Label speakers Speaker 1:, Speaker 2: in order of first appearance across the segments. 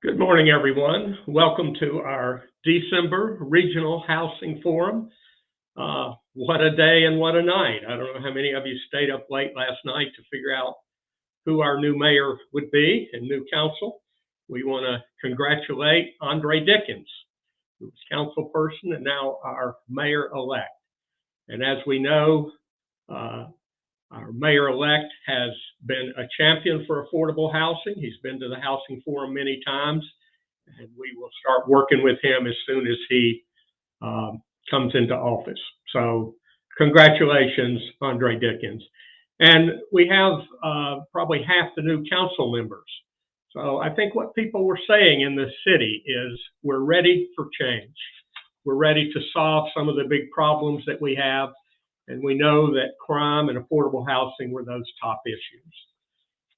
Speaker 1: Good morning, everyone. Welcome to our December Regional Housing Forum. What a day and what a night. I don't know how many of you stayed up late last night to figure out who our new mayor would be and new council. We want to congratulate Andrea Dickens, who was council person and now our mayor-elect. And as we know, our mayor-elect has been a champion for affordable housing. He's been to the Housing Forum many times, and we will start working with him as soon as he comes into office. So congratulations, Andrea Dickens. And we have probably half the new council members. So I think what people were saying in this city is we're ready for change. We're ready to solve some of the big problems that we have. And we know that crime and affordable housing were those top issues.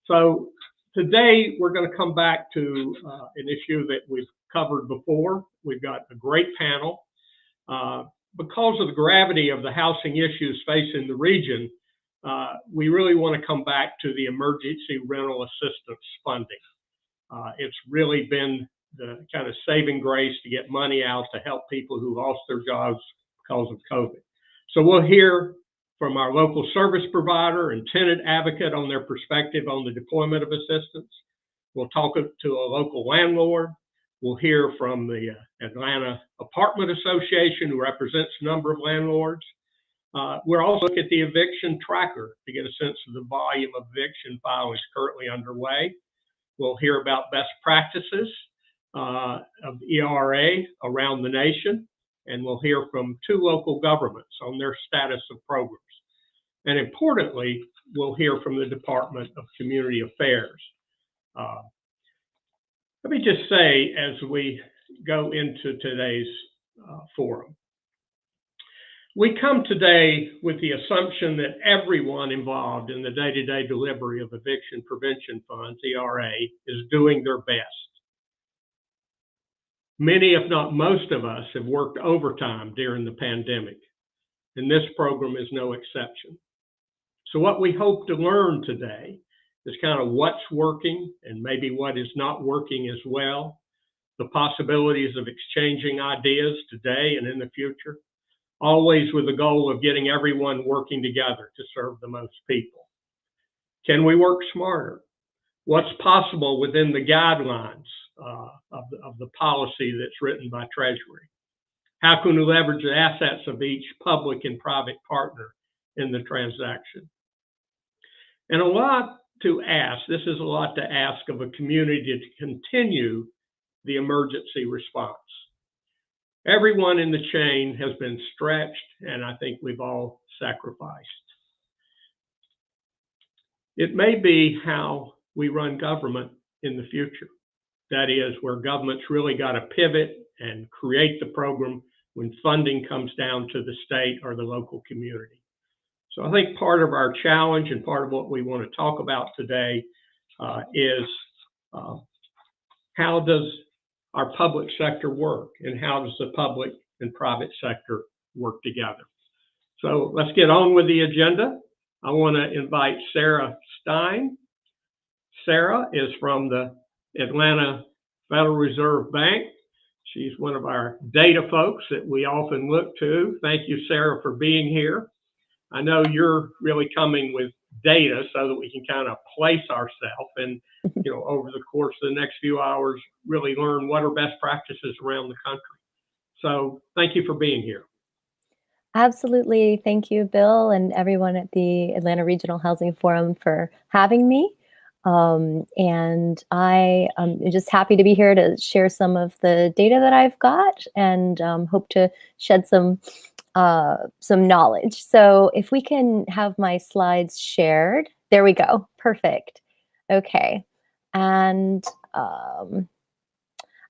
Speaker 1: So today we're going to come back to an issue that we've covered before. We've got a great panel. Because of the gravity of the housing issues facing the region, we really want to come back to the emergency rental assistance funding. It's really been the kind of saving grace to get money out to help people who lost their jobs because of COVID. So we'll hear from our local service provider and tenant advocate on their perspective on the deployment of assistance. We'll talk to a local landlord. We'll hear from the Atlanta Apartment Association, who represents a number of landlords. We'll also look at the eviction tracker to get a sense of the volume of eviction filings currently underway. We'll hear about best practices of ERA around the nation. And we'll hear from two local governments on their status of programs. And importantly, we'll hear from the Department of Community Affairs. Let me just say, as we go into today's forum, we come today with the assumption that everyone involved in the day-to-day delivery of eviction prevention funds, ERA, is doing their best. Many, if not most of us, have worked overtime during the pandemic, and this program is no exception. So what we hope to learn today is kind of what's working and maybe what is not working as well, the possibilities of exchanging ideas today and in the future, always with the goal of getting everyone working together to serve the most people. Can we work smarter? What's possible within the guidelines of the policy that's written by Treasury? How can we leverage the assets of each public and private partner in the transaction? And a lot to ask, this is a lot to ask of a community to continue the emergency response. Everyone in the chain has been stretched, and I think we've all sacrificed. It may be how we run government in the future. That is, where government's really got to pivot and create the program when funding comes down to the state or the local community. So I think part of our challenge and part of what we want to talk about today is how does our public sector work and how does the public and private sector work together? So let's get on with the agenda. I want to invite Sarah Stein. Sarah is from the Atlanta Federal Reserve Bank. She's one of our data folks that we often look to. Thank you, Sarah, for being here. I know you're really coming with data so that we can kind of place ourselves and, over the course of the next few hours, really learn what are best practices around the country. So thank you for being here.
Speaker 2: Absolutely. Thank you, Bill, and everyone at the Atlanta Regional Housing Forum for having me. And I am just happy to be here to share some of the data that I've got and hope to shed some knowledge. So if we can have my slides shared, there we go. Perfect. Okay. And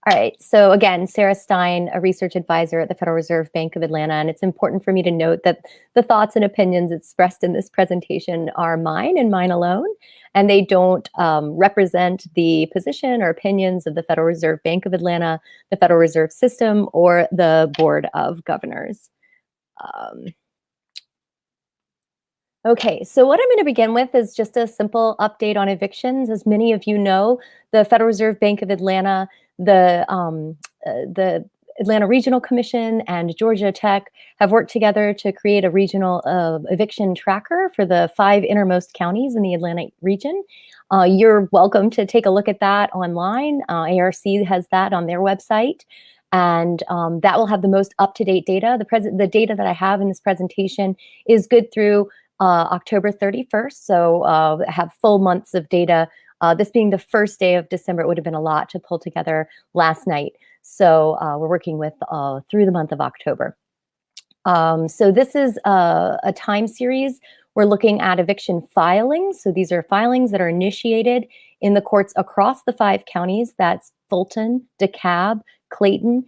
Speaker 2: all right. So again, Sarah Stein, a research advisor at the Federal Reserve Bank of Atlanta. And it's important for me to note that the thoughts and opinions expressed in this presentation are mine and mine alone, and they don't represent the position or opinions of the Federal Reserve Bank of Atlanta, the Federal Reserve System, or the Board of Governors. Okay, so what I'm going to begin with is just a simple update on evictions. As many of you know, the Federal Reserve Bank of Atlanta, the Atlanta Regional Commission, and Georgia Tech have worked together to create a regional eviction tracker for the 5 innermost counties in the Atlanta region. You're welcome to take a look at that online. ARC has that on their website. And that will have the most up-to-date data. The data that I have in this presentation is good through October 31st. So have full months of data. This being the first day of December, it would have been a lot to pull together last night. So we're working with through the month of October. So this is a time series. We're looking at eviction filings. So these are filings that are initiated in the courts across the 5 counties. That's Fulton, Dekalb, Clayton,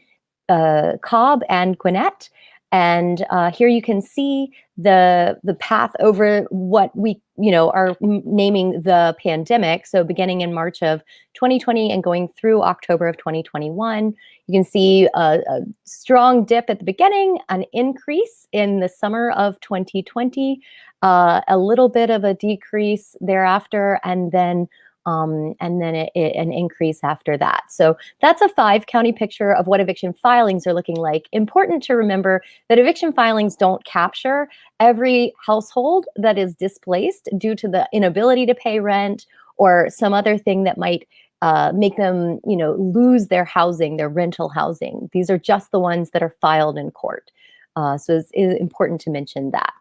Speaker 2: Cobb, and Gwinnett. And here you can see the path over what we are naming the pandemic. So beginning in March of 2020 and going through October of 2021, you can see a strong dip at the beginning, an increase in the summer of 2020, a little bit of a decrease thereafter, and then an increase after that. So that's a 5-county picture of what eviction filings are looking like. Important to remember that eviction filings don't capture every household that is displaced due to the inability to pay rent or some other thing that might make them, lose their housing, their rental housing. These are just the ones that are filed in court. So it's important to mention that.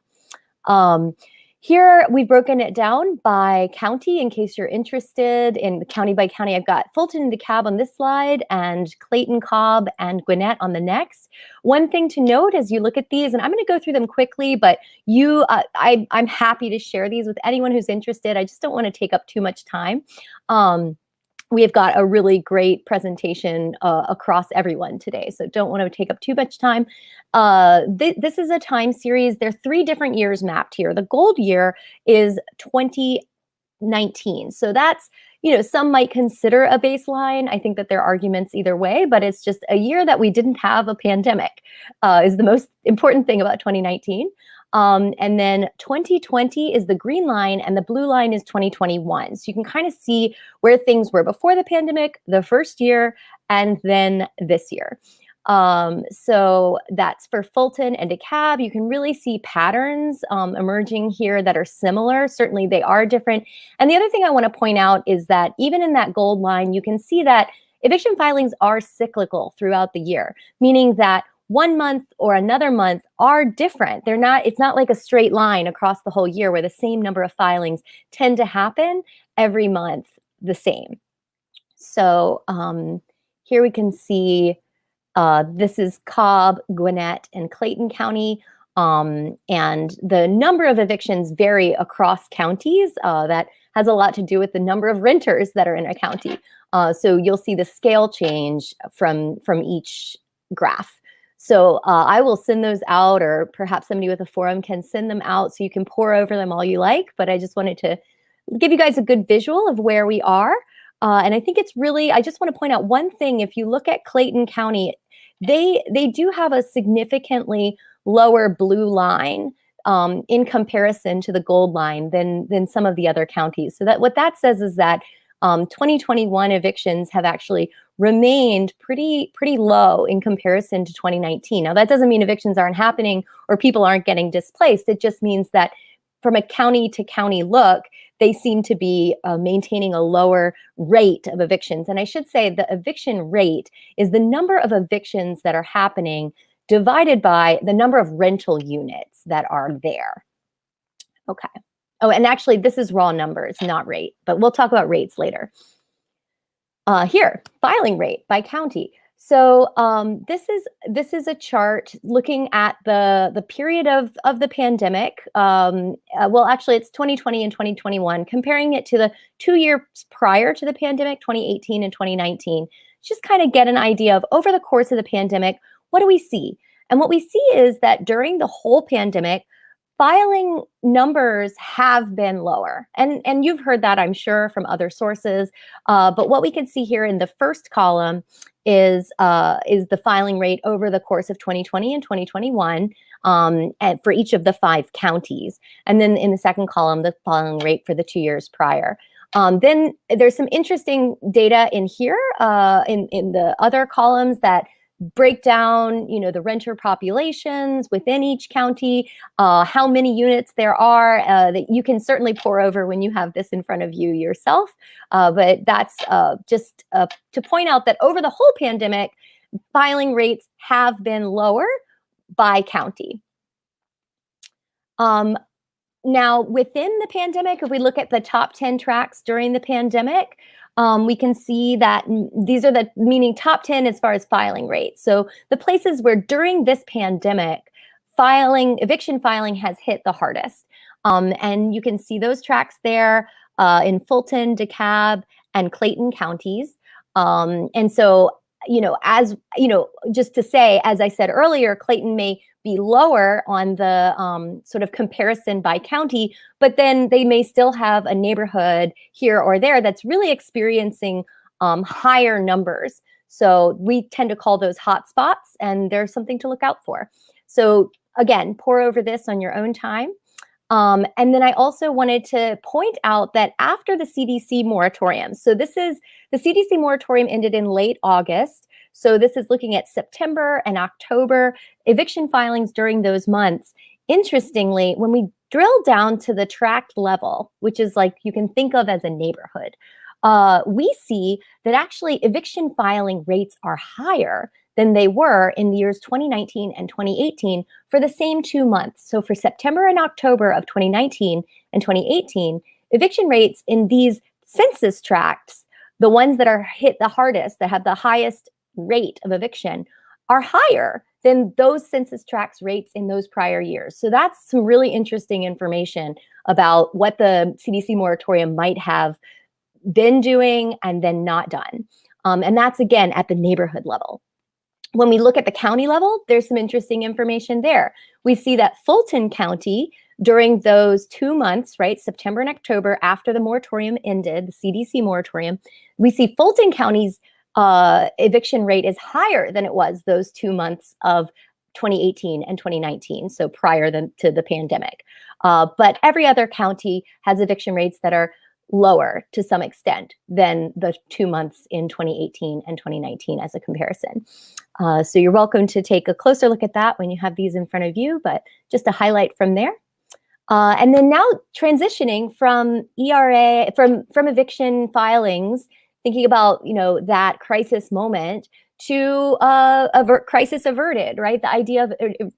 Speaker 2: Here, we've broken it down by county in case you're interested in the county by county. I've got Fulton and DeKalb on this slide and Clayton, Cobb, and Gwinnett on the next. One thing to note as you look at these, and I'm going to go through them quickly, but I'm happy to share these with anyone who's interested. I just don't want to take up too much time. We have got a really great presentation across everyone today, so don't want to take up too much time. This is a time series. There are 3 different years mapped here. The gold year is 2019. So that's, some might consider a baseline. I think that there are arguments either way, but it's just a year that we didn't have a pandemic is the most important thing about 2019. And then 2020 is the green line and the blue line is 2021. So you can kind of see where things were before the pandemic, the first year, and then this year. So that's for Fulton and DeKalb. You can really see patterns emerging here that are similar. Certainly they are different. And the other thing I want to point out is that even in that gold line, you can see that eviction filings are cyclical throughout the year, meaning that one month or another month are different. It's not like a straight line across the whole year where the same number of filings tend to happen every month the same. So here we can see this is Cobb, Gwinnett, and Clayton County. And the number of evictions vary across counties. That has a lot to do with the number of renters that are in a county. So you'll see the scale change from each graph. So I will send those out, or perhaps somebody with a forum can send them out so you can pore over them all you like. But I just wanted to give you guys a good visual of where we are. And I think it's really, I just want to point out one thing. If you look at Clayton County, they do have a significantly lower blue line in comparison to the gold line than some of the other counties. So that what that says is that 2021 evictions have actually remained pretty low in comparison to 2019. Now, that doesn't mean evictions aren't happening or people aren't getting displaced. It just means that from a county to county look, they seem to be maintaining a lower rate of evictions. And I should say the eviction rate is the number of evictions that are happening divided by the number of rental units that are there. Okay. Oh, and actually this is raw numbers, not rate, but we'll talk about rates later. Here, filing rate by county. So this is a chart looking at the period of the pandemic. Well, actually, it's 2020 and 2021, comparing it to the 2 years prior to the pandemic, 2018 and 2019. Just kind of get an idea of over the course of the pandemic, what do we see? And what we see is that during the whole pandemic, filing numbers have been lower. And you've heard that, I'm sure, from other sources. But what we can see here in the first column is the filing rate over the course of 2020 and 2021 and for each of the 5 counties. And then in the second column, the filing rate for the 2 years prior. Then there's some interesting data in here in the other columns that break down, the renter populations within each county, how many units there are that you can certainly pore over when you have this in front of you yourself. But that's just to point out that over the whole pandemic, filing rates have been lower by county. Now, within the pandemic, if we look at the top 10 tracts during the pandemic, we can see that these are meaning top 10 as far as filing rates. So the places where during this pandemic, eviction filing has hit the hardest. And you can see those tracts there in Fulton, Dekalb, and Clayton counties. And so, just to say, as I said earlier, Clayton may be lower on the sort of comparison by county, but then they may still have a neighborhood here or there that's really experiencing higher numbers. So we tend to call those hot spots, and there's something to look out for. So again, pore over this on your own time. And then I also wanted to point out that after the CDC moratorium, so the CDC moratorium ended in late August. So this is looking at September and October eviction filings during those months. Interestingly, when we drill down to the tract level, which is like you can think of as a neighborhood, we see that actually eviction filing rates are higher than they were in the years 2019 and 2018 for the same 2 months. So for September and October of 2019 and 2018, eviction rates in these census tracts, the ones that are hit the hardest, that have the highest rate of eviction, are higher than those census tracts rates in those prior years. So that's some really interesting information about what the CDC moratorium might have been doing and then not done. And that's, again, at the neighborhood level. When we look at the county level, there's some interesting information there. We see that Fulton County, during those 2 months, right, September and October, after the moratorium ended, the CDC moratorium, we see Fulton County's eviction rate is higher than it was those 2 months of 2018 and 2019, so prior to the pandemic. But every other county has eviction rates that are lower to some extent than the 2 months in 2018 and 2019 as a comparison. So you're welcome to take a closer look at that when you have these in front of you, but just a highlight from there. And then now transitioning from ERA, from eviction filings, thinking about, that crisis moment to crisis averted, right? The idea of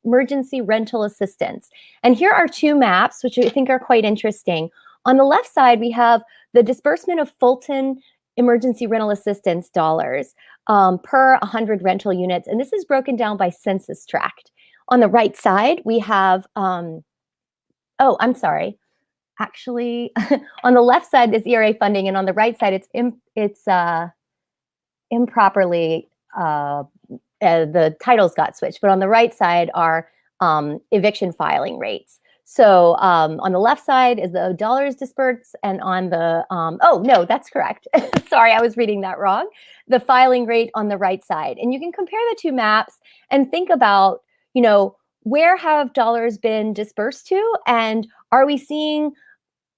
Speaker 2: emergency rental assistance. And here are 2 maps, which I think are quite interesting. On the left side, we have the disbursement of Fulton emergency rental assistance dollars per 100 rental units. And this is broken down by census tract. On the right side, we have, I'm sorry. Actually, on the left side is ERA funding, and on the right side, it's improperly, the titles got switched, but on the right side are eviction filing rates. So on the left side is the dollars dispersed, and on the, oh, no, that's correct. Sorry, I was reading that wrong. The filing rate on the right side. And you can compare the 2 maps and think about, where have dollars been dispersed to, and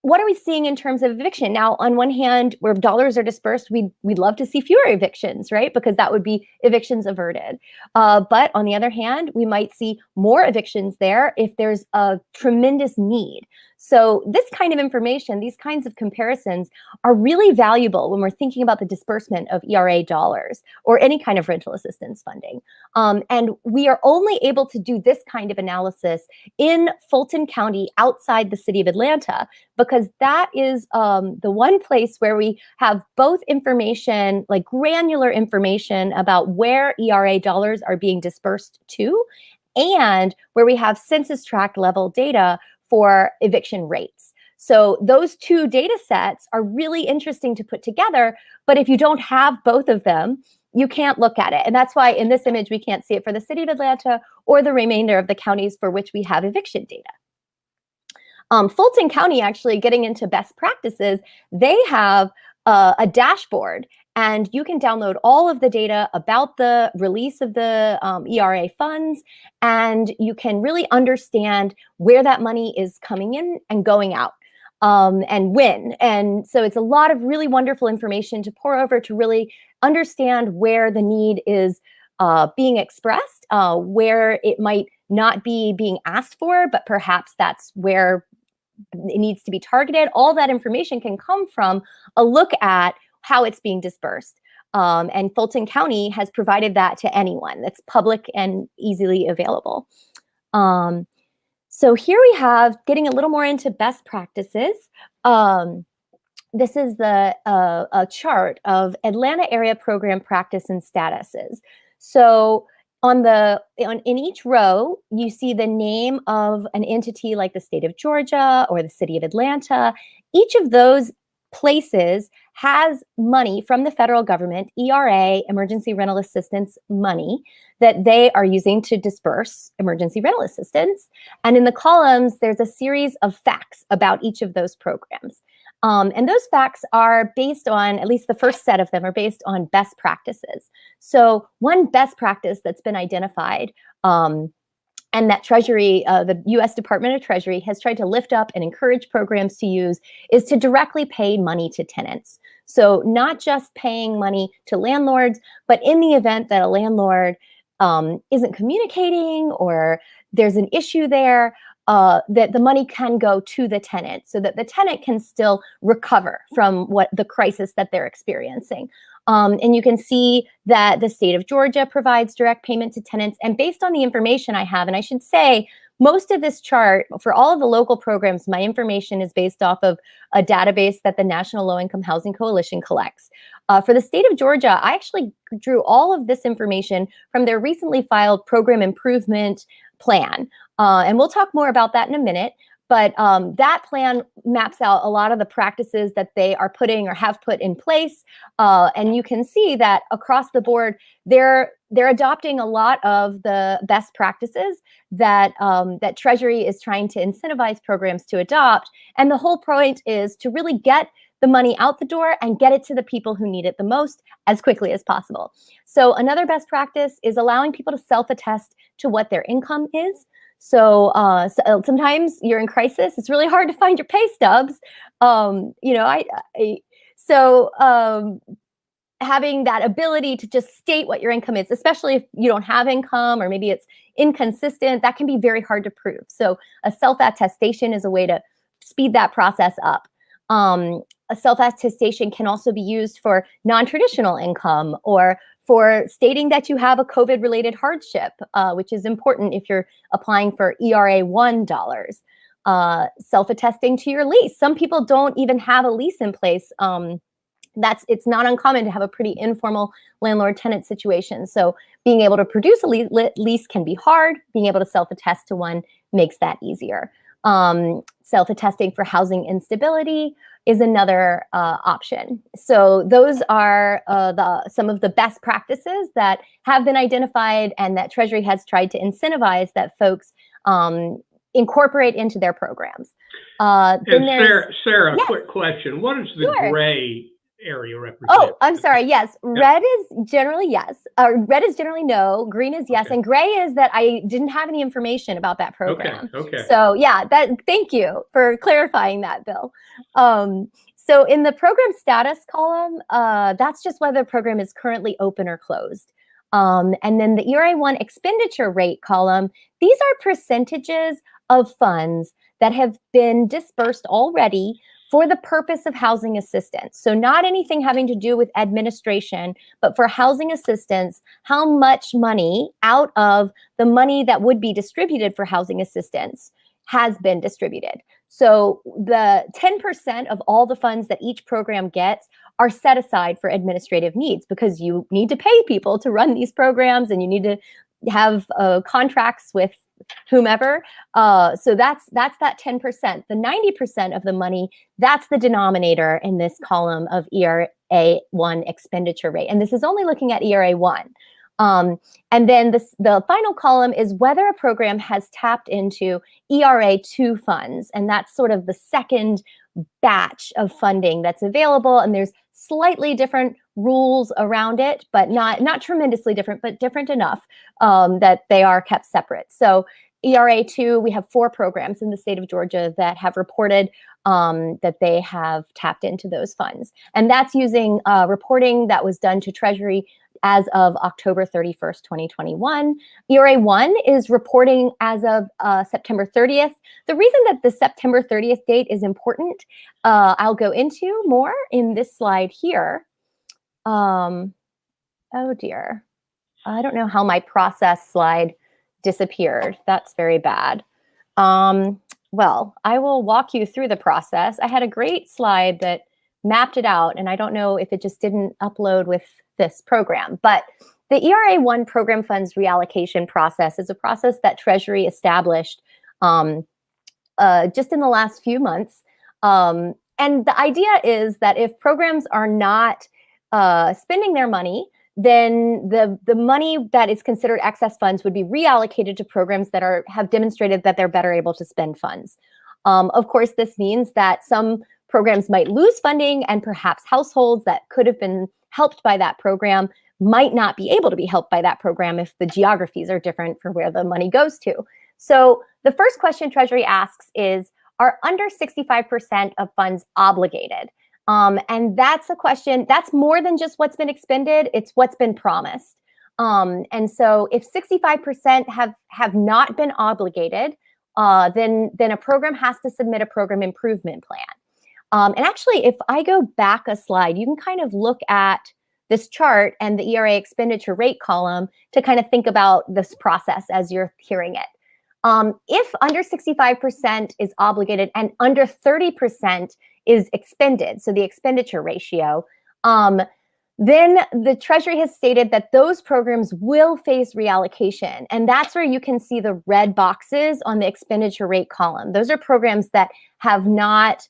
Speaker 2: what are we seeing in terms of eviction? Now, on one hand, where dollars are dispersed, we'd love to see fewer evictions, right? Because that would be evictions averted. But on the other hand, we might see more evictions there if there's a tremendous need. So this kind of information, these kinds of comparisons are really valuable when we're thinking about the disbursement of ERA dollars or any kind of rental assistance funding. And we are only able to do this kind of analysis in Fulton County outside the city of Atlanta, because that is the one place where we have both information, like granular information about where ERA dollars are being dispersed to, and where we have census tract level data for eviction rates. So those 2 data sets are really interesting to put together, but if you don't have both of them, you can't look at it. And that's why in this image, we can't see it for the city of Atlanta or the remainder of the counties for which we have eviction data. Fulton County, actually, getting into best practices, they have a dashboard, And you can download all of the data about the release of the ERA funds, and you can really understand where that money is coming in and going out, and when. And so it's a lot of really wonderful information to pour over to really understand where the need is being expressed, where it might not be being asked for, but perhaps that's where it needs to be targeted. All that information can come from a look at how it's being dispersed. And Fulton County has provided that to anyone. That's public and easily available. So here we have, getting a little more into best practices. This is a chart of Atlanta area program practice and statuses. So in each row, you see the name of an entity like the state of Georgia or the city of Atlanta. Each of those places has money from the federal government, ERA, emergency rental assistance money, that they are using to disperse emergency rental assistance. And in the columns, there's a series of facts about each of those programs. And those facts are based on, at least the first set of them are based on best practices. So one best practice that's been identified, and that Treasury, the U.S. Department of Treasury has tried to lift up and encourage programs to use, is to directly pay money to tenants. So not just paying money to landlords, but in the event that a landlord isn't communicating or there's an issue there, that the money can go to the tenant so that the tenant can still recover from what the crisis that they're experiencing. And you can see that the state of Georgia provides direct payment to tenants. And based on the information I have, and I should say, most of this chart for all of the local programs, my information is based off of a database that the National Low Income Housing Coalition collects. For the state of Georgia, I actually drew all of this information from their recently filed program improvement plan. And we'll talk more about that in a minute. But that plan maps out a lot of the practices that they are putting or have put in place. And you can see that across the board, they're adopting a lot of the best practices that that Treasury is trying to incentivize programs to adopt. And the whole point is to really get the money out the door and get it to the people who need it the most as quickly as possible. So another best practice is allowing people to self-attest to what their income is. So sometimes you're in crisis. It's really hard to find your pay stubs. Having that ability to just state what your income is, especially if you don't have income or maybe it's inconsistent, that can be very hard to prove. So a self-attestation is a way to speed that process up. A self-attestation can also be used for non-traditional income or for stating that you have a COVID-related hardship, which is important if you're applying for ERA $1. Self-attesting to your lease. Some people don't even have a lease in place. It's not uncommon to have a pretty informal landlord-tenant situation. So being able to produce a lease can be hard. Being able to self-attest to one makes that easier. Self-attesting for housing instability is another option. So those are some of the best practices that have been identified and that Treasury has tried to incentivize that folks incorporate into their programs.
Speaker 1: And Sarah, yes. Quick question. What is the gray area represent?
Speaker 2: Oh, I'm sorry. Yes. Red is generally yes. Red is generally no. Green is yes. Okay. And gray is that I didn't have any information about that program.
Speaker 1: Okay.
Speaker 2: So yeah, thank you for clarifying that, Bill. So in the program status column, that's just whether the program is currently open or closed. And then the ERA1 expenditure rate column, these are percentages of funds that have been dispersed already for the purpose of housing assistance. So not anything having to do with administration, but for housing assistance, how much money out of the money that would be distributed for housing assistance has been distributed. So the 10% of all the funds that each program gets are set aside for administrative needs because you need to pay people to run these programs and you need to have contracts with whomever. So that's that 10%. The 90% of the money, that's the denominator in this column of ERA1 expenditure rate. And this is only looking at ERA1. And then the final column is whether a program has tapped into ERA2 funds. And that's sort of the second batch of funding that's available. And there's slightly different rules around it, but not tremendously different, but different enough that they are kept separate. So ERA2, we have 4 programs in the state of Georgia that have reported that they have tapped into those funds. And that's using reporting that was done to Treasury as of October 31st, 2021. ERA1 is reporting as of September 30th. The reason that the September 30th date is important, I'll go into more in this slide here. Oh dear. I don't know how my process slide disappeared. That's very bad. Well, I will walk you through the process. I had a great slide that mapped it out, and I don't know if it just didn't upload with this program, but the ERA1 program funds reallocation process is a process that Treasury established just in the last few months. And the idea is that if programs are not spending their money, then the money that is considered excess funds would be reallocated to programs that have demonstrated that they're better able to spend funds. Of course, this means that some programs might lose funding, and perhaps households that could have been helped by that program might not be able to be helped by that program if the geographies are different for where the money goes to. So the first question Treasury asks is, are under 65% of funds obligated? And that's a question, that's more than just what's been expended, it's what's been promised. And so if 65% have not been obligated, then a program has to submit a program improvement plan. And actually, if I go back a slide, you can kind of look at this chart and the ERA expenditure rate column to kind of think about this process as you're hearing it. If under 65% is obligated and under 30% is expended, so the expenditure ratio, then the Treasury has stated that those programs will face reallocation. And that's where you can see the red boxes on the expenditure rate column. Those are programs that have not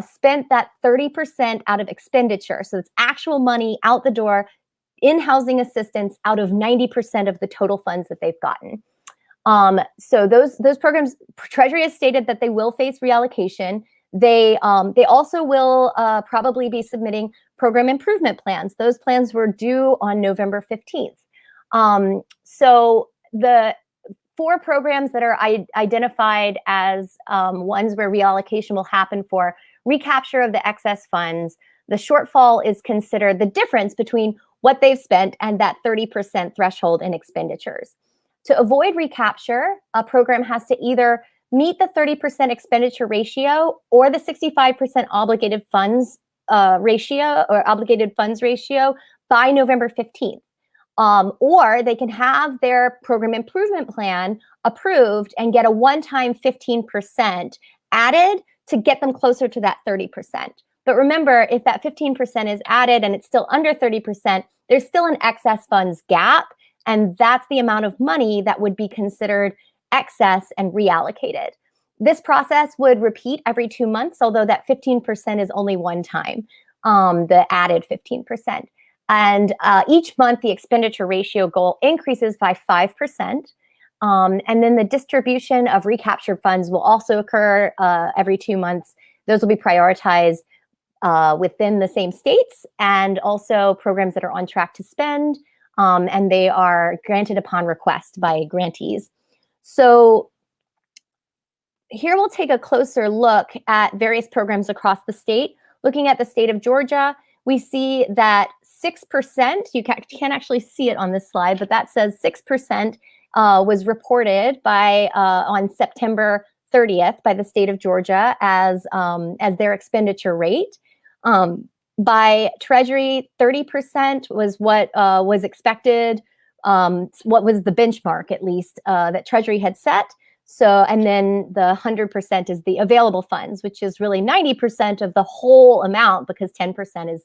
Speaker 2: spent that 30% out of expenditure. So it's actual money out the door in housing assistance out of 90% of the total funds that they've gotten. So those programs, Treasury has stated that they will face reallocation. They also will probably be submitting program improvement plans. Those plans were due on November 15th. So the 4 programs that are identified as ones where reallocation will happen for recapture of the excess funds, the shortfall is considered the difference between what they've spent and that 30% threshold in expenditures. To avoid recapture, a program has to either meet the 30% expenditure ratio or the 65% obligated funds ratio or obligated funds ratio by November 15th. Or they can have their program improvement plan approved and get a one-time 15% added to get them closer to that 30%. But remember, if that 15% is added and it's still under 30%, there's still an excess funds gap, and that's the amount of money that would be considered excess and reallocated. This process would repeat every 2 months, although that 15% is only one time, the added 15%. And each month, the expenditure ratio goal increases by 5%. And then the distribution of recaptured funds will also occur every 2 months. Those will be prioritized within the same states, and also programs that are on track to spend, and they are granted upon request by grantees. So here we'll take a closer look at various programs across the state. Looking at the state of Georgia, we see that 6%, you can't actually see it on this slide, but that says 6% was reported by on September 30th by the state of Georgia as their expenditure rate. By Treasury, 30% was what was expected, what was the benchmark at least that Treasury had set. So, and then the 100% is the available funds, which is really 90% of the whole amount, because 10% is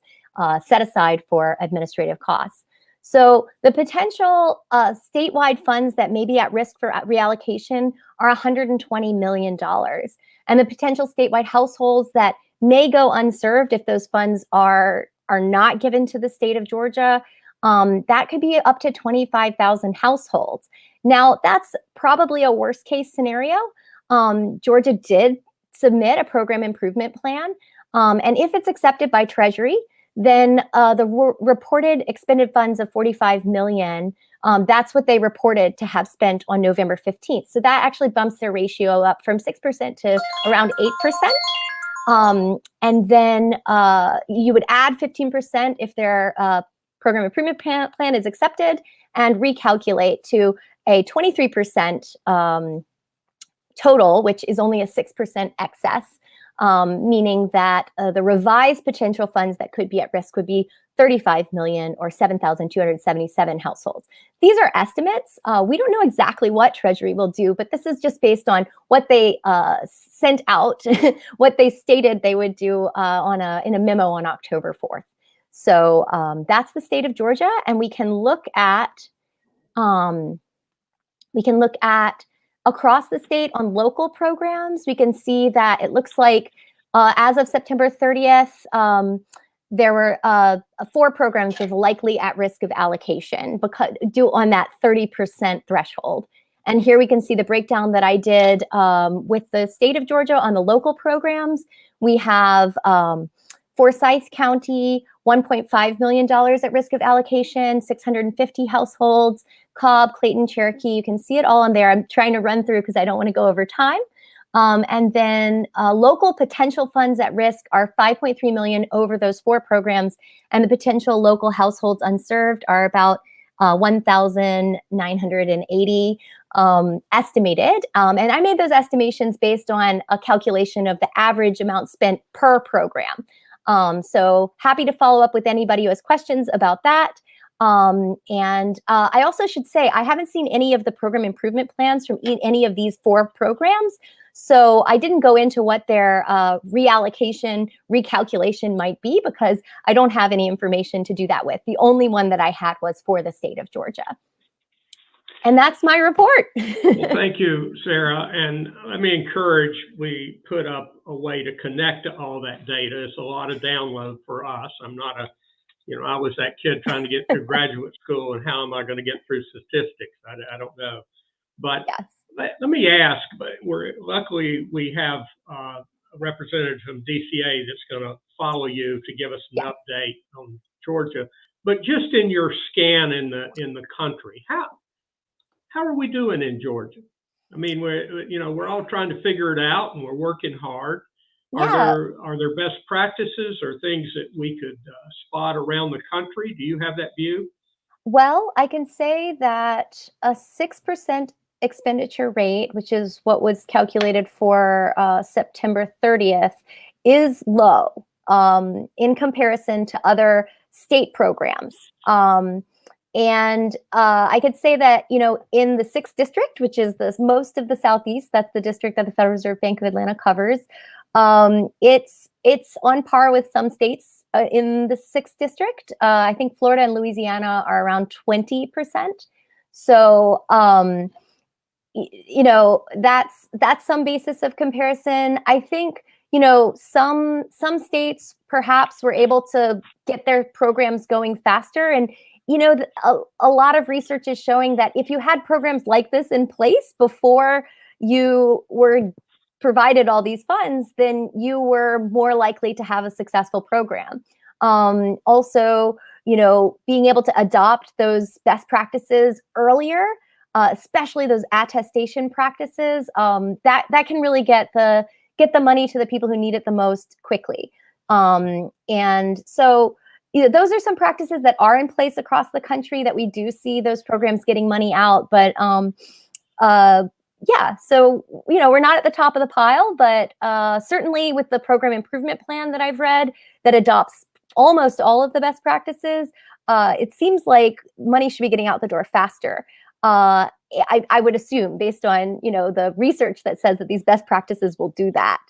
Speaker 2: set aside for administrative costs. So the potential statewide funds that may be at risk for reallocation are $120 million. And the potential statewide households that may go unserved if those funds are not given to the state of Georgia that could be up to 25,000 households. Now, that's probably a worst case scenario. Georgia did submit a program improvement plan. And if it's accepted by Treasury, then the reported expended funds of 45 million, that's what they reported to have spent on November 15th. So that actually bumps their ratio up from 6% to around 8%. And then you would add 15% if their program improvement plan is accepted, and recalculate to a 23% total, which is only a 6% excess, meaning that the revised potential funds that could be at risk would be 35 million or 7,277 households. These are estimates. We don't know exactly what Treasury will do, but this is just based on what they sent out, what they stated they would do in a memo on October 4th. So that's the state of Georgia, and we can look at across the state on local programs. We can see that it looks like as of September 30th, there were 4 programs with likely at risk of allocation because due on that 30% threshold. And here we can see the breakdown that I did with the state of Georgia on the local programs. We have Forsyth County, $1.5 million at risk of allocation, 650 households. Cobb, Clayton, Cherokee, you can see it all on there. I'm trying to run through because I don't want to go over time. And then local potential funds at risk are 5.3 million over those 4 programs, and the potential local households unserved are about 1,980 estimated. And I made those estimations based on a calculation of the average amount spent per program. So happy to follow up with anybody who has questions about that. And I also should say, I haven't seen any of the program improvement plans from any of these 4 programs. So I didn't go into what their reallocation, recalculation might be, because I don't have any information to do that with. The only one that I had was for the state of Georgia. And that's my report.
Speaker 1: Well, thank you, Sarah. And let me encourage, we put up a way to connect to all that data. It's a lot of download for us. I'm not a, I was that kid trying to get through graduate school, and how am I going to get through statistics? I don't know. But yes. Let me ask, but luckily we have a representative from DCA that's going to follow you to give us an update on Georgia. But just in your scan in the country, how are we doing in Georgia? I mean, we're all trying to figure it out, and we're working hard. Are there best practices or things that we could spot around the country? Do you have that view?
Speaker 2: Well, I can say that a 6% expenditure rate, which is what was calculated for September 30th, is low in comparison to other state programs. And I could say that, in the 6th district, which is most of the Southeast, that's the district that the Federal Reserve Bank of Atlanta covers, it's on par with some states in the 6th district. I think Florida and Louisiana are around 20%. So, that's some basis of comparison. I think, some states perhaps were able to get their programs going faster. And, a lot of research is showing that if you had programs like this in place before you were provided all these funds, then you were more likely to have a successful program. Also, being able to adopt those best practices earlier, especially those attestation practices, that can really get the money to the people who need it the most quickly. And so, those are some practices that are in place across the country that we do see those programs getting money out. But so, we're not at the top of the pile, but certainly with the program improvement plan that I've read that adopts almost all of the best practices, it seems like money should be getting out the door faster. I would assume, based on, the research that says that these best practices will do that.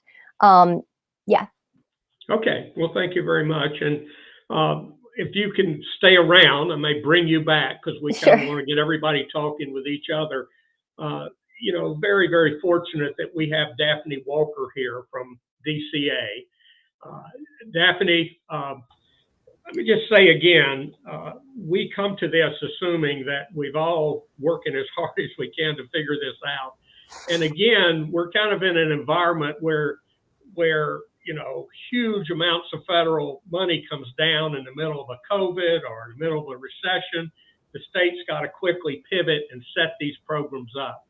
Speaker 1: Okay, well, thank you very much. And if you can stay around, I may bring you back, because we kind of want to get everybody talking with each other. Very, very fortunate that we have Daphne Walker here from DCA. Daphne, let me just say again, we come to this assuming that we've all working as hard as we can to figure this out. And again, we're kind of in an environment where huge amounts of federal money comes down in the middle of a COVID or in the middle of a recession. The state's got to quickly pivot and set these programs up.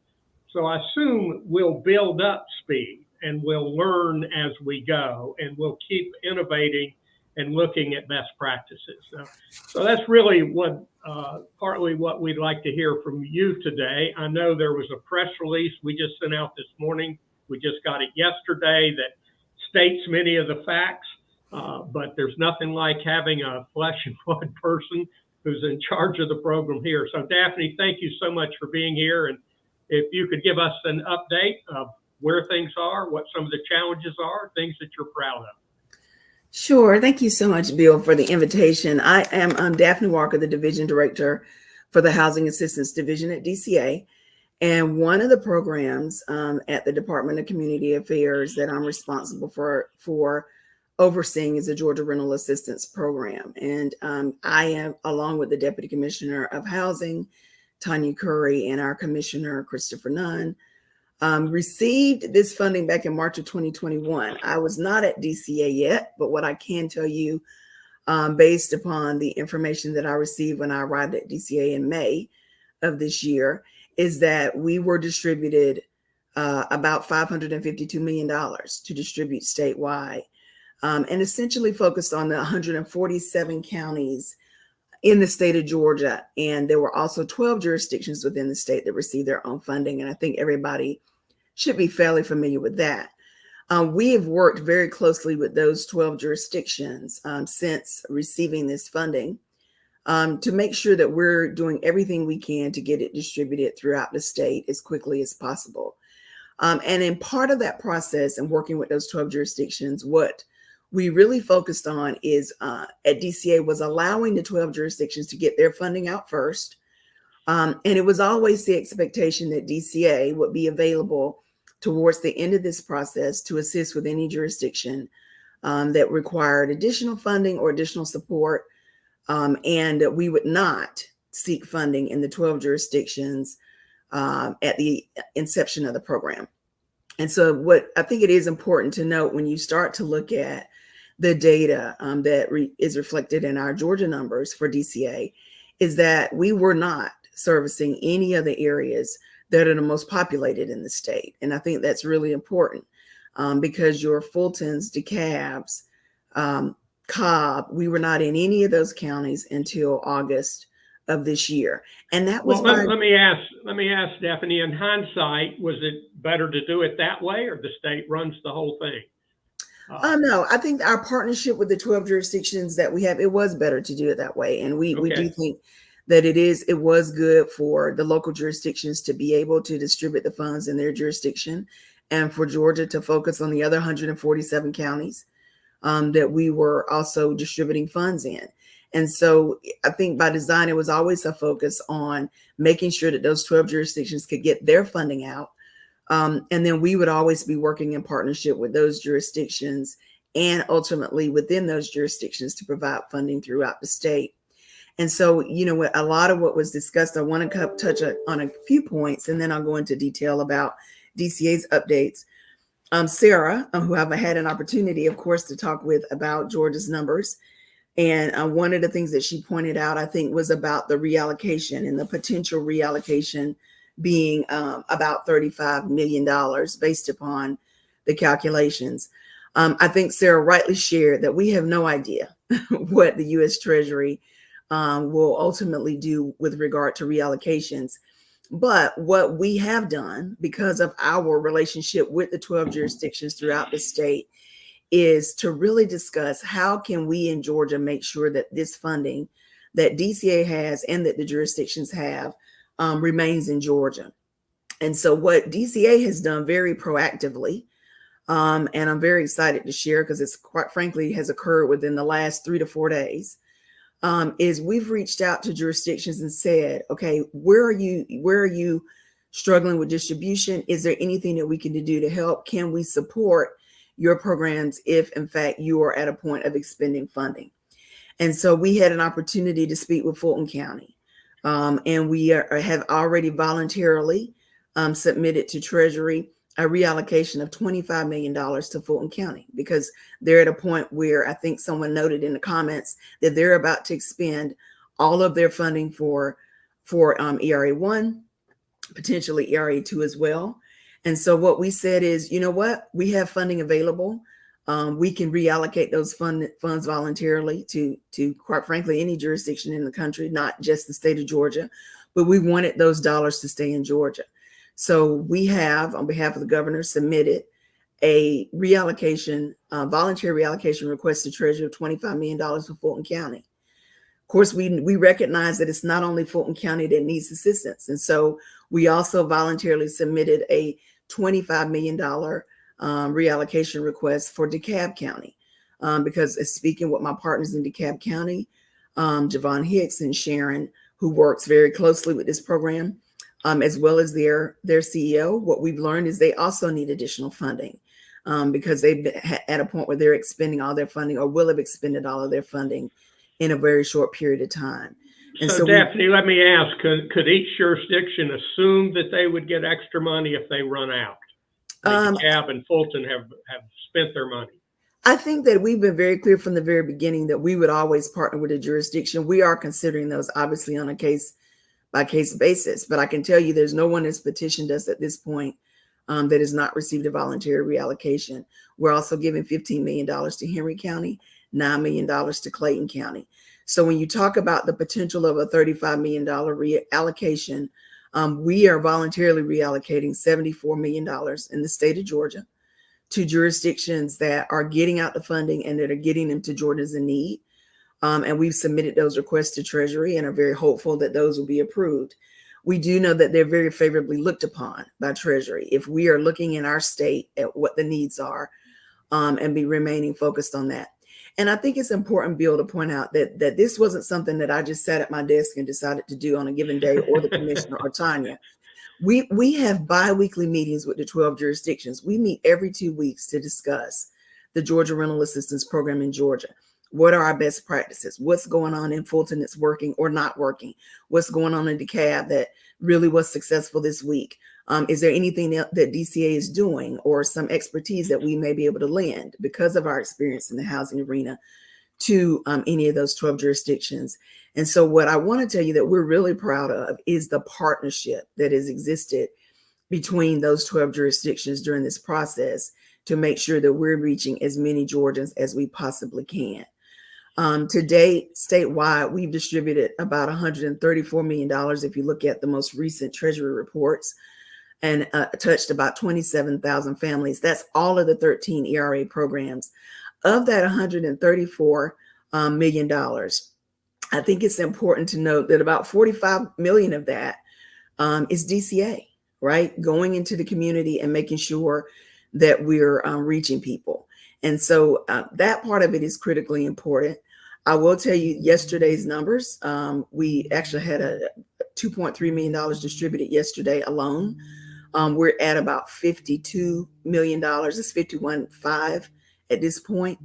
Speaker 1: So I assume we'll build up speed and we'll learn as we go, and we'll keep innovating and looking at best practices. So that's really partly what we'd like to hear from you today. I know there was a press release we just sent out this morning. We just got it yesterday that states many of the facts, but there's nothing like having a flesh and blood person who's in charge of the program here. So Daphne, thank you so much for being here. And if you could give us an update of where things are, what some of the challenges are, things that you're proud of.
Speaker 3: Sure. Thank you so much, Bill, for the invitation. I'm Daphne Walker, the Division Director for the Housing Assistance Division at DCA. And one of the programs at the Department of Community Affairs that I'm responsible for overseeing is the Georgia Rental Assistance Program. And I am, along with the Deputy Commissioner of Housing, Tanya Curry, and our Commissioner, Christopher Nunn, received this funding back in March of 2021. I was not at DCA yet, but what I can tell you, based upon the information that I received when I arrived at DCA in May of this year, is that we were distributed about $552 million to distribute statewide, and essentially focused on the 147 counties in the state of Georgia. And there were also 12 jurisdictions within the state that received their own funding. And I think everybody should be fairly familiar with that. We have worked very closely with those 12 jurisdictions since receiving this funding to make sure that we're doing everything we can to get it distributed throughout the state as quickly as possible. And in part of that process and working with those 12 jurisdictions, what we really focused on is at DCA was allowing the 12 jurisdictions to get their funding out first. And it was always the expectation that DCA would be available towards the end of this process to assist with any jurisdiction that required additional funding or additional support. And we would not seek funding in the 12 jurisdictions at the inception of the program. And so what I think it is important to note when you start to look at the data that is reflected in our Georgia numbers for DCA is that we were not servicing any of the areas that are the most populated in the state. And I think that's really important because your Fultons, Dekalbs, Cobb, we were not in any of those counties until August of this year. And that was
Speaker 1: let me ask Daphne, in hindsight, was it better to do it that way, or the state runs the whole thing?
Speaker 3: No, I think our partnership with the 12 jurisdictions that we have, it was better to do it that way. And we do think that it was good for the local jurisdictions to be able to distribute the funds in their jurisdiction, and for Georgia to focus on the other 147 counties that we were also distributing funds in. And so I think by design, it was always a focus on making sure that those 12 jurisdictions could get their funding out. And then we would always be working in partnership with those jurisdictions and ultimately within those jurisdictions to provide funding throughout the state. And so, a lot of what was discussed, I want to touch on a few points, and then I'll go into detail about DCA's updates. Sarah, who I've had an opportunity, of course, to talk with about Georgia's numbers. And one of the things that she pointed out, I think, was about the reallocation and the potential reallocation being about $35 million based upon the calculations. I think Sarah rightly shared that we have no idea what the U.S. Treasury will ultimately do with regard to reallocations. But what we have done, because of our relationship with the 12 jurisdictions throughout the state, is to really discuss how can we in Georgia make sure that this funding that DCA has and that the jurisdictions have remains in Georgia. And so what DCA has done very proactively, and I'm very excited to share because it's quite frankly has occurred within the last 3 to 4 days, is we've reached out to jurisdictions and said, okay, where are you struggling with distribution? Is there anything that we can do to help? Can we support your programs if in fact you are at a point of expending funding? And so we had an opportunity to speak with Fulton County. And we have already voluntarily submitted to Treasury a reallocation of $25 million to Fulton County, because they're at a point where I think someone noted in the comments that they're about to expend all of their funding for ERA 1, potentially ERA 2 as well. And so what we said is, you know what, we have funding available. We can reallocate those funds voluntarily to, quite frankly, any jurisdiction in the country, not just the state of Georgia, but we wanted those dollars to stay in Georgia. So we have, on behalf of the governor, submitted a reallocation, voluntary reallocation request to Treasury of $25 million for Fulton County. Of course, we recognize that it's not only Fulton County that needs assistance. And so we also voluntarily submitted a $25 million reallocation request for Dekalb County, because speaking with my partners in Dekalb County, Javon Hicks and Sharon, who works very closely with this program, as well as their CEO, what we've learned is they also need additional funding, because they've been at a point where they're expending all their funding, or will have expended all of their funding in a very short period of time. And
Speaker 1: so Daphne, let me ask, could each jurisdiction assume that they would get extra money if they run out? Like Dekalb and Fulton have spent their money.
Speaker 3: I think that we've been very clear from the very beginning that we would always partner with a jurisdiction. We are considering those obviously on a case by case basis, but I can tell you there's no one that's petitioned us at this point that has not received a voluntary reallocation. We're also giving $15 million to Henry County, $9 million to Clayton County. So when you talk about the potential of a $35 million reallocation, we are voluntarily reallocating $74 million in the state of Georgia to jurisdictions that are getting out the funding and that are getting them to Georgians in need. And we've submitted those requests to Treasury and are very hopeful that those will be approved. We do know that they're very favorably looked upon by Treasury if we are looking in our state at what the needs are, and be remaining focused on that. And I think it's important, Bill, to point out that this wasn't something that I just sat at my desk and decided to do on a given day, or the commissioner or Tanya. We have bi-weekly meetings with the 12 jurisdictions. We meet every 2 weeks to discuss the Georgia Rental Assistance Program in Georgia. What are our best practices? What's going on in Fulton that's working or not working? What's going on in Dekalb that really was successful this week? Is there anything that DCA is doing, or some expertise that we may be able to lend because of our experience in the housing arena to any of those 12 jurisdictions? And so what I want to tell you that we're really proud of is the partnership that has existed between those 12 jurisdictions during this process to make sure that we're reaching as many Georgians as we possibly can. To date, statewide, we've distributed about $134 million if you look at the most recent Treasury reports, and touched about 27,000 families. That's all of the 13 ERA programs. Of that $134 million, I think it's important to note that about 45 million of that is DCA, right? Going into the community and making sure that we're reaching people. And so that part of it is critically important. I will tell you yesterday's numbers. We actually had a $2.3 million distributed yesterday alone. We're at about $52 million. It's 51.5 at this point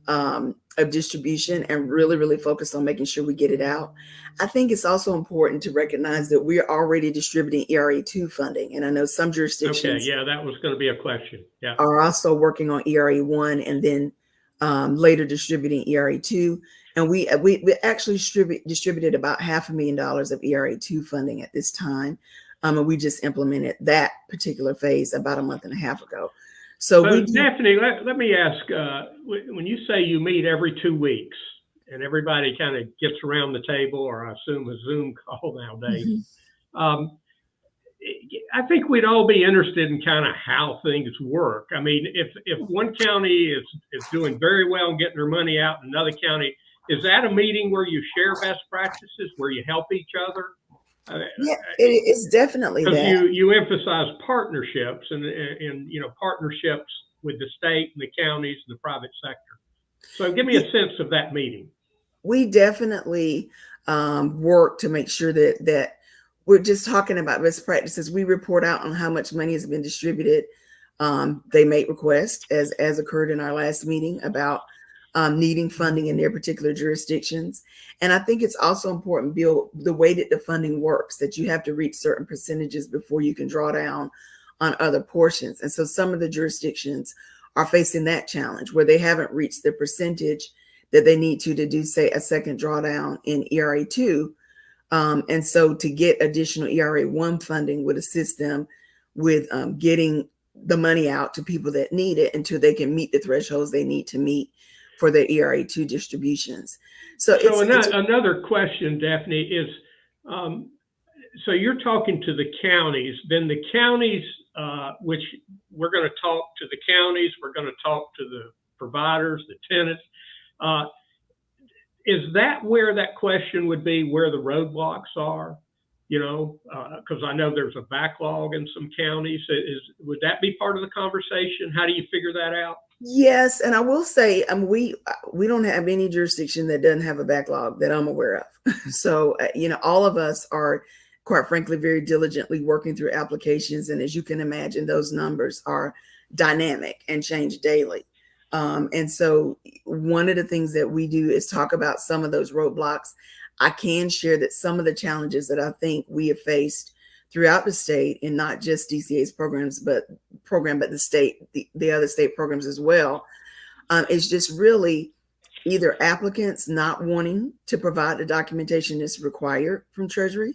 Speaker 3: of distribution, and really focused on making sure we get it out. I think it's also important to recognize that we're already distributing ERA 2 funding. And I know some jurisdictions
Speaker 1: that was going to be a question.
Speaker 3: Are also working on ERA 1 and then later distributing ERA 2. And we actually distributed about $500,000 of ERA 2 funding at this time. And we just implemented that particular phase about a month and a half ago. So
Speaker 1: Daphne, let me ask, when you say you meet every 2 weeks and everybody kind of gets around the table, or I assume a Zoom call nowadays, I think we'd all be interested in kind of how things work. I mean, if one county is doing very well and getting their money out, and another county, is that a meeting where you share best practices, where you help each other?
Speaker 3: Yeah, it's definitely that.
Speaker 1: You emphasize partnerships and partnerships with the state and the counties and the private sector. So give me a sense of that meeting. We
Speaker 3: definitely work to make sure that we're just talking about best practices. We report out on how much money has been distributed. They make requests, as occurred in our last meeting, about needing funding in their particular jurisdictions. And I think it's also important, Bill, the way that the funding works, that you have to reach certain percentages before you can draw down on other portions. And so some of the jurisdictions are facing that challenge where they haven't reached the percentage that they need to do, say, a second drawdown in ERA 2. And so to get additional ERA 1 funding would assist them with getting the money out to people that need it until they can meet the thresholds they need to meet for their ERA 2 distributions. So
Speaker 1: another question, Daphne, is so you're talking to the counties, then the counties, which we're going to talk to the counties, we're going to talk to the providers, the tenants. Is that where that question would be, where the roadblocks are? You know, because I know there's a backlog in some counties. Would that be part of the conversation? How do you figure that out?
Speaker 3: Yes, and I will say, we don't have any jurisdiction that doesn't have a backlog that I'm aware of. So, you know, all of us are, quite frankly, very diligently working through applications, and as you can imagine, those numbers are dynamic and change daily. And so, one of the things that we do is talk about some of those roadblocks. I can share that some of the challenges that I think we have faced throughout the state, and not just DCA's programs, but the state, the other state programs as well, is just really either applicants not wanting to provide the documentation that's required from Treasury,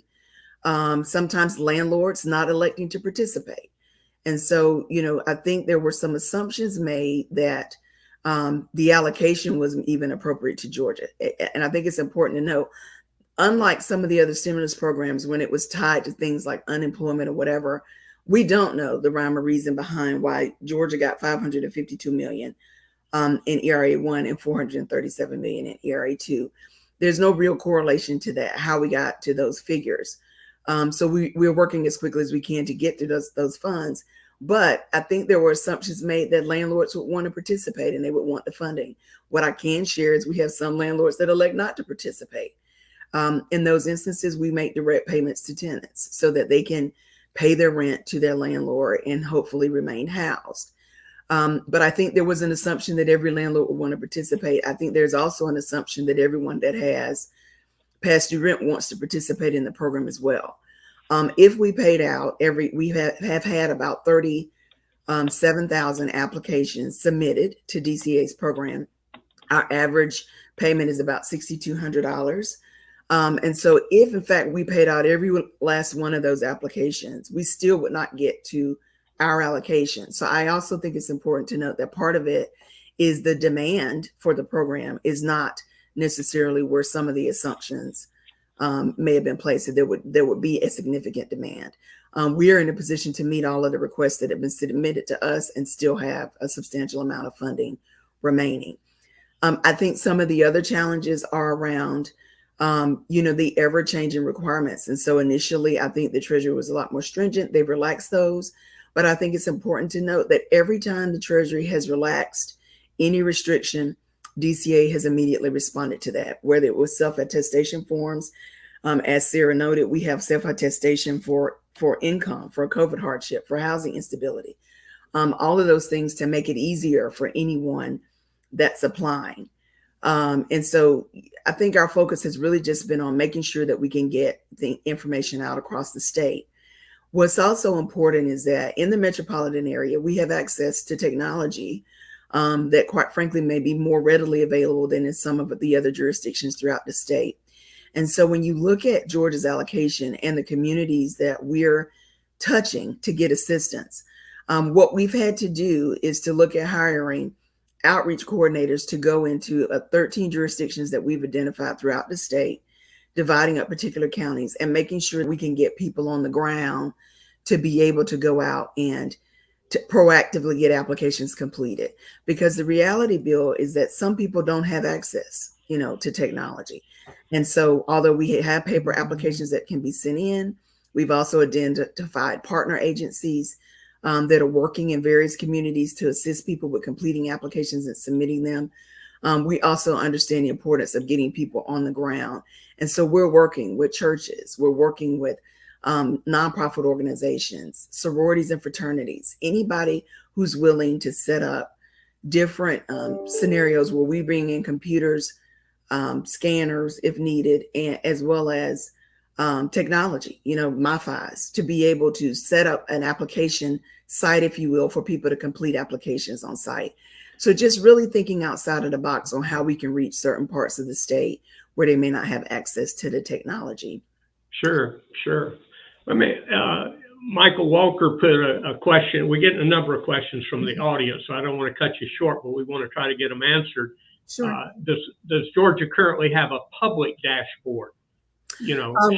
Speaker 3: sometimes landlords not electing to participate. And so, you know, I think there were some assumptions made that the allocation wasn't even appropriate to Georgia. And I think it's important to know, unlike some of the other stimulus programs, when it was tied to things like unemployment or whatever, we don't know the rhyme or reason behind why Georgia got $552 million in ERA 1 and $437 million in ERA 2. There's no real correlation to that, how we got to those figures. So we're working as quickly as we can to get to those funds. But I think there were assumptions made that landlords would want to participate and they would want the funding. What I can share is we have some landlords that elect not to participate. In those instances, we make direct payments to tenants so that they can pay their rent to their landlord and hopefully remain housed. But I think there was an assumption that every landlord would want to participate. I think there's also an assumption that everyone that has past due rent wants to participate in the program as well. If we paid out we have had about 37,000 applications submitted to DCA's program. Our average payment is about $6,200. And so if in fact we paid out every last one of those applications, we still would not get to our allocation. So I also think it's important to note that part of it is the demand for the program is not necessarily where some of the assumptions may have been placed, that there would be a significant demand. We are in a position to meet all of the requests that have been submitted to us and still have a substantial amount of funding remaining. I think some of the other challenges are around, the ever-changing requirements. And so initially, I think the Treasury was a lot more stringent. They relaxed those. But I think it's important to note that every time the Treasury has relaxed any restriction, DCA has immediately responded to that, whether it was self-attestation forms. As Sarah noted, we have self-attestation for income, for COVID hardship, for housing instability, all of those things to make it easier for anyone that's applying. And so I think our focus has really just been on making sure that we can get the information out across the state. What's also important is that in the metropolitan area, we have access to technology that quite frankly may be more readily available than in some of the other jurisdictions throughout the state. And so when you look at Georgia's allocation and the communities that we're touching to get assistance, what we've had to do is to look at hiring outreach coordinators to go into 13 jurisdictions that we've identified throughout the state, dividing up particular counties and making sure we can get people on the ground to be able to go out and to proactively get applications completed. Because the reality, Bill, is that some people don't have access, to technology. And so although we have paper applications that can be sent in, we've also identified partner agencies that are working in various communities to assist people with completing applications and submitting them. We also understand the importance of getting people on the ground. And so we're working with churches, we're working with nonprofit organizations, sororities and fraternities, anybody who's willing to set up different scenarios where we bring in computers, scanners if needed, and as well as technology, MiFis, to be able to set up an application site, if you will, for people to complete applications on site. So just really thinking outside of the box on how we can reach certain parts of the state where they may not have access to the technology.
Speaker 1: Sure. I mean, Michael Walker put a question. We're getting a number of questions from the audience, so I don't want to cut you short, but we want to try to get them answered.
Speaker 3: Sure.
Speaker 1: Does Georgia currently have a public dashboard,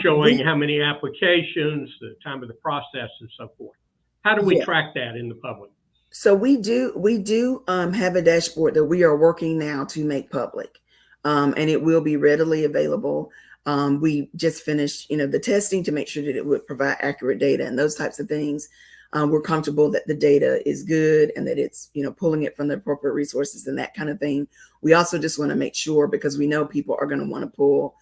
Speaker 1: showing how many applications, the time of the process, and so forth? How do we track that in the public?
Speaker 3: So we do have a dashboard that we are working now to make public, and it will be readily available. We just finished, the testing to make sure that it would provide accurate data and those types of things. We're comfortable that the data is good and that it's, pulling it from the appropriate resources and that kind of thing. We also just want to make sure, because we know people are going to want to pull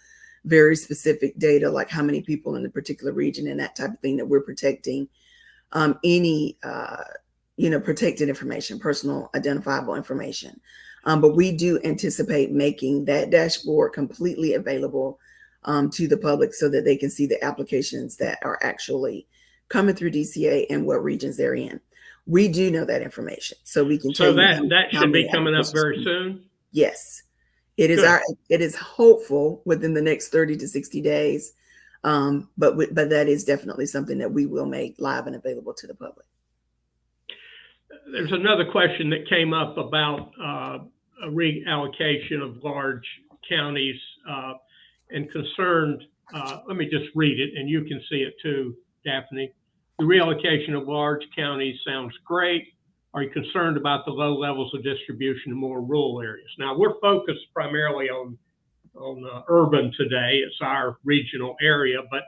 Speaker 3: very specific data, like how many people in a particular region and that type of thing, that we're protecting any protected information, personal identifiable information. But we do anticipate making that dashboard completely available to the public so that they can see the applications that are actually coming through DCA and what regions they're in. We do know that information, so we can.
Speaker 1: So that should be coming up very soon.
Speaker 3: Yes, it is. It is hopeful within the next 30 to 60 days, but that is definitely something that we will make live and available to the public.
Speaker 1: There's another question that came up about a reallocation of large counties and concerned. Let me just read it, and you can see it too, Daphne. The reallocation of large counties sounds great. Are you concerned about the low levels of distribution in more rural areas? Now, we're focused primarily on urban today. It's our regional area, but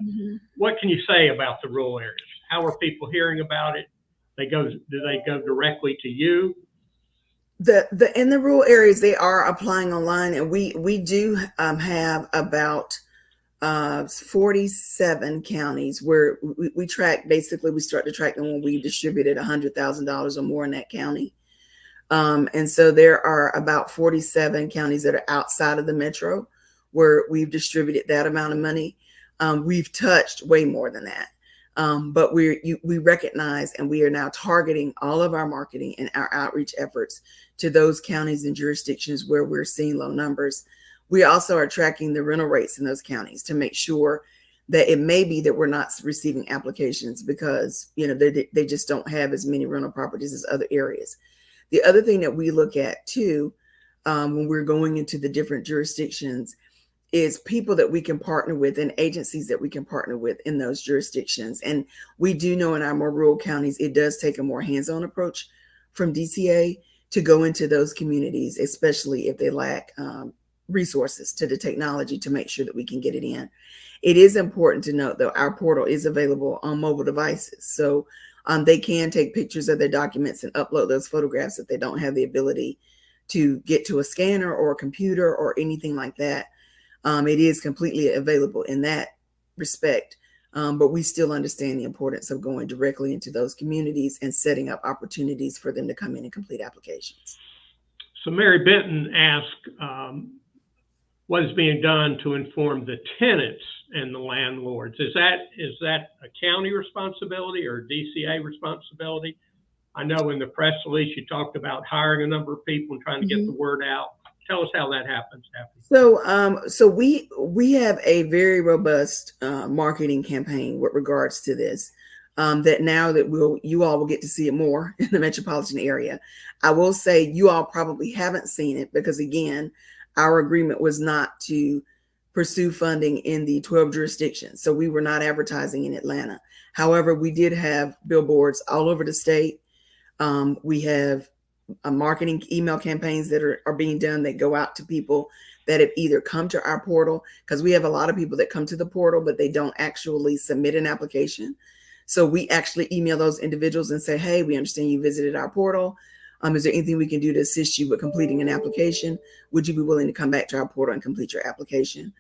Speaker 1: what can you say about the rural areas? How are people hearing about it? Do they go directly to you?
Speaker 3: In the rural areas, they are applying online, and we do have about 47 counties where we track. Basically, we start to track them when we distributed $100,000 or more in that county. And so there are about 47 counties that are outside of the metro where we've distributed that amount of money. We've touched way more than that. But we recognize, and we are now targeting all of our marketing and our outreach efforts to those counties and jurisdictions where we're seeing low numbers. We also are tracking the rental rates in those counties to make sure that it may be that we're not receiving applications because, they just don't have as many rental properties as other areas. The other thing that we look at too, when we're going into the different jurisdictions, is people that we can partner with and agencies that we can partner with in those jurisdictions. And we do know in our more rural counties, it does take a more hands-on approach from DCA to go into those communities, especially if they lack resources to the technology to make sure that we can get it in. It is important to note, though, our portal is available on mobile devices. So they can take pictures of their documents and upload those photographs if they don't have the ability to get to a scanner or a computer or anything like that. It is completely available in that respect, but we still understand the importance of going directly into those communities and setting up opportunities for them to come in and complete applications.
Speaker 1: So Mary Benton asked, what is being done to inform the tenants and the landlords? Is that a county responsibility or a DCA responsibility? I know in the press release you talked about hiring a number of people and trying to get the word out. Tell us how that happens, Daphne.
Speaker 3: So we have a very robust marketing campaign with regards to this. That now that you all will get to see it more in the metropolitan area. I will say you all probably haven't seen it because, again, our agreement was not to pursue funding in the 12 jurisdictions. So we were not advertising in Atlanta. However, we did have billboards all over the state. We have marketing email campaigns that are being done that go out to people that have either come to our portal, because we have a lot of people that come to the portal, but they don't actually submit an application. So we actually email those individuals and say, hey, we understand you visited our portal. Is there anything we can do to assist you with completing an application? Would you be willing to come back to our portal and complete your application?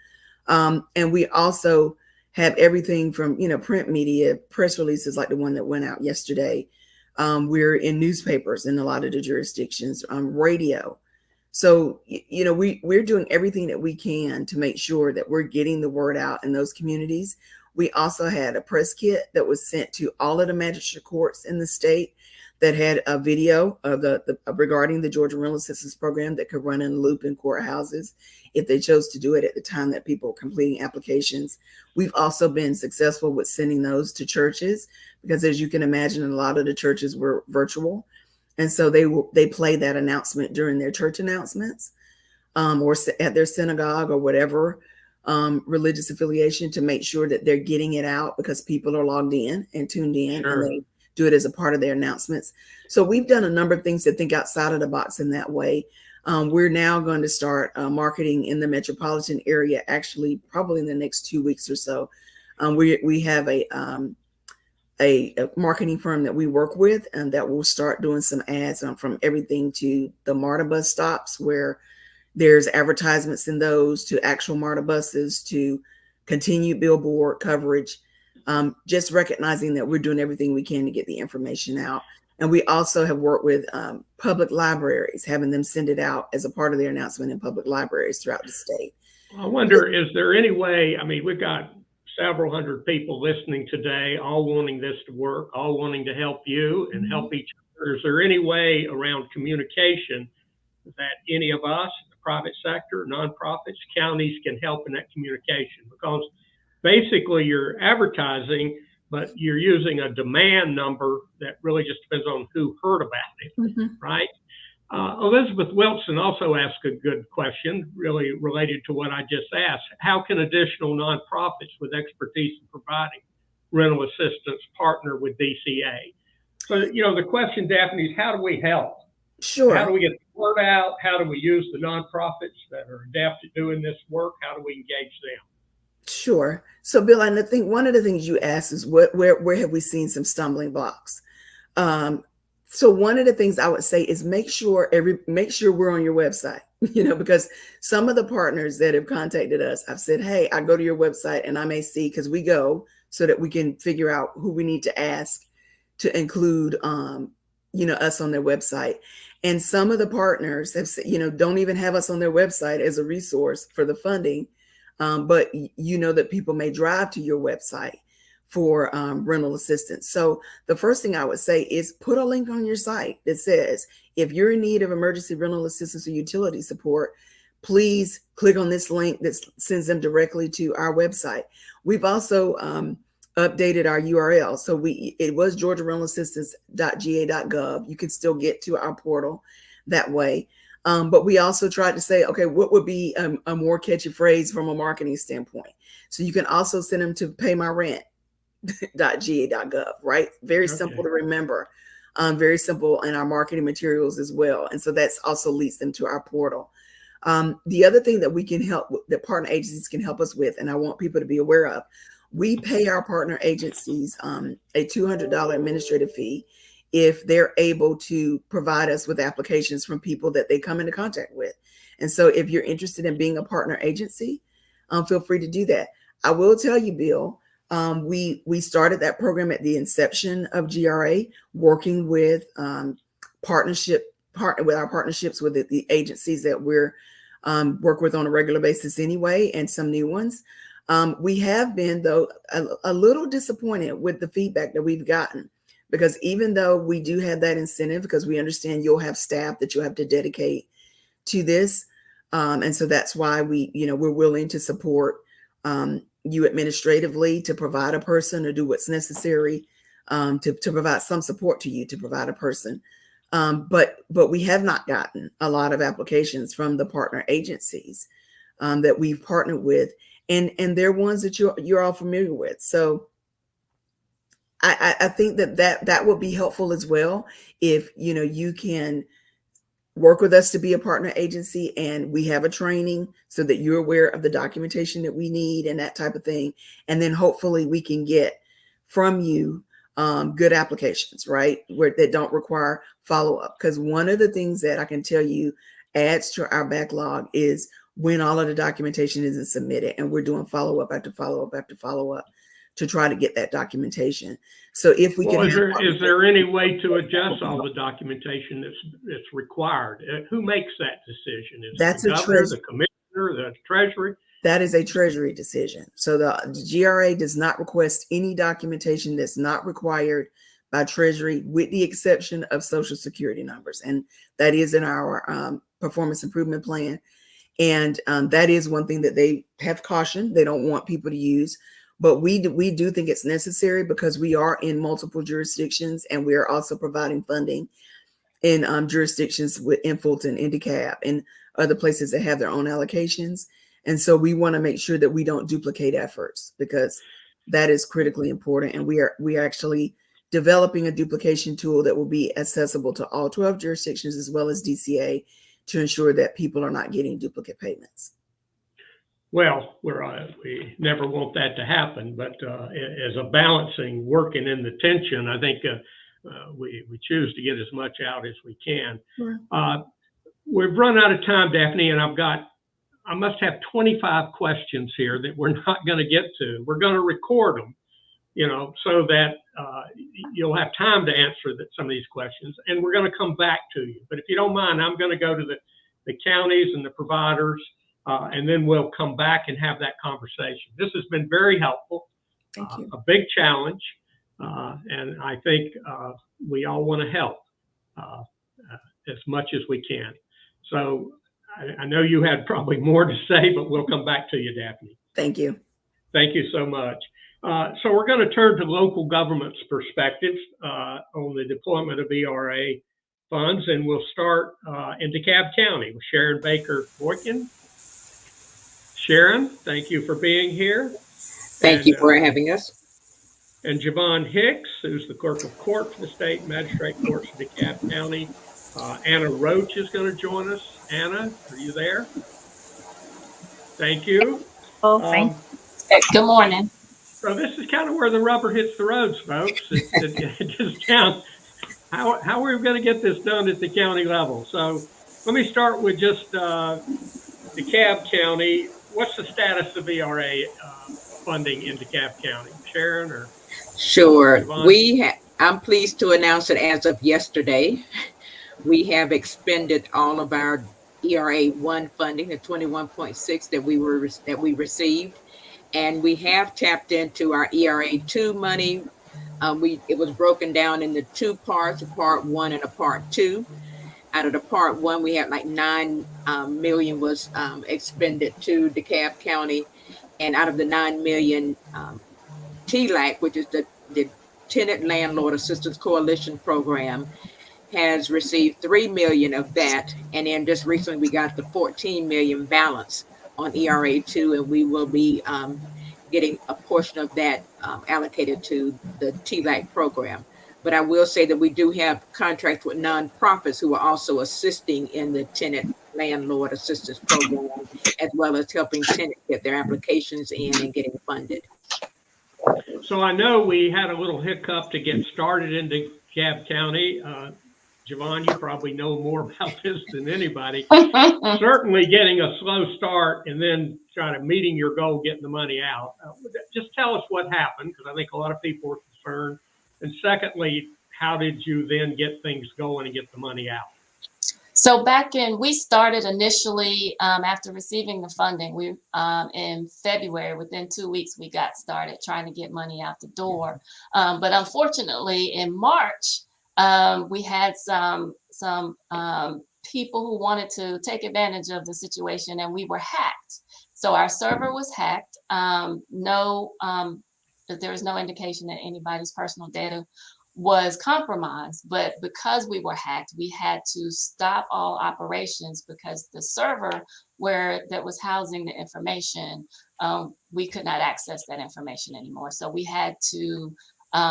Speaker 3: And we also have everything from, print media, press releases like the one that went out yesterday, We're in newspapers in a lot of the jurisdictions, radio. So, you know, we're doing everything that we can to make sure that we're getting the word out in those communities. We also had a press kit that was sent to all of the magistrate courts in the state that had a video of the regarding the Georgia Rental Assistance Program that could run in loop in courthouses if they chose to do it at the time that people were completing applications. We've also been successful with sending those to churches because, as you can imagine, a lot of the churches were virtual. And so they play that announcement during their church announcements, or at their synagogue or whatever religious affiliation, to make sure that they're getting it out because people are logged in and tuned in.
Speaker 1: Sure.
Speaker 3: And they do it as a part of their announcements. So we've done a number of things to think outside of the box in that way. We're now going to start marketing in the metropolitan area, actually, probably in the next 2 weeks or so. We have a marketing firm that we work with, and that will start doing some ads from everything to the MARTA bus stops, where there's advertisements in those, to actual MARTA buses, to continued billboard coverage, just recognizing that we're doing everything we can to get the information out. And we also have worked with public libraries, having them send it out as a part of their announcement in public libraries throughout the state.
Speaker 1: I wonder, is there any way, I mean, we've got several hundred people listening today, all wanting this to work, all wanting to help you and help each other. Is there any way around communication that any of us, the private sector, nonprofits, counties, can help in that communication? Because basically you're advertising, but you're using a demand number that really just depends on who heard about it, right? Elizabeth Wilson also asked a good question, really related to what I just asked. How can additional nonprofits with expertise in providing rental assistance partner with DCA? So, you know, the question, Daphne, is how do we help?
Speaker 3: Sure.
Speaker 1: How do we get the word out? How do we use the nonprofits that are adept at doing this work? How do we engage them?
Speaker 3: Sure. So, Bill, I think one of the things you asked is where have we seen some stumbling blocks? So one of the things I would say is make sure we're on your website, you know, because some of the partners that have contacted us, I've said, hey, I go to your website and I may see, because we go so that we can figure out who we need to ask to include, you know, us on their website. And some of the partners have said, you know, don't even have us on their website as a resource for the funding. But you know that people may drive to your website for rental assistance. So the first thing I would say is put a link on your site that says, if you're in need of emergency rental assistance or utility support, please click on this link that sends them directly to our website. We've also updated our URL. So it was georgiarentalassistance.ga.gov. You can still get to our portal that way. But we also tried to say, okay, what would be a more catchy phrase from a marketing standpoint? So you can also send them to paymyrent.ga.gov, right? Very simple to remember, very simple in our marketing materials as well. And so that's also leads them to our portal. The other thing that we can help, that partner agencies can help us with, and I want people to be aware of, we pay our partner agencies a $200 administrative fee if they're able to provide us with applications from people that they come into contact with. And so if you're interested in being a partner agency, feel free to do that. I will tell you, Bill, we started that program at the inception of GRA, working with our partnerships with the agencies that we're work with on a regular basis anyway, and some new ones. We have been, though, a little disappointed with the feedback that we've gotten, because even though we do have that incentive, because we understand you'll have staff that you'll have to dedicate to this. And so that's why we're willing to support you administratively to provide a person or do what's necessary to provide some support to you to provide a person. But we have not gotten a lot of applications from the partner agencies that we've partnered with, and they're ones that you're all familiar with. So I think that would be helpful as well if you can work with us to be a partner agency, and we have a training so that you're aware of the documentation that we need and that type of thing. And then hopefully we can get from you good applications, right? That don't require follow-up. Because one of the things that I can tell you adds to our backlog is when all of the documentation isn't submitted and we're doing follow-up after follow-up after follow-up. to try to get that documentation. So if we
Speaker 1: Well,
Speaker 3: can
Speaker 1: is there any way to adjust all the documentation that's required? Who makes that decision? Is it
Speaker 3: that's
Speaker 1: the
Speaker 3: a
Speaker 1: governor, the commissioner, the treasury?
Speaker 3: that is a treasury decision. So the GRA does not request any documentation that's not required by treasury, with the exception of social security numbers. And that is in our performance improvement plan. And that is one thing that they have cautioned. They don't want people to use, but we do think it's necessary because we are in multiple jurisdictions, and we are also providing funding in jurisdictions in Fulton, in Dekalb, and other places that have their own allocations. And so we want to make sure that we don't duplicate efforts, because that is critically important. And we are actually developing a duplication tool that will be accessible to all 12 jurisdictions as well as DCA, to ensure that people are not getting duplicate payments.
Speaker 1: Well, we never want that to happen, but as a balancing, working in the tension, I think we choose to get as much out as we can.
Speaker 3: Sure.
Speaker 1: We've run out of time, Daphne, and I must have 25 questions here that we're not going to get to. We're going to record them, so that you'll have time to answer some of these questions, and we're going to come back to you. But if you don't mind, I'm going to go to the counties and the providers, and then we'll come back and have that conversation. This has been very helpful.
Speaker 3: Thank you.
Speaker 1: A big challenge, and I think we all want to help as much as we can. So I know you had probably more to say, but we'll come back to you, Daphne.
Speaker 3: Thank you.
Speaker 1: Thank you so much. So we're going to turn to local government's perspective on the deployment of ERA funds, and we'll start in Dekalb County with Sharon Baker-Boykin. Sharon, thank you for being here.
Speaker 4: Thank you for having us.
Speaker 1: And Javon Hicks, who's the clerk of court for the state magistrate courts of DeKalb County. Anna Roach is going to join us. Anna, are you there? Thank you.
Speaker 5: Oh, thanks. Good morning.
Speaker 1: So this is kind of where the rubber hits the roads, folks. It just counts. How are we going to get this done at the county level? So let me start with just DeKalb County. What's the status of ERA funding in DeKalb County? Sharon or?
Speaker 4: Sure. I'm pleased to announce that as of yesterday, we have expended all of our ERA 1 funding, the 21.6 that we received, and we have tapped into our ERA 2 money. It was broken down into 2 parts, a part 1 and a part 2. Out of the part 1, we had like 9 million was expended to DeKalb County, and out of the 9 million, TLAC, which is the Tenant Landlord Assistance Coalition program, has received 3 million of that. And then just recently we got the 14 million balance on ERA 2, and we will be getting a portion of that allocated to the TLAC program. But I will say that we do have contracts with nonprofits who are also assisting in the Tenant Landlord Assistance Program, as well as helping tenants get their applications in and getting funded.
Speaker 1: So I know we had a little hiccup to get started in DeKalb County. Javon, you probably know more about this than anybody. Certainly getting a slow start and then trying to meeting your goal, getting the money out. Just tell us what happened, because I think a lot of people were concerned. And secondly, how did you then get things going and get the money out?
Speaker 5: So we started initially after receiving the funding. We in February, within 2 weeks, we got started trying to get money out the door. But unfortunately, in March, we had some people who wanted to take advantage of the situation, and we were hacked. So our server was hacked. There was no indication that anybody's personal data was compromised, but because we were hacked, we had to stop all operations because the server that was housing the information, we could not access that information anymore. So we had to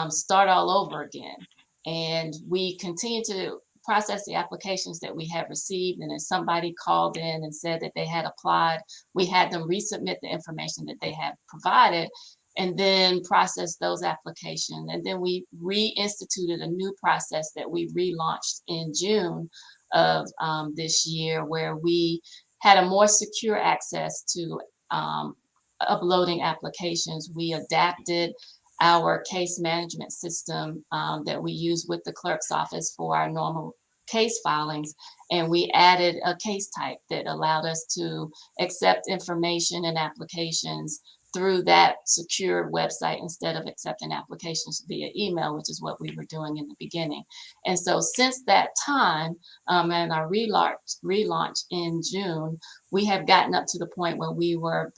Speaker 5: start all over again. And we continued to process the applications that we had received. And if somebody called in and said that they had applied, we had them resubmit the information that they had provided, and then process those applications. And then we reinstituted a new process that we relaunched in June of this year, where we had a more secure access to uploading applications, we adapted our case management system that we use with the clerk's office for our normal case filings, and we added a case type that allowed us to accept information and applications through that secured website instead of accepting applications via email, which is what we were doing in the beginning. And so since that time, and our relaunch in June, we have gotten up to the point where we were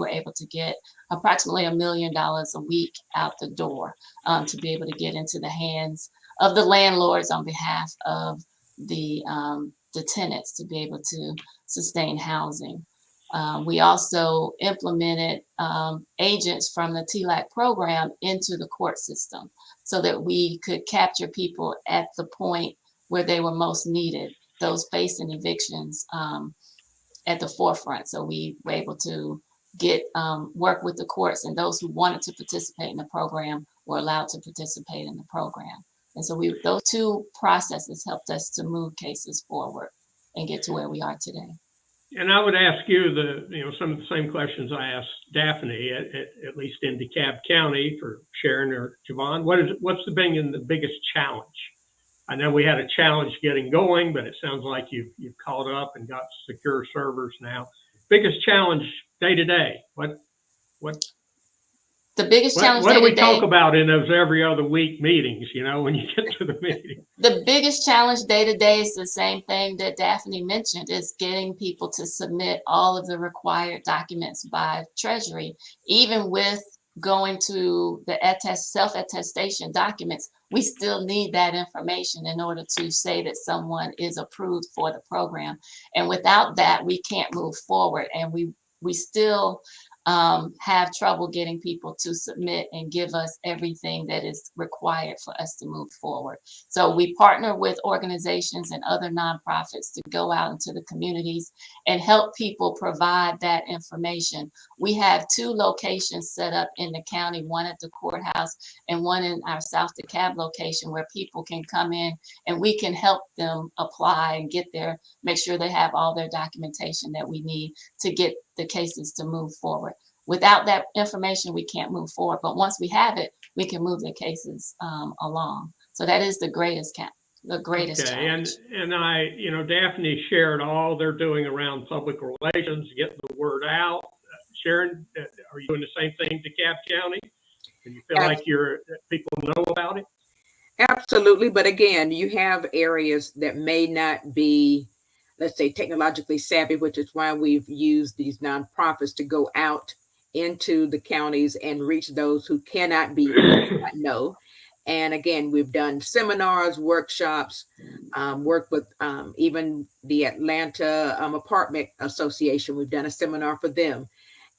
Speaker 5: able to get approximately $1 million a week out the door, to be able to get into the hands of the landlords on behalf of the tenants to be able to sustain housing. We also implemented agents from the TLAC program into the court system so that we could capture people at the point where they were most needed, those facing evictions at the forefront. So we were able to get work with the courts, and those who wanted to participate in the program were allowed to participate in the program. And so those two processes helped us to move cases forward and get to where we are today.
Speaker 1: And I would ask you some of the same questions I asked Daphne, at least in DeKalb County, for Sharon or Javon. What's the biggest challenge? I know we had a challenge getting going, but it sounds like you've caught up and got secure servers now. Biggest challenge day to day.
Speaker 5: The biggest challenge
Speaker 1: what do we
Speaker 5: day-to-day,
Speaker 1: talk about in those every other week meetings, when you get to the meeting?
Speaker 5: The biggest challenge day to day is the same thing that Daphne mentioned, is getting people to submit all of the required documents by Treasury. Even with going to the self-attestation documents, we still need that information in order to say that someone is approved for the program. And without that, we can't move forward. And we still have trouble getting people to submit and give us everything that is required for us to move forward. So we partner with organizations and other nonprofits to go out into the communities and help people provide that information. We have 2 locations set up in the county, one at the courthouse and one in our South DeKalb location, where people can come in and we can help them apply and make sure they have all their documentation that we need to get the cases to move forward. Without that information, we can't move forward. But once we have it, we can move the cases along. So that is the greatest challenge.
Speaker 1: And Daphne shared all they're doing around public relations, getting the word out. Sharon, are you doing the same thing to DeKalb County? Do you feel like people know about it?
Speaker 4: Absolutely. But again, you have areas that may not be, let's say, technologically savvy, which is why we've used these nonprofits to go out into the counties and reach those who cannot know. And again, we've done seminars, workshops, worked with even the Atlanta Apartment Association. We've done a seminar for them.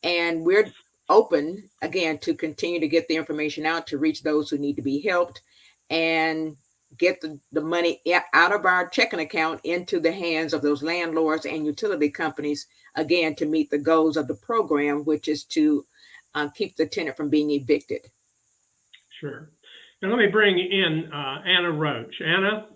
Speaker 4: And we're open, again, to continue to get the information out to reach those who need to be helped and get the money out of our checking account into the hands of those landlords and utility companies, again, to meet the goals of the program, which is to keep the tenant from being evicted.
Speaker 1: Sure. Now let me bring in Anna Roach. Anna,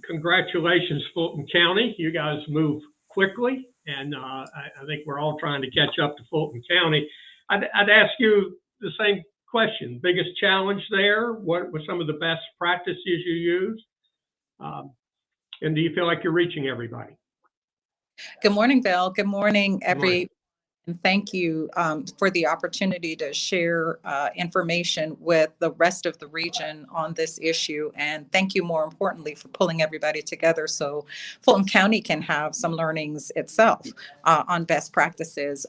Speaker 1: congratulations, Fulton County. You guys move quickly, and I think we're all trying to catch up to Fulton County. I'd ask you the same question. Biggest challenge there? What were some of the best practices you used? And do you feel like you're reaching everybody?
Speaker 6: Good morning, Bill. Good morning, everyone. And thank you for the opportunity to share information with the rest of the region on this issue. And thank you, more importantly, for pulling everybody together so Fulton County can have some learnings itself on best practices.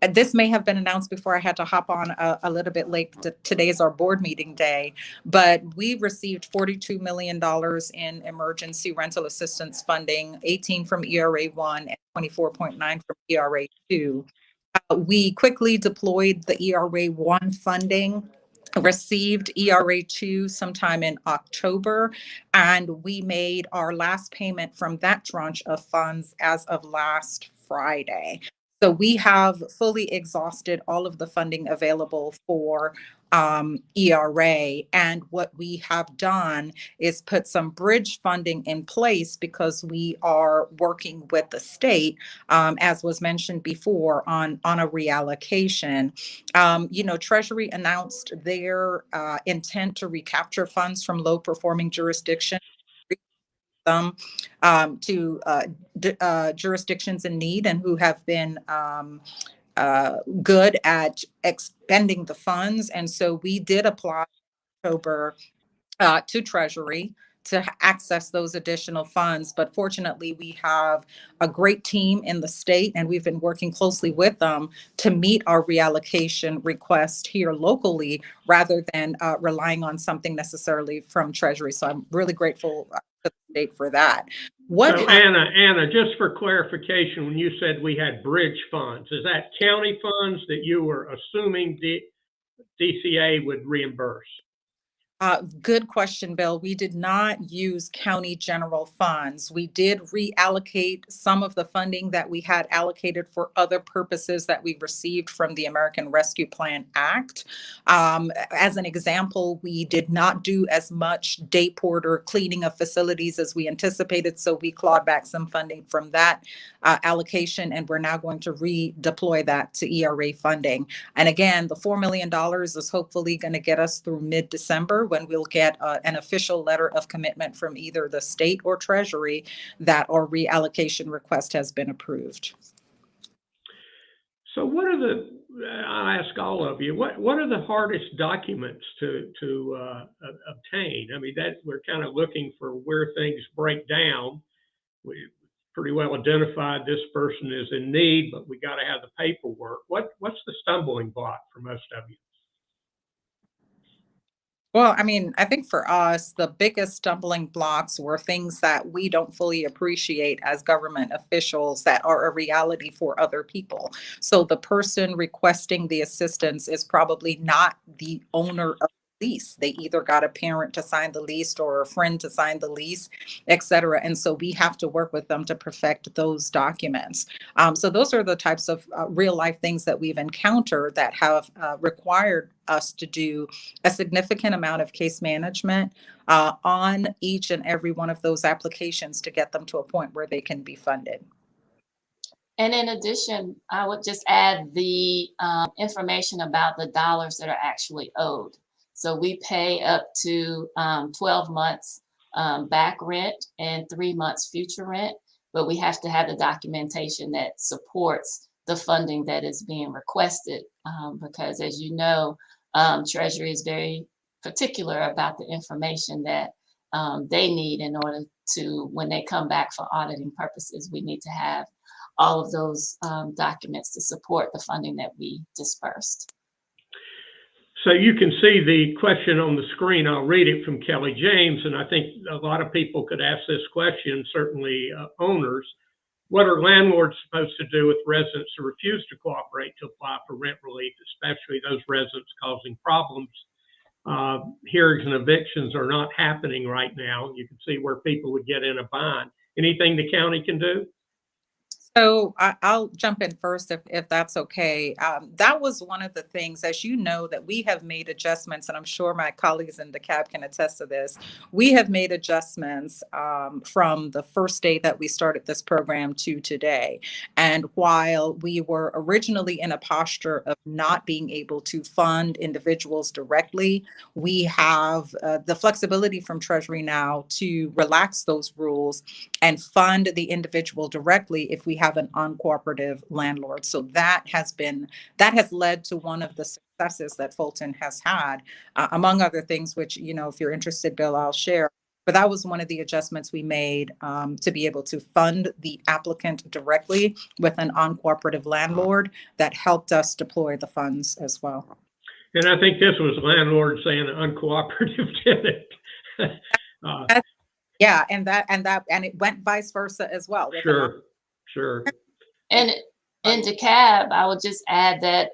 Speaker 6: This may have been announced before I had to hop on a little bit late. Today is our board meeting day, but we received $42 million in emergency rental assistance funding, 18 from ERA 1 and 24.9 from ERA 2. We quickly deployed the ERA 1 funding, received ERA 2 sometime in October, and we made our last payment from that tranche of funds as of last Friday. So we have fully exhausted all of the funding available for ERA. And what we have done is put some bridge funding in place because we are working with the state, as was mentioned before, on a reallocation. Treasury announced their intent to recapture funds from low performing jurisdictions, them to jurisdictions in need and who have been good at expending the funds. And so we did apply in October to Treasury to access those additional funds. But fortunately, we have a great team in the state, and we've been working closely with them to meet our reallocation request here locally rather than relying on something necessarily from Treasury. So I'm really grateful to the state for that.
Speaker 1: So Anna, just for clarification, when you said we had bridge funds, is that county funds that you were assuming DCA would reimburse?
Speaker 6: Good question, Bill. We did not use county general funds. We did reallocate some of the funding that we had allocated for other purposes that we received from the American Rescue Plan Act. As an example, we did not do as much day porter cleaning of facilities as we anticipated, so we clawed back some funding from that allocation, and we're now going to redeploy that to ERA funding. And again, the $4 million is hopefully going to get us through mid-December, when we'll get an official letter of commitment from either the state or Treasury that our reallocation request has been approved.
Speaker 1: So what are I'll ask all of you, what are the hardest documents to obtain? I mean, that we're kind of looking for where things break down. We pretty well identified this person is in need, but we got to have the paperwork. What's the stumbling block for most of you?
Speaker 6: Well, I mean, I think for us, the biggest stumbling blocks were things that we don't fully appreciate as government officials that are a reality for other people. So the person requesting the assistance is probably not the owner of the lease. They either got a parent to sign the lease or a friend to sign the lease, et cetera. And so we have to work with them to perfect those documents. So those are the types of real life things that we've encountered that have required us to do a significant amount of case management on each and every one of those applications to get them to a point where they can be funded.
Speaker 5: And in addition, I would just add the information about the dollars that are actually owed. So we pay up to 12 months back rent and 3 months future rent, but we have to have the documentation that supports the funding that is being requested, because as you know, Treasury is very particular about the information that they need in order to, when they come back for auditing purposes, we need to have all of those documents to support the funding that we dispersed.
Speaker 1: So you can see the question on the screen. I'll read it from Kelly James, and I think a lot of people could ask this question, certainly owners. What are landlords supposed to do with residents who refuse to cooperate to apply for rent relief, especially those residents causing problems? Hearings and evictions are not happening right now. You can see where people would get in a bind. Anything the county can do?
Speaker 6: So I'll jump in first if that's okay. That was one of the things, as you know, that we have made adjustments, and I'm sure my colleagues in Dekalb can attest to this. We have made adjustments from the first day that we started this program to today. And while we were originally in a posture of not being able to fund individuals directly, we have the flexibility from Treasury now to relax those rules and fund the individual directly if we have an uncooperative landlord. So that has led to one of the successes that Fulton has had, among other things, which, you know, if you're interested, Bill, I'll share. But that was one of the adjustments we made to be able to fund the applicant directly with an uncooperative landlord that helped us deploy the funds as well.
Speaker 1: And I think this was landlord saying uncooperative tenant.
Speaker 6: Yeah, and it went vice versa as well.
Speaker 1: Sure.
Speaker 5: And in Dekalb, I would just add that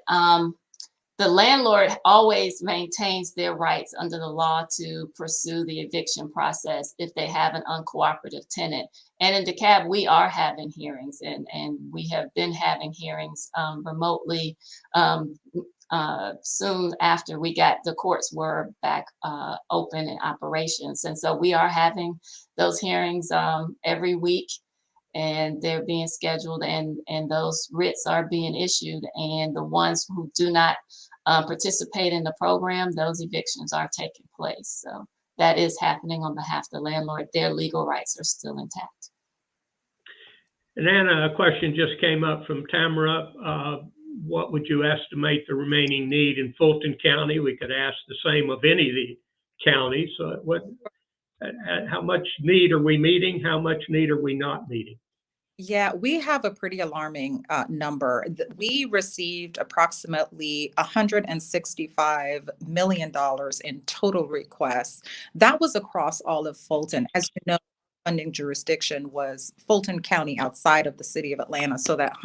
Speaker 5: the landlord always maintains their rights under the law to pursue the eviction process if they have an uncooperative tenant. And in Dekalb, we are having hearings, and we have been having hearings remotely soon after the courts were back open in operations. And so we are having those hearings every week, and they're being scheduled, and those writs are being issued. And the ones who do not participate in the program, those evictions are taking place. So that is happening on behalf of the landlord. Their legal rights are still intact.
Speaker 1: And Anna, a question just came up from Tamara. What would you estimate the remaining need in Fulton County? We could ask the same of any of the counties. How much need are we meeting? How much need are we not meeting?
Speaker 6: Yeah, we have a pretty alarming number. We received approximately $165 million in total requests. That was across all of Fulton. As you know, funding jurisdiction was Fulton County outside of the city of Atlanta. So that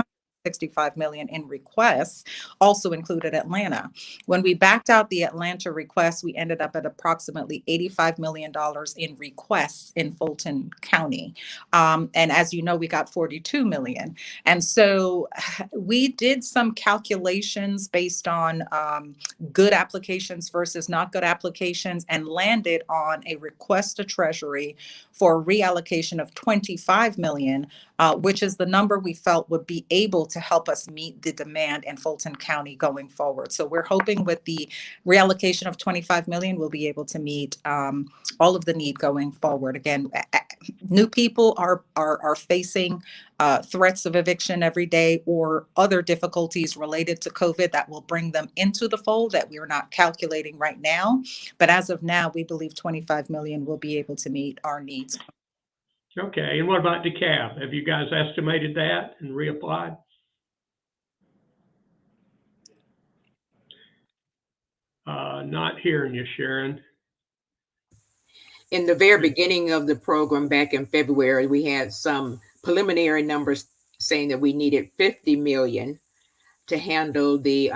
Speaker 6: $165 million in requests also included Atlanta. When we backed out the Atlanta requests, we ended up at approximately $85 million in requests in Fulton County. And as you know, we got 42 million. And so we did some calculations based on good applications versus not good applications, and landed on a request to Treasury for a reallocation of 25 million, which is the number we felt would be able to help us meet the demand in Fulton County going forward. So we're hoping with the reallocation of 25 million, we'll be able to meet all of the need going forward. Again, new people are facing threats of eviction every day, or other difficulties related to COVID that will bring them into the fold that we're not calculating right now. But as of now, we believe 25 million will be able to meet our needs.
Speaker 1: Okay, and what about Dekalb? Have you guys estimated that and reapplied? Not hearing you, Sharon.
Speaker 4: In the very beginning of the program back in February, we had some preliminary numbers saying that we needed 50 million to handle the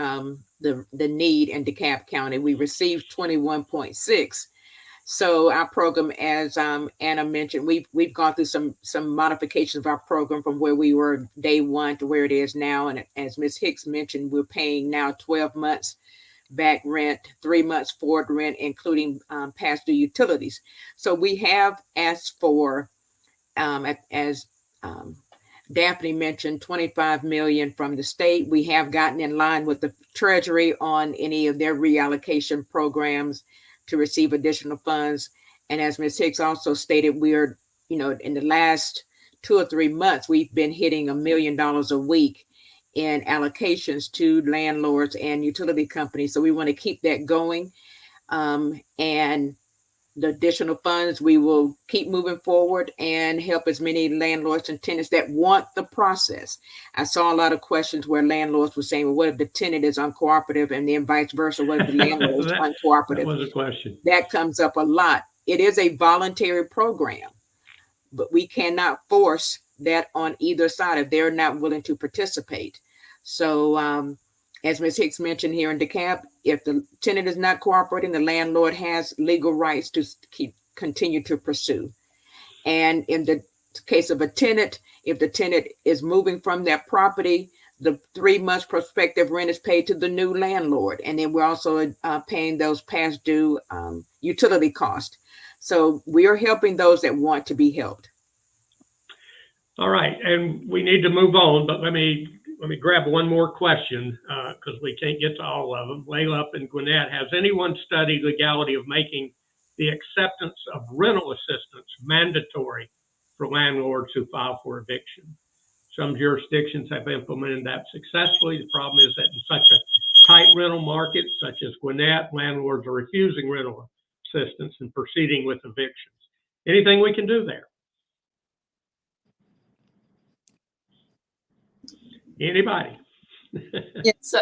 Speaker 4: need in DeKalb County. We received 21.6. So our program, as Anna mentioned, we've gone through some modifications of our program from where we were day one to where it is now. And as Ms. Hicks mentioned, we're paying now 12 months back rent, 3 months forward rent, including past due utilities. So we have asked for, as Daphne mentioned, 25 million from the state. We have gotten in line with the Treasury on any of their reallocation programs to receive additional funds. And as Ms. Hicks also stated, we're, in the last 2 or 3 months, we've been hitting $1 million a week in allocations to landlords and utility companies. So we want to keep that going. And the additional funds, we will keep moving forward and help as many landlords and tenants that want the process. I saw a lot of questions where landlords were saying, well, what if the tenant is uncooperative, and then vice versa? What if the landlord is uncooperative?
Speaker 1: That was a question.
Speaker 4: That comes up a lot. It is a voluntary program, but we cannot force that on either side if they're not willing to participate. So as Ms. Hicks mentioned here in DeKalb, if the tenant is not cooperating, the landlord has legal rights to continue to pursue. And in the case of a tenant, if the tenant is moving from that property, the 3 months prospective rent is paid to the new landlord. And then we're also paying those past due utility costs. So we are helping those that want to be helped.
Speaker 1: All right, and we need to move on, but let me grab one more question because we can't get to all of them. Layla up in Gwinnett, has anyone studied legality of making the acceptance of rental assistance mandatory for landlords who file for eviction? Some jurisdictions have implemented that successfully. The problem is that in such a tight rental market, such as Gwinnett, landlords are refusing rental assistance and proceeding with evictions. Anything we can do there? Anybody?
Speaker 5: So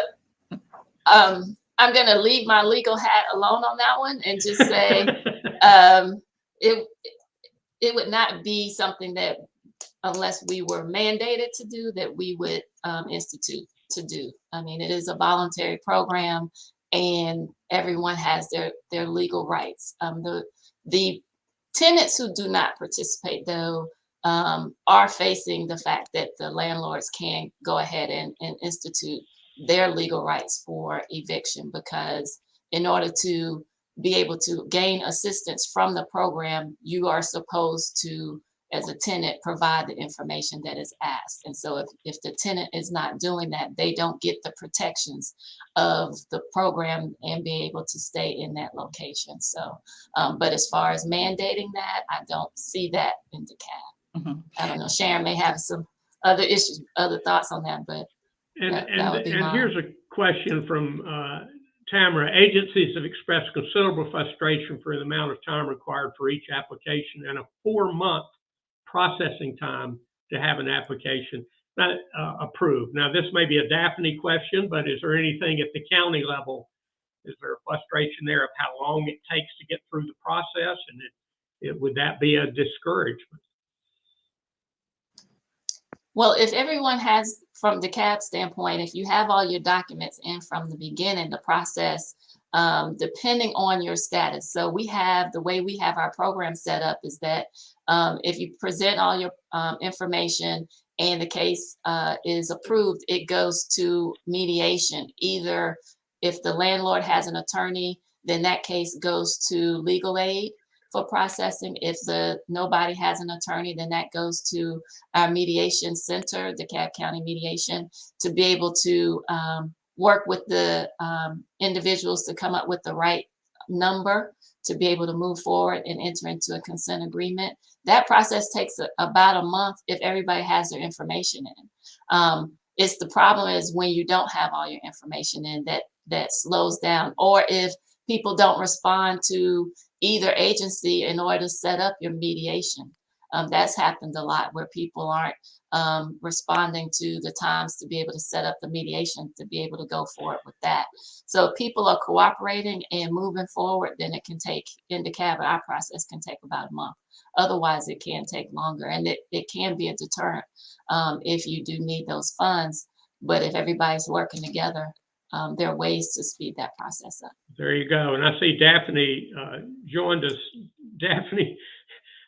Speaker 5: I'm going to leave my legal hat alone on that one and just say it would not be something that, unless we were mandated to do, that we would institute to do. I mean, it is a voluntary program and everyone has their legal rights. The tenants who do not participate, though, are facing the fact that the landlords can go ahead and institute their legal rights for eviction, because in order to be able to gain assistance from the program, you are supposed to, as a tenant, provide the information that is asked. And so if the tenant is not doing that, they don't get the protections of the program and be able to stay in that location. So, but as far as mandating that, I don't see that in Dekalb.
Speaker 6: Mhm.
Speaker 5: I don't know, Sharon may have some other issues, other thoughts on that, but that would be mine.
Speaker 1: Here's a question from Tamara. Agencies have expressed considerable frustration for the amount of time required for each application and a 4-month processing time to have an application approved. Now, this may be a Daphne question, but is there anything at the county level? Is there a frustration there of how long it takes to get through the process? And would that be a discouragement?
Speaker 5: Well, if everyone has, from the Dekalb standpoint, if you have all your documents in from the beginning, the process, depending on your status. So we have, the way we have our program set up is that if you present all your information and the case is approved, it goes to mediation. Either if the landlord has an attorney, then that case goes to legal aid for processing. If nobody has an attorney, then that goes to our mediation center, Dekalb County Mediation, to be able to work with the individuals to come up with the right number to be able to move forward and enter into a consent agreement. That process takes about a month if everybody has their information in. It's the problem is when you don't have all your information in, that slows down, or if people don't respond to either agency in order to set up your mediation. That's happened a lot where people aren't responding to the times to be able to set up the mediation, to be able to go forward with that. So if people are cooperating and moving forward, then it can take, in Dekalb, our process can take about a month. Otherwise, it can take longer, and it can be a deterrent if you do need those funds. But if everybody's working together, there are ways to speed that process up.
Speaker 1: There you go. And I see Daphne joined us. Daphne,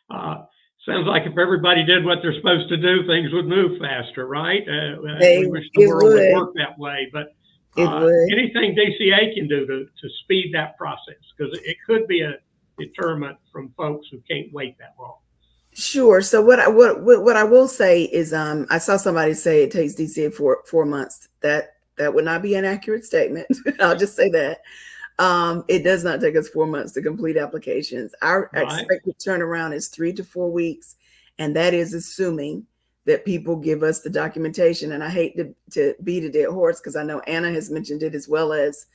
Speaker 1: sounds like if everybody did what they're supposed to do, things would move faster, right? We wish the world would work that way. But anything DCA can do to speed that process, because it could be a deterrent from folks who can't wait that long.
Speaker 3: Sure. So what I will say is, I saw somebody say it takes DCA 4 months. That would not be an accurate statement. I'll just say that. It does not take us 4 months to complete applications. Our expected turnaround is 3 to 4 weeks. And that is assuming that people give us the documentation. And I hate to beat a dead horse, because I know Anna has mentioned it as well as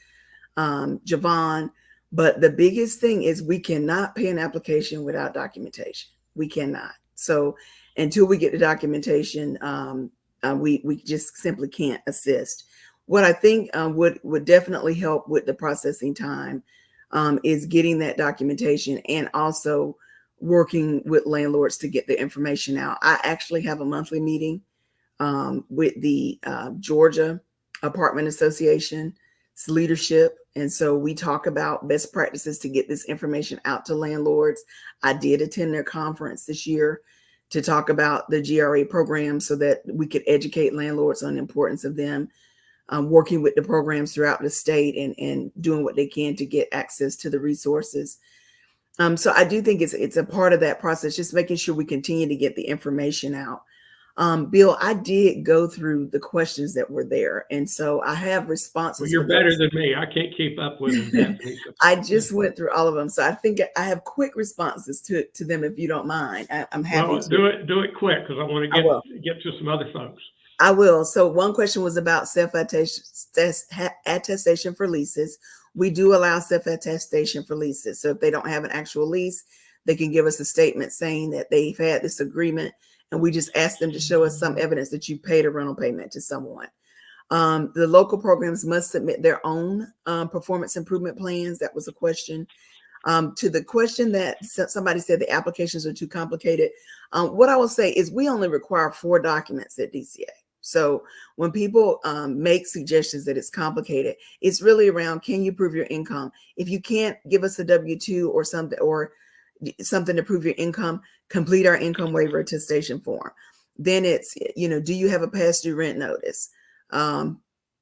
Speaker 3: Javon. But the biggest thing is we cannot pay an application without documentation. We cannot. So until we get the documentation, we just simply can't assist. What I think would definitely help with the processing time is getting that documentation and also working with landlords to get the information out. I actually have a monthly meeting with the Georgia Apartment Association's leadership. And so we talk about best practices to get this information out to landlords. I did attend their conference this year to talk about the GRA program so that we could educate landlords on the importance of them working with the programs throughout the state and doing what they can to get access to the resources. So I do think it's a part of that process, just making sure we continue to get the information out. Bill, I did go through the questions that were there, and so I have responses.
Speaker 1: Well, you're better than me. I can't keep up with them.
Speaker 3: I just went through all of them, so I think I have quick responses to them if you don't mind. I'm happy.
Speaker 1: Well,
Speaker 3: to
Speaker 1: do it quick, because I want to get to some other folks.
Speaker 3: I will. So one question was about self-attestation for leases. We do allow self-attestation for leases. So if they don't have an actual lease, they can give us a statement saying that they've had this agreement, and we just ask them to show us some evidence that you paid a rental payment to someone. The local programs must submit their own performance improvement plans. That was a question. To the question that somebody said the applications are too complicated, what I will say is we only require 4 documents at DCA. So when people make suggestions that it's complicated, it's really around, can you prove your income? If you can't give us a W-2 or something to prove your income, complete our income waiver attestation form. Then it's, do you have a past due rent notice?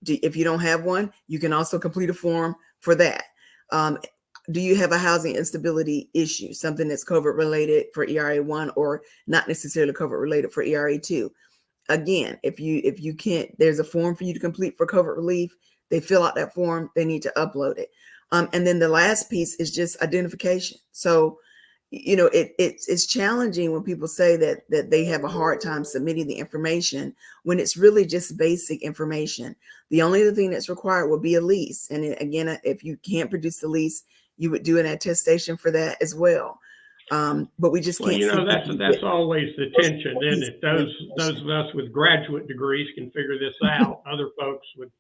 Speaker 3: If you don't have one, you can also complete a form for that. Do you have a housing instability issue, something that's COVID related for ERA 1 or not necessarily COVID related for ERA 2? Again, if you can't, there's a form for you to complete for COVID relief. They fill out that form, they need to upload it. And then the last piece is just identification. So, you know, it's challenging when people say that they have a hard time submitting the information when it's really just basic information. The only other thing that's required will be a lease. And again, if you can't produce the lease, you would do an attestation for that as well. But we just can't.
Speaker 1: You know, that's always the tension, isn't it? Those of us with graduate degrees can figure this out. Other folks would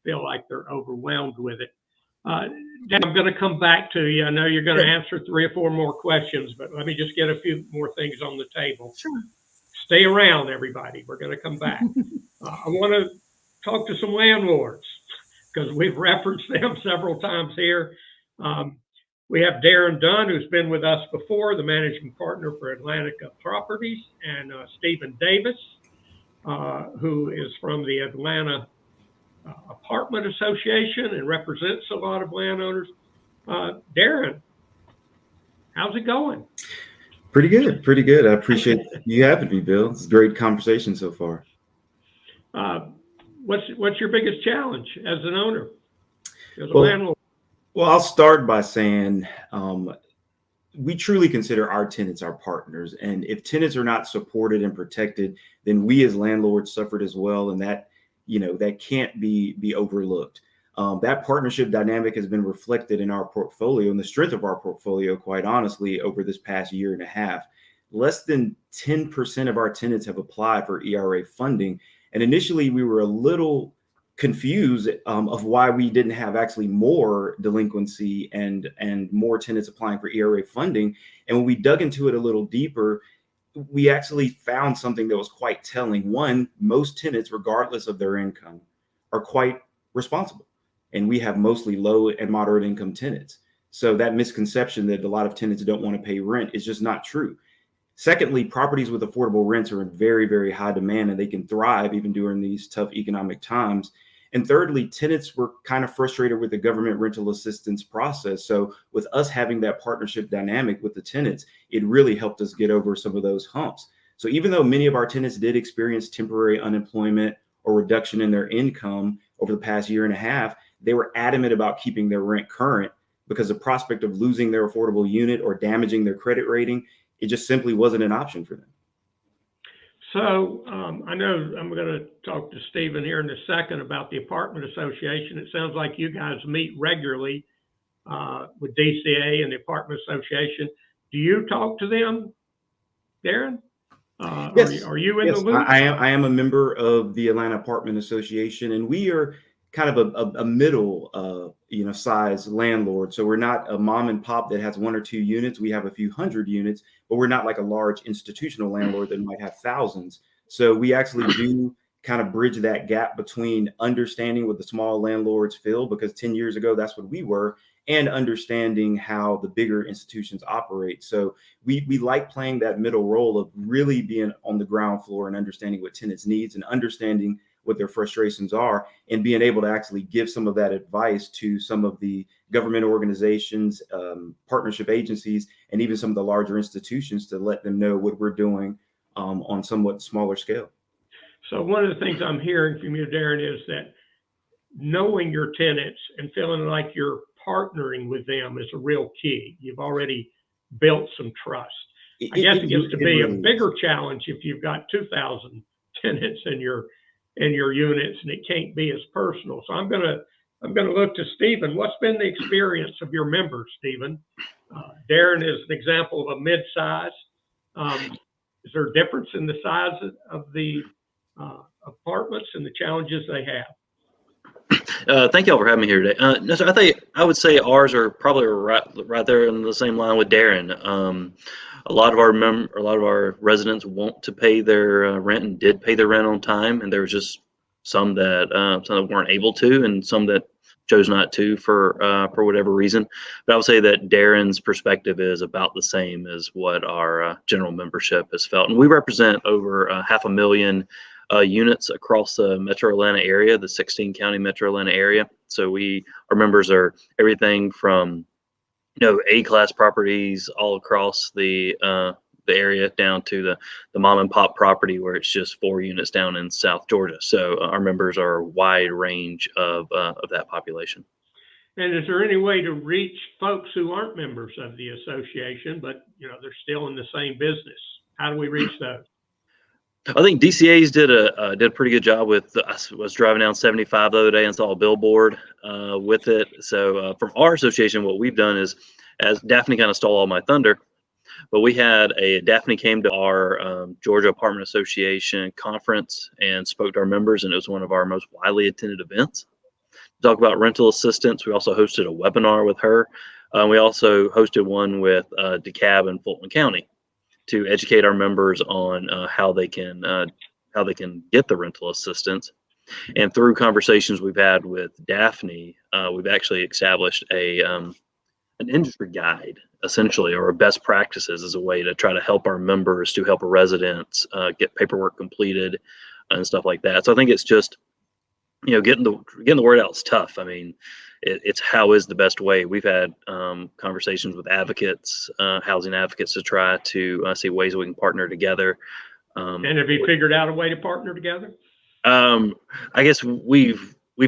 Speaker 1: feel like they're overwhelmed with it. Dan, I'm going to come back to you. I know you're going to answer 3 or 4 more questions, but let me just get a few more things on the table.
Speaker 3: Sure.
Speaker 1: Stay around, everybody. We're going to come back. I want to talk to some landlords because we've referenced them several times here. We have Darren Dunn, who's been with us before, the managing partner for Atlantica Properties, and Stephen Davis, who is from the Atlanta Apartment Association and represents a lot of landowners. Darren, how's it going?
Speaker 7: Pretty good, pretty good. I appreciate you having me, Bill. It's a great conversation so far.
Speaker 1: What's your biggest challenge as an owner, as a landlord?
Speaker 7: Well, I'll start by saying we truly consider our tenants our partners. And if tenants are not supported and protected, then we as landlords suffered as well. And that, you know, that can't be overlooked. That partnership dynamic has been reflected in our portfolio and the strength of our portfolio, quite honestly, over this past year and a half. Less than 10% of our tenants have applied for ERA funding. And initially, we were a little confused of why we didn't have actually more delinquency and more tenants applying for ERA funding. And when we dug into it a little deeper, we actually found something that was quite telling. One, most tenants, regardless of their income, are quite responsible. And we have mostly low and moderate income tenants. So that misconception that a lot of tenants don't want to pay rent is just not true. Secondly, properties with affordable rents are in very, very high demand and they can thrive even during these tough economic times. And thirdly, tenants were kind of frustrated with the government rental assistance process. So with us having that partnership dynamic with the tenants, it really helped us get over some of those humps. So even though many of our tenants did experience temporary unemployment or reduction in their income over the past year and a half, they were adamant about keeping their rent current because the prospect of losing their affordable unit or damaging their credit rating, it just simply wasn't an option for them.
Speaker 1: So I know I'm going to talk to Stephen here in a second about the Apartment Association. It sounds like you guys meet regularly with DCA and the Apartment Association. Do you talk to them, Darren?
Speaker 7: Yes.
Speaker 1: Are you in the loop?
Speaker 7: I am a member of the Atlanta Apartment Association, and we are kind of a middle, size landlord. So we're not a mom and pop that has 1 or 2 units. We have a few hundred units, but we're not like a large institutional landlord that might have thousands. So we actually do kind of bridge that gap between understanding what the small landlords feel, because 10 years ago, that's what we were, and understanding how the bigger institutions operate. So we like playing that middle role of really being on the ground floor and understanding what tenants needs and understanding what their frustrations are, and being able to actually give some of that advice to some of the government organizations, partnership agencies, and even some of the larger institutions to let them know what we're doing on somewhat smaller scale.
Speaker 1: So one of the things I'm hearing from you, Darren, is that knowing your tenants and feeling like you're partnering with them is a real key. You've already built some trust. I guess it gets to be a bigger challenge if you've got 2,000 tenants in your units and it can't be as personal. So I'm gonna look to Stephen. What's been the experience of your members, Stephen? Darren is an example of a mid-size. Is there a difference in the size of the apartments and the challenges they have?
Speaker 8: Thank y'all for having me here today. No, so I would say ours are probably right there in the same line with Darren. A lot of our residents want to pay their rent and did pay their rent on time, and there was just some that weren't able to, and some that chose not to for whatever reason. But I would say that Darren's perspective is about the same as what our general membership has felt, and we represent over 500,000 units across the Metro Atlanta area, the 16 county Metro Atlanta area. So our members are everything from A-class properties all across the area down to the mom and pop property where it's just 4 units down in South Georgia. So our members are a wide range of that population.
Speaker 1: And is there any way to reach folks who aren't members of the association, but they're still in the same business? How do we reach those?
Speaker 8: I think DCA's did a pretty good job with. I was driving down 75 the other day and saw a billboard with it. So from our association, what we've done is, as Daphne kind of stole all my thunder, but we had Daphne came to our Georgia Apartment Association conference and spoke to our members, and it was one of our most widely attended events. Talk about rental assistance. We also hosted a webinar with her. We also hosted one with Dekalb in Fulton County to educate our members on how they can get the rental assistance. And through conversations we've had with Daphne, we've actually established an industry guide, essentially, or best practices as a way to try to help our members, to help our residents get paperwork completed and stuff like that. So I think it's just getting the word out is tough. I mean, it's how is the best way. We've had conversations with advocates, housing advocates, to try to see ways we can partner together.
Speaker 1: And have you figured out a way to partner together?
Speaker 8: I guess we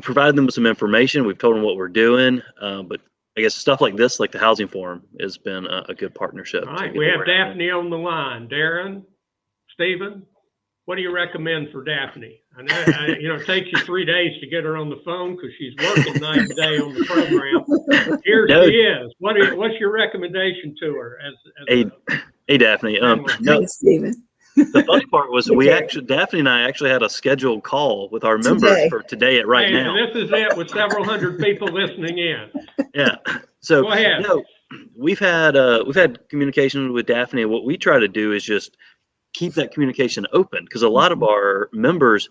Speaker 8: provided them with some information. We've told them what we're doing, but I guess stuff like this, like the housing forum, has been a good partnership.
Speaker 1: All right, we have Daphne on the line. Darren, Stephen, what do you recommend for Daphne? I know it takes you 3 days to get her on the phone because she's working night and day on the program. Here she is. What's your recommendation to her?
Speaker 8: Hey, Daphne.
Speaker 3: Thanks, Stephen.
Speaker 8: The funny part was Daphne and I actually had a scheduled call with our members for today at right now.
Speaker 1: And this is it with several hundred people listening in.
Speaker 8: Yeah. So
Speaker 1: go ahead.
Speaker 8: We've had communication with Daphne. What we try to do is just keep that communication open, because a lot of our members,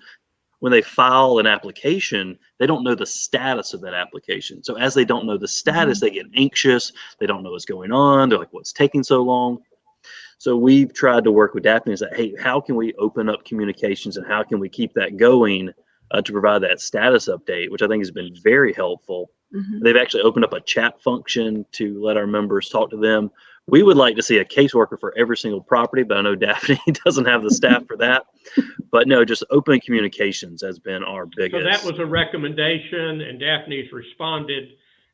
Speaker 8: when they file an application, they don't know the status of that application. So as they don't know the status, they get anxious. They don't know what's going on. They're like, what's taking so long? So we've tried to work with Daphne and say, hey, how can we open up communications and how can we keep that going to provide that status update, which I think has been very helpful. They've actually opened up a chat function to let our members talk to them. We would like to see a caseworker for every single property, but I know Daphne doesn't have the staff for that. But no, just open communications has been our biggest.
Speaker 1: So that was a recommendation, and Daphne's responded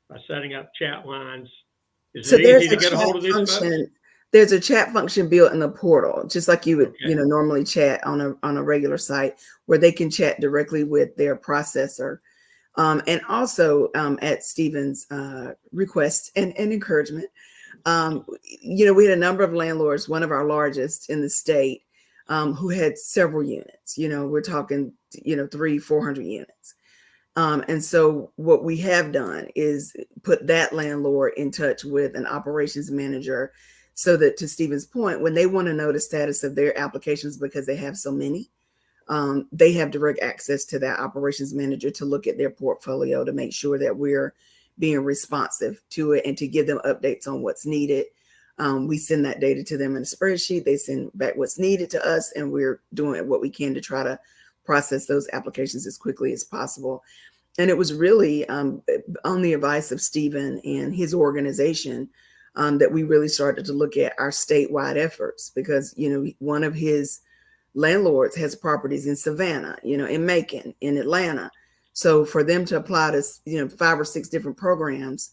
Speaker 1: by setting up chat lines. Is it easy to get a hold of these folks?
Speaker 3: There's a chat function built in the portal, just like you would, normally chat on a regular site, where they can chat directly with their processor. And also at Stephen's request and encouragement, we had a number of landlords, one of our largest in the state, who had several units. We're talking, 300-400 units. And so what we have done is put that landlord in touch with an operations manager, so that, to Stephen's point, when they want to know the status of their applications, because they have so many, they have direct access to that operations manager to look at their portfolio to make sure that we're being responsive to it and to give them updates on what's needed. We send that data to them in a spreadsheet. They send back what's needed to us, and we're doing what we can to try to process those applications as quickly as possible. And it was really on the advice of Stephen and his organization that we really started to look at our statewide efforts, because, one of his landlords has properties in Savannah, in Macon, in Atlanta. So for them to apply to, 5 or 6 different programs,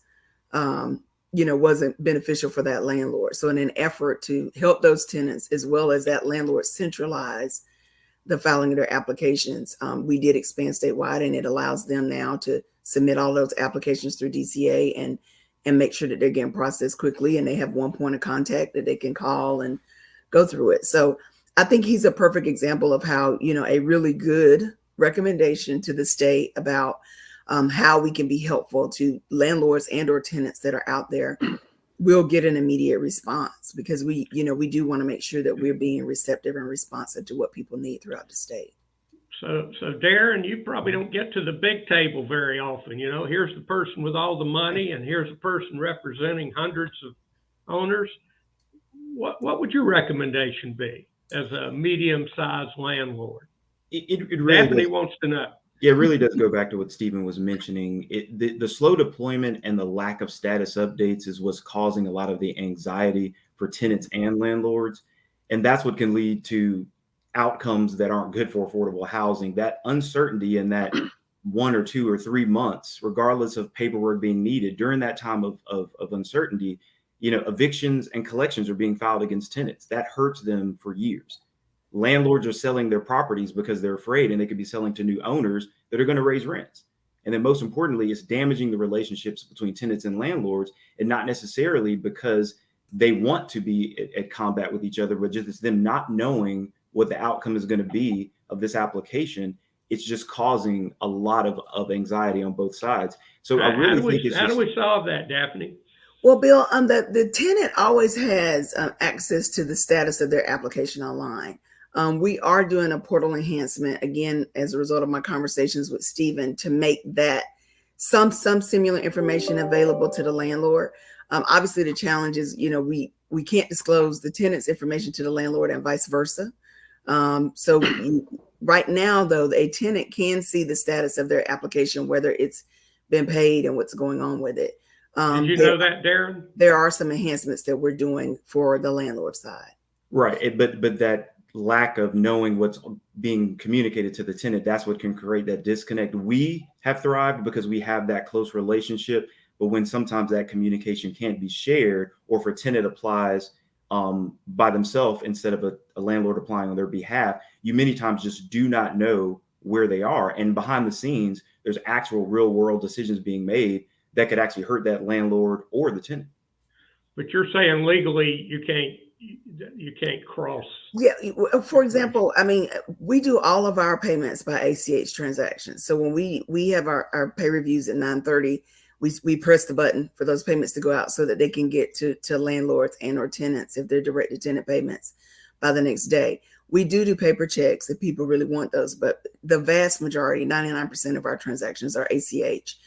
Speaker 3: wasn't beneficial for that landlord. So in an effort to help those tenants, as well as that landlord, centralize the filing of their applications, we did expand statewide, and it allows them now to submit all those applications through DCA and make sure that they're getting processed quickly, and they have one point of contact that they can call and go through it. So I think he's a perfect example of how, a really good recommendation to the state about how we can be helpful to landlords and or tenants that are out there will get an immediate response, because we do want to make sure that we're being receptive and responsive to what people need throughout the state.
Speaker 1: So Darren, you probably don't get to the big table very often. Here's the person with all the money, and here's the person representing hundreds of owners. What would your recommendation be as a medium-sized landlord?
Speaker 7: It really
Speaker 1: Daphne wants to know.
Speaker 7: Yeah, it really does go back to what Stephen was mentioning. The slow deployment and the lack of status updates is what's causing a lot of the anxiety for tenants and landlords. And that's what can lead to outcomes that aren't good for affordable housing. That uncertainty in that 1 or 2 or 3 months, regardless of paperwork being needed during that time of uncertainty, evictions and collections are being filed against tenants. That hurts them for years. Landlords are selling their properties because they're afraid, and they could be selling to new owners that are going to raise rents. And then most importantly, it's damaging the relationships between tenants and landlords, and not necessarily because they want to be at combat with each other, but just it's them not knowing what the outcome is going to be of this application. It's just causing a lot of anxiety on both sides. So I really think
Speaker 1: how do we solve that, Daphne?
Speaker 3: Well, Bill, the tenant always has access to the status of their application online. We are doing a portal enhancement, again, as a result of my conversations with Stephen, to make that some similar information available to the landlord. Obviously, the challenge is, we can't disclose the tenant's information to the landlord and vice versa. Right now, though, a tenant can see the status of their application, whether it's been paid and what's going on with it.
Speaker 1: Did you know that, Darren?
Speaker 3: There are some enhancements that we're doing for the landlord side.
Speaker 7: Right. But that lack of knowing what's being communicated to the tenant, that's what can create that disconnect. We have thrived because we have that close relationship, but when sometimes that communication can't be shared, or if a tenant applies by themselves instead of a landlord applying on their behalf, you many times just do not know where they are. And behind the scenes, there's actual real world decisions being made that could actually hurt that landlord or the tenant.
Speaker 1: But you're saying legally you can't cross.
Speaker 3: Yeah. For example, I mean, we do all of our payments by ACH transactions. So when we have our pay reviews at 9:30, we press the button for those payments to go out so that they can get to landlords and or tenants if they're direct to tenant payments by the next day. We do paper checks if people really want those, but the vast majority, 99% of our transactions are ACH.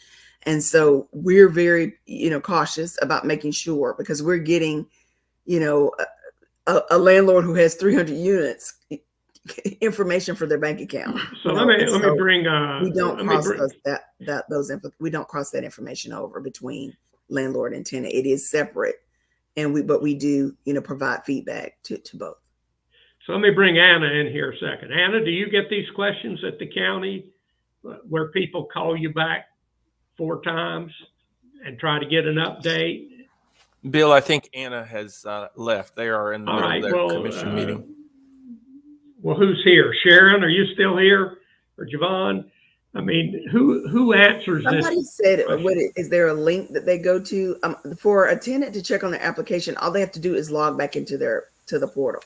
Speaker 3: And so we're very, cautious about making sure, because we're getting, a landlord who has 300 units information for their bank account.
Speaker 1: So let me bring.
Speaker 3: We don't cross that information over between landlord and tenant. It is separate, but we do, provide feedback to both.
Speaker 1: So let me bring Anna in here a second. Anna, do you get these questions at the county where people call you back 4 times and try to get an update?
Speaker 9: Bill, I think Anna has left. They are in the middle of their commission meeting.
Speaker 1: Well, who's here? Sharon, are you still here? Or Javon? I mean, who answers this?
Speaker 3: Somebody said, is there a link that they go to? For a tenant to check on their application, all they have to do is log back into the portal.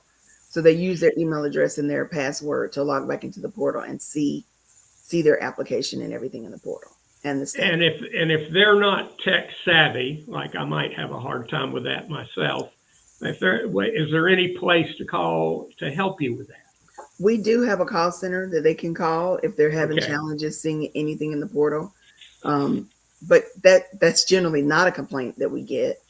Speaker 3: So they use their email address and their password to log back into the portal and see their application and everything in the portal. And
Speaker 1: if they're not tech savvy, like I might have a hard time with that myself, is there any place to call to help you with that?
Speaker 3: We do have a call center that they can call if they're having challenges seeing anything in the portal. But that's generally not a complaint that we get.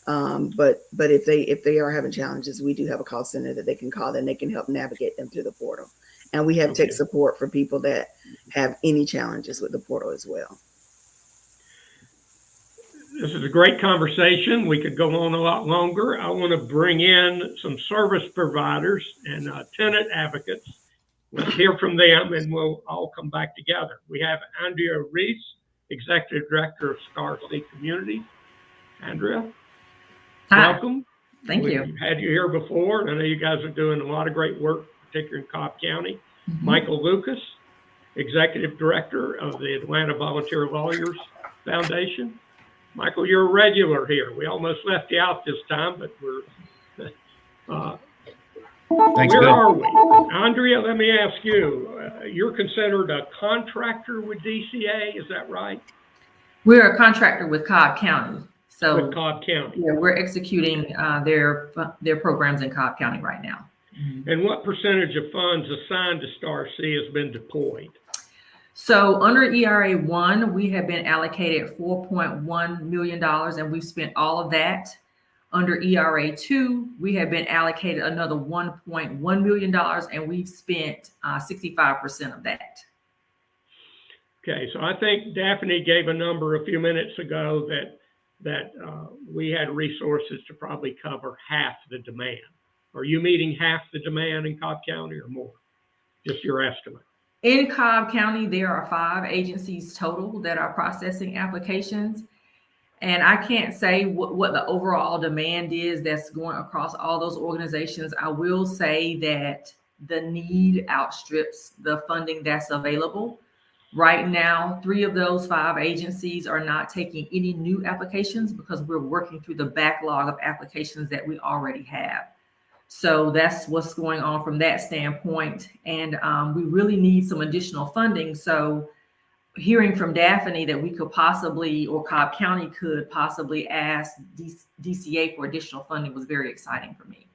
Speaker 3: But if they are having challenges, we do have a call center that they can call, and they can help navigate them through the portal. And we have tech support for people that have any challenges with the portal as well.
Speaker 1: This is a great conversation. We could go on a lot longer. I want to bring in some service providers and tenant advocates. Let's hear from them, and we'll all come back together. We have Andrea Reece, Executive Director of Star-Sea Community. Andrea,
Speaker 10: hi.
Speaker 1: Welcome.
Speaker 10: Thank you.
Speaker 1: We've had you here before, and I know you guys are doing a lot of great work, particularly in Cobb County. Mm-hmm. Michael Lucas, Executive Director of the Atlanta Volunteer Lawyers Foundation. Michael, you're a regular here. We almost left you out this time, but
Speaker 11: Thanks,
Speaker 1: where
Speaker 11: Bill.
Speaker 1: are we? Andrea, let me ask you, you're considered a contractor with DCA, is that right?
Speaker 10: We're a contractor with Cobb County. So
Speaker 1: with Cobb County.
Speaker 10: Yeah, we're executing their programs in Cobb County right now. Mm-hmm.
Speaker 1: And what percentage of funds assigned to Star-Sea has been deployed?
Speaker 10: So under ERA 1, we have been allocated $4.1 million, and we've spent all of that. Under ERA 2, we have been allocated another $1.1 million, and we've spent 65% of that.
Speaker 1: Okay, so I think Daphne gave a number a few minutes ago that we had resources to probably cover half the demand. Are you meeting half the demand in Cobb County or more? Just your estimate.
Speaker 10: In Cobb County, there are 5 agencies total that are processing applications. And I can't say what the overall demand is that's going across all those organizations. I will say that the need outstrips the funding that's available. Right now, 3 of those 5 agencies are not taking any new applications because we're working through the backlog of applications that we already have. So that's what's going on from that standpoint. And we really need some additional funding. So hearing from Daphne that we could possibly, or Cobb County could possibly ask DCA for additional funding was very exciting for me.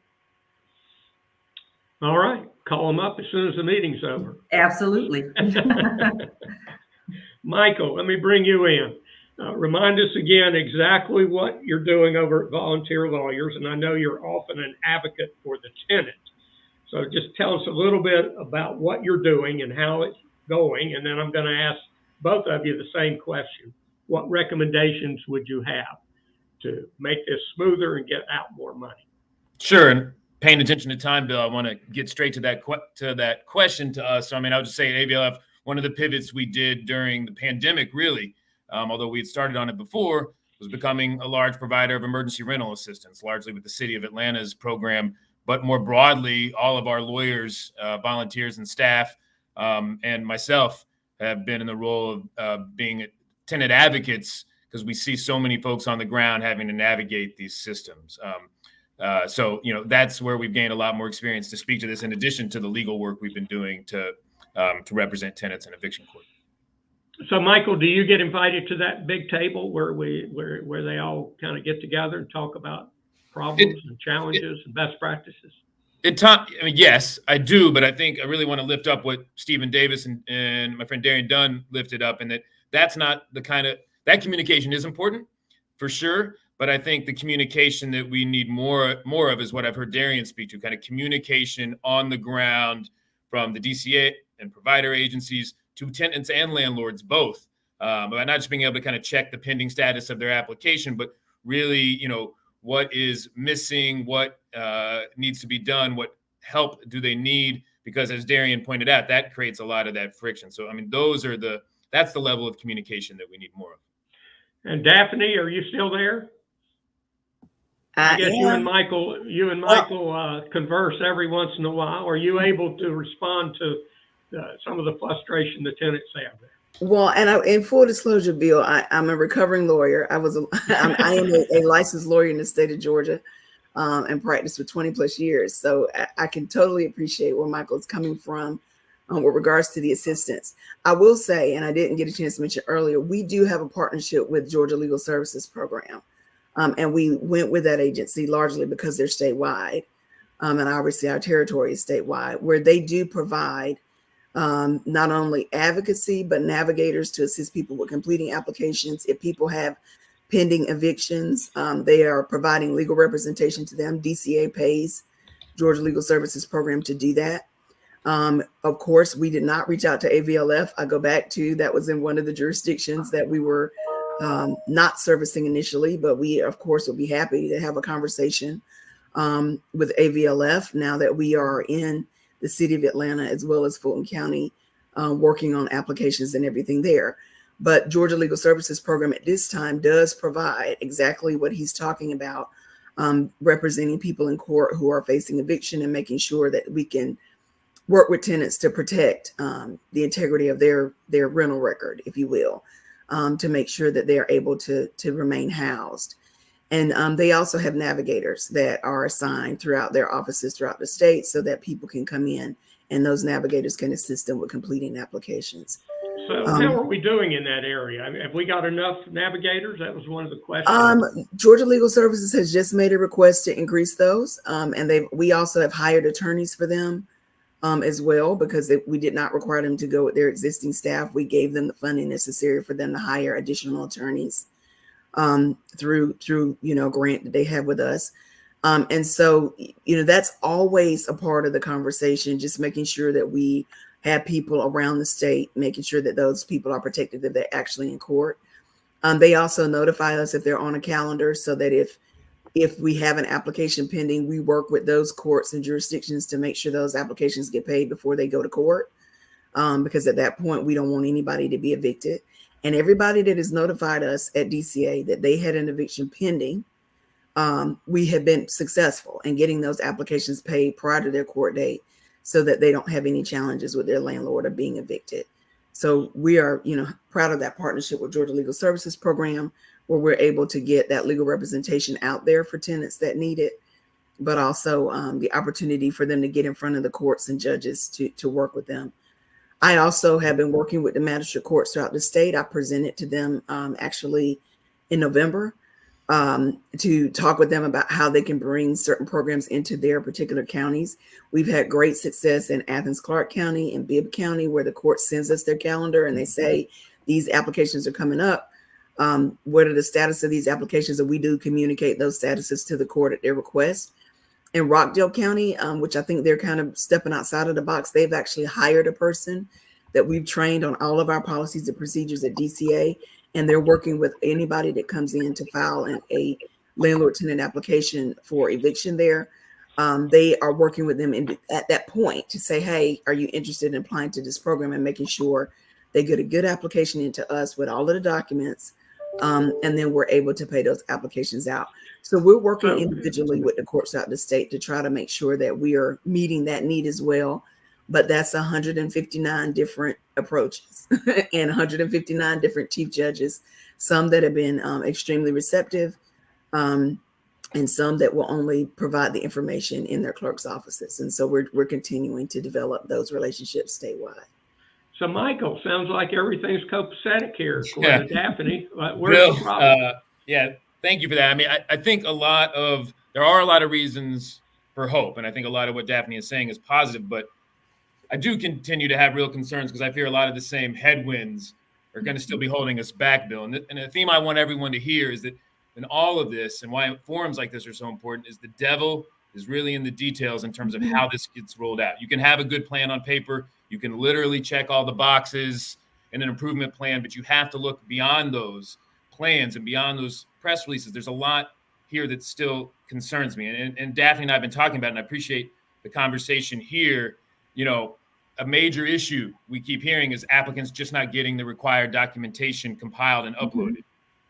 Speaker 1: All right, call them up as soon as the meeting's over.
Speaker 10: Absolutely.
Speaker 1: Michael, let me bring you in. Remind us again exactly what you're doing over at Volunteer Lawyers, and I know you're often an advocate for the tenant. So just tell us a little bit about what you're doing and how it's going, and then I'm going to ask both of you the same question. What recommendations would you have to make this smoother and get out more money?
Speaker 11: Sure, and paying attention to time, Bill, I want to get straight to that question to us. So, I mean, I would just say at AVLF, one of the pivots we did during the pandemic, really, although we had started on it before, was becoming a large provider of emergency rental assistance, largely with the City of Atlanta's program, but more broadly, all of our lawyers, volunteers, and staff, and myself have been in the role of being tenant advocates because we see so many folks on the ground having to navigate these systems. So, you know, that's where we've gained a lot more experience to speak to this, in addition to the legal work we've been doing to represent tenants in eviction court.
Speaker 1: So, Michael, do you get invited to that big table where they all kind of get together and talk about problems and challenges and best practices?
Speaker 11: I mean, yes, I do, but I think I really want to lift up what Stephen Davis and my friend Darian Dunn lifted up, and that's not the kind of, that communication is important for sure, but I think the communication that we need more of is what I've heard Darian speak to, kind of communication on the ground from the DCA and provider agencies to tenants and landlords both, about not just being able to kind of check the pending status of their application, but really, you know, what is missing, what needs to be done, what help do they need? Because as Darian pointed out, that creates a lot of that friction. So, I mean, that's the level of communication that we need more of. And
Speaker 1: Daphne, are you still there? I guess you and Michael converse every once in a while. Are you able to respond to some of the frustration the tenants have there?
Speaker 3: Well, and in full disclosure, Bill, I'm a recovering lawyer. I am a licensed lawyer in the state of Georgia, and practiced for 20 plus years. So I can totally appreciate where Michael's coming from with regards to the assistance. I will say, and I didn't get a chance to mention earlier, we do have a partnership with Georgia Legal Services Program. And we went with that agency largely because they're statewide. And obviously our territory is statewide, where they do provide not only advocacy, but navigators to assist people with completing applications. If people have pending evictions, they are providing legal representation to them. DCA pays Georgia Legal Services Program to do that. Of course, we did not reach out to AVLF. I go back to that was in one of the jurisdictions that we were not servicing initially, but we, of course, will be happy to have a conversation with AVLF now that we are in the city of Atlanta, as well as Fulton County, working on applications and everything there. But Georgia Legal Services Program at this time does provide exactly what he's talking about, representing people in court who are facing eviction and making sure that we can work with tenants to protect the integrity of their rental record, if you will, to make sure that they are able to remain housed. And they also have navigators that are assigned throughout their offices throughout the state so that people can come in and those navigators can assist them with completing applications.
Speaker 1: So how are we doing in that area? I mean, have we got enough navigators? That was one of the questions.
Speaker 3: Georgia Legal Services has just made a request to increase those. And we also have hired attorneys for them as well, because we did not require them to go with their existing staff. We gave them the funding necessary for them to hire additional attorneys. through grant that they have with us. And so, that's always a part of the conversation, just making sure that we have people around the state, making sure that those people are protected, that they're actually in court. They also notify us if they're on a calendar, so that if we have an application pending, we work with those courts and jurisdictions to make sure those applications get paid before they go to court. Because at that point, we don't want anybody to be evicted. And everybody that has notified us at DCA that they had an eviction pending, we have been successful in getting those applications paid prior to their court date, so that they don't have any challenges with their landlord of being evicted. So we are, proud of that partnership with Georgia Legal Services Program, where we're able to get that legal representation out there for tenants that need it, but also the opportunity for them to get in front of the courts and judges to work with them. I also have been working with the magistrate courts throughout the state. I presented to them actually in November to talk with them about how they can bring certain programs into their particular counties. We've had great success in Athens-Clarke County and Bibb County, where the court sends us their calendar and they say, these applications are coming up. What are the status of these applications? And we do communicate those statuses to the court at their request. In Rockdale County, which I think they're kind of stepping outside of the box, they've actually hired a person that we've trained on all of our policies and procedures at DCA, and they're working with anybody that comes in to file a landlord tenant application for eviction there. They are working with them at that point to say, hey, are you interested in applying to this program, and making sure they get a good application into us with all of the documents, and then we're able to pay those applications out. So we're working individually with the courts out of the state to try to make sure that we are meeting that need as well. But that's 159 different approaches and 159 different chief judges, some that have been extremely receptive, and some that will only provide the information in their clerk's offices. And so we're continuing to develop those relationships statewide.
Speaker 1: So, Michael, sounds like everything's copacetic here, according to Daphne. Where's the problem?
Speaker 11: Thank you for that. I mean, I think there are a lot of reasons for hope. And I think a lot of what Daphne is saying is positive, but I do continue to have real concerns because I fear a lot of the same headwinds are going to still be holding us back, Bill. And the theme I want everyone to hear is that in all of this, and why forums like this are so important, is the devil is really in the details in terms of how this gets rolled out. You can have a good plan on paper. You can literally check all the boxes in an improvement plan, but you have to look beyond those plans and beyond those press releases. There's a lot here that still concerns me. And Daphne and I have been talking about, and I appreciate the conversation here. A major issue we keep hearing is applicants just not getting the required documentation compiled and uploaded.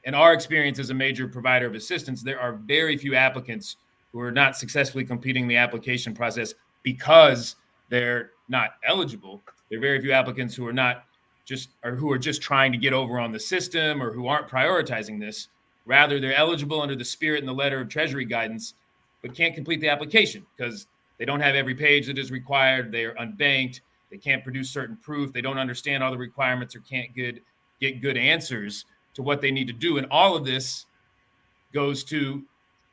Speaker 11: In our experience as a major provider of assistance, there are very few applicants who are not successfully completing the application process because they're not eligible. There are very few applicants who are just trying to get over on the system or who aren't prioritizing this. Rather, they're eligible under the spirit and the letter of Treasury guidance, but can't complete the application because they don't have every page that is required. They are unbanked. They can't produce certain proof. They don't understand all the requirements or can't get good answers to what they need to do. And all of this goes to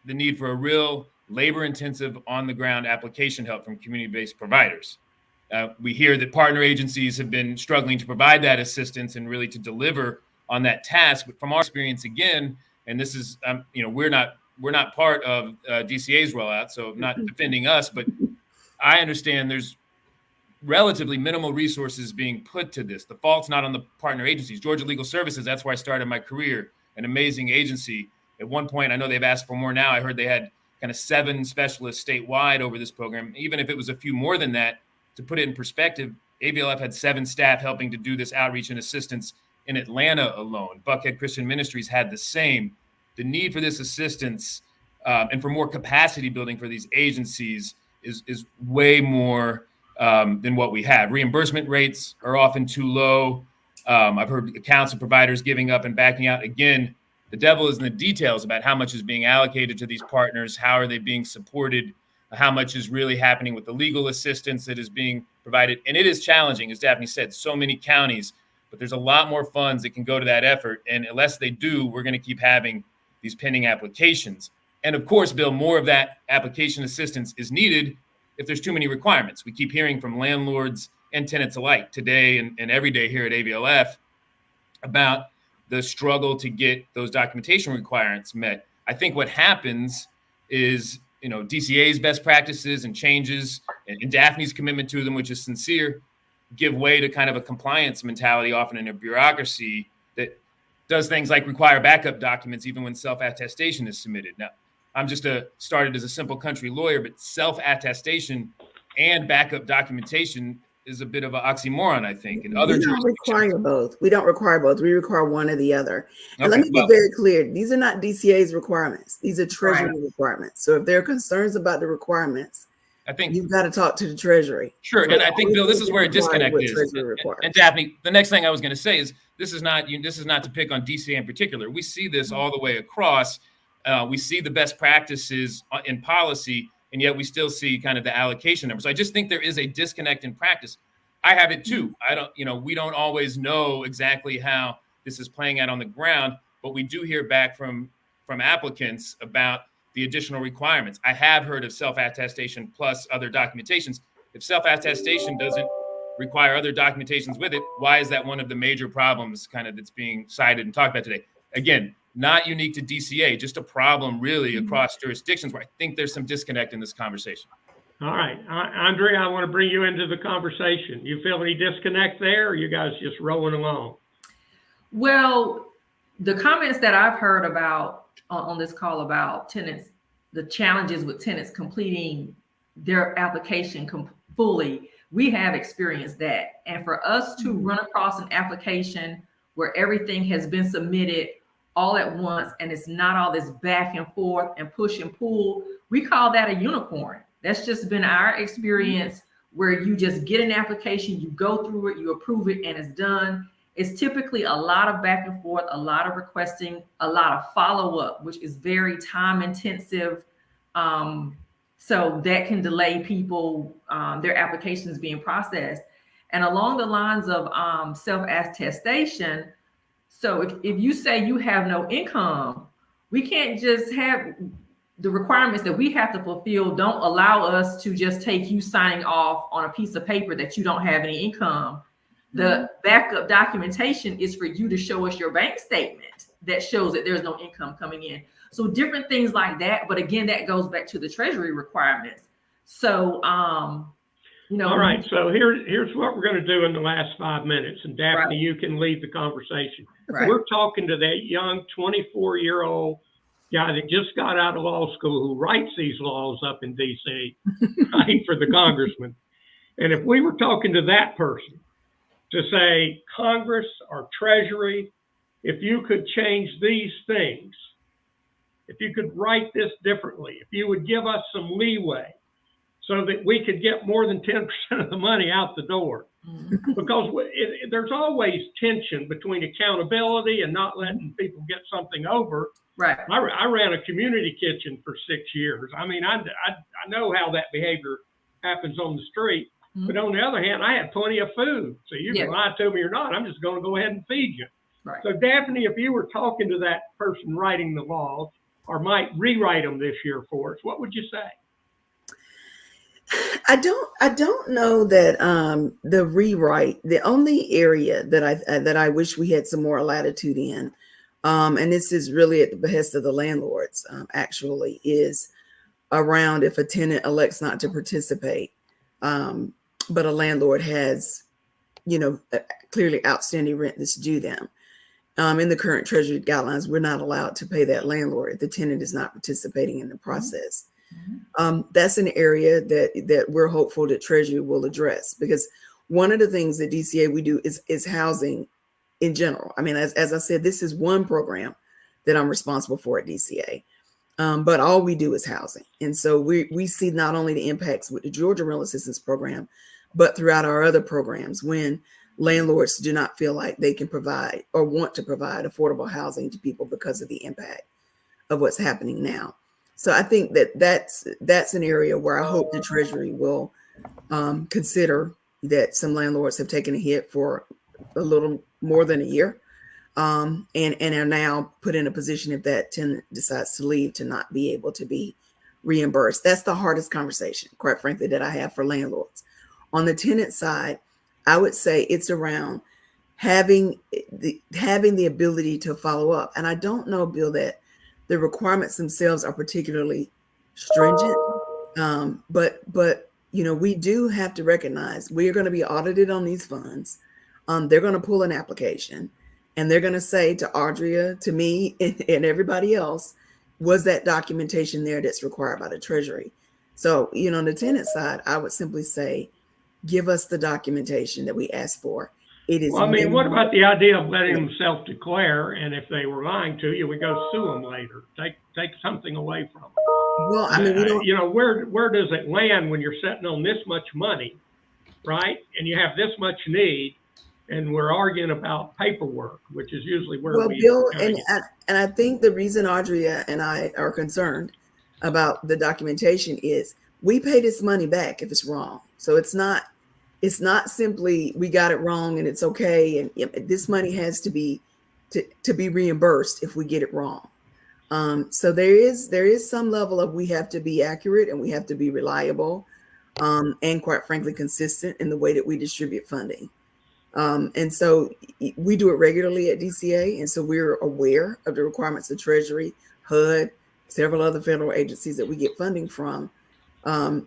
Speaker 11: the need for a real labor-intensive, on-the-ground application help from community-based providers. We hear that partner agencies have been struggling to provide that assistance and really to deliver on that task. But from our experience, again, and this is, we're not part of DCA's rollout, so not defending us, but I understand there's relatively minimal resources being put to this. The fault's not on the partner agencies. Georgia Legal Services, that's where I started my career, an amazing agency. At one point, I know they've asked for more now. I heard they had kind of 7 specialists statewide over this program. Even if it was a few more than that, to put it in perspective, AVLF had 7 staff helping to do this outreach and assistance in Atlanta alone. Buckhead Christian Ministries had the same. The need for this assistance and for more capacity building for these agencies is way more than what we have. Reimbursement rates are often too low. I've heard accounts and providers giving up and backing out. Again, the devil is in the details about how much is being allocated to these partners, how are they being supported, how much is really happening with the legal assistance that is being provided. And it is challenging, as Daphne said, so many counties, but there's a lot more funds that can go to that effort. And unless they do, we're going to keep having these pending applications. And of course, Bill, more of that application assistance is needed if there's too many requirements. We keep hearing from landlords and tenants alike today and every day here at AVLF about the struggle to get those documentation requirements met. I think what happens is, DCA's best practices and changes and Daphne's commitment to them, which is sincere, give way to kind of a compliance mentality, often in a bureaucracy that does things like require backup documents even when self-attestation is submitted. Now, I'm just started as a simple country lawyer, but self-attestation and backup documentation is a bit of an oxymoron, I think. And other
Speaker 3: We don't require both. We don't require both. We require one or the other. And let me be very clear. These are not DCA's requirements. These are Treasury requirements. So if there are concerns about the requirements, I think you've got to talk to the Treasury.
Speaker 11: Sure. So and I think, Bill, this is where a disconnect is. And Daphne, the next thing I was going to say is this is not to pick on DCA in particular. We see this all the way across. We see the best practices in policy, and yet we still see kind of the allocation numbers. So I just think there is a disconnect in practice. I have it too. We don't always know exactly how this is playing out on the ground, but we do hear back from applicants about the additional requirements. I have heard of self-attestation plus other documentations. If self-attestation doesn't require other documentations with it, why is that one of the major problems kind of that's being cited and talked about today? Again, not unique to DCA, just a problem really across jurisdictions where I think there's some disconnect in this conversation.
Speaker 1: All right, Andrea, I want to bring you into the conversation. You feel any disconnect there, or you guys just rolling along?
Speaker 10: Well, the comments that I've heard about on this call about tenants, the challenges with tenants completing their application fully, we have experienced that. And for us to run across an application where everything has been submitted all at once and it's not all this back and forth and push and pull, we call that a unicorn. That's just been our experience, where you just get an application, you go through it, you approve it, and it's done. It's typically a lot of back and forth, a lot of requesting, a lot of follow-up, which is very time intensive. So that can delay people, their applications being processed. And along the lines of self-attestation, so if you say you have no income, we can't just have the requirements that we have to fulfill don't allow us to just take you signing off on a piece of paper that you don't have any income. The backup documentation is for you to show us your bank statement that shows that there's no income coming in. So different things like that. But again, that goes back to the Treasury requirements. So, all
Speaker 1: right. So here's what we're going to do in the last 5 minutes. And Daphne, you can lead the conversation. Right. We're talking to that young 24-year-old guy that just got out of law school who writes these laws up in DC, right, for the congressman. And if we were talking to that person to say, Congress or Treasury, if you could change these things, if you could write this differently, if you would give us some leeway so that we could get more than 10% of the money out the door. Because there's always tension between accountability and not letting people get something over.
Speaker 10: Right.
Speaker 1: I ran a community kitchen for 6 years. I mean, I know how that behavior happens on the street. But on the other hand, I had plenty of food. So you can lie to me or not, I'm just going to go ahead and feed you. Right. So Daphne, if you were talking to that person writing the laws or might rewrite them this year for us, what would you say?
Speaker 3: I don't know that the rewrite, the only area that I wish we had some more latitude in, and this is really at the behest of the landlords, actually, is around if a tenant elects not to participate, but a landlord has, clearly outstanding rent that's due them. In the current Treasury guidelines, we're not allowed to pay that landlord if the tenant is not participating in the process. That's an area that we're hopeful that Treasury will address, because one of the things that DCA we do is housing in general. I mean, as I said, this is one program that I'm responsible for at DCA, but all we do is housing. And so we see not only the impacts with the Georgia Rental Assistance Program, but throughout our other programs when landlords do not feel like they can provide or want to provide affordable housing to people because of the impact of what's happening now. So I think that's an area where I hope the Treasury will consider that some landlords have taken a hit for a little more than a year, and are now put in a position, if that tenant decides to leave, to not be able to be reimbursed. That's the hardest conversation, quite frankly, that I have for landlords. On the tenant side, I would say it's around having the ability to follow up. And I don't know, Bill, that the requirements themselves are particularly stringent. But you know, we do have to recognize we are going to be audited on these funds. They're going to pull an application and they're going to say to Andrea, to me, and everybody else, was that documentation there that's required by the Treasury? So, you know, on the tenant side, I would simply say, give us the documentation that we asked for. It is.
Speaker 1: Well, I mean, what about the idea of letting them self-declare, and if they were lying to you, we go sue them later, take something away from them?
Speaker 3: Well, I mean, we don't,
Speaker 1: you know, where does it land when you're sitting on this much money, right? And you have this much need, and we're arguing about paperwork, which is usually where
Speaker 3: well, Bill, and I think the reason Andrea and I are concerned about the documentation is we pay this money back if it's wrong. So it's not simply we got it wrong and it's okay. And this money has to be reimbursed if we get it wrong. So there is some level of we have to be accurate and we have to be reliable, and quite frankly consistent in the way that we distribute funding. And so we do it regularly at DCA, and so we're aware of the requirements of Treasury, HUD, several other federal agencies that we get funding from. And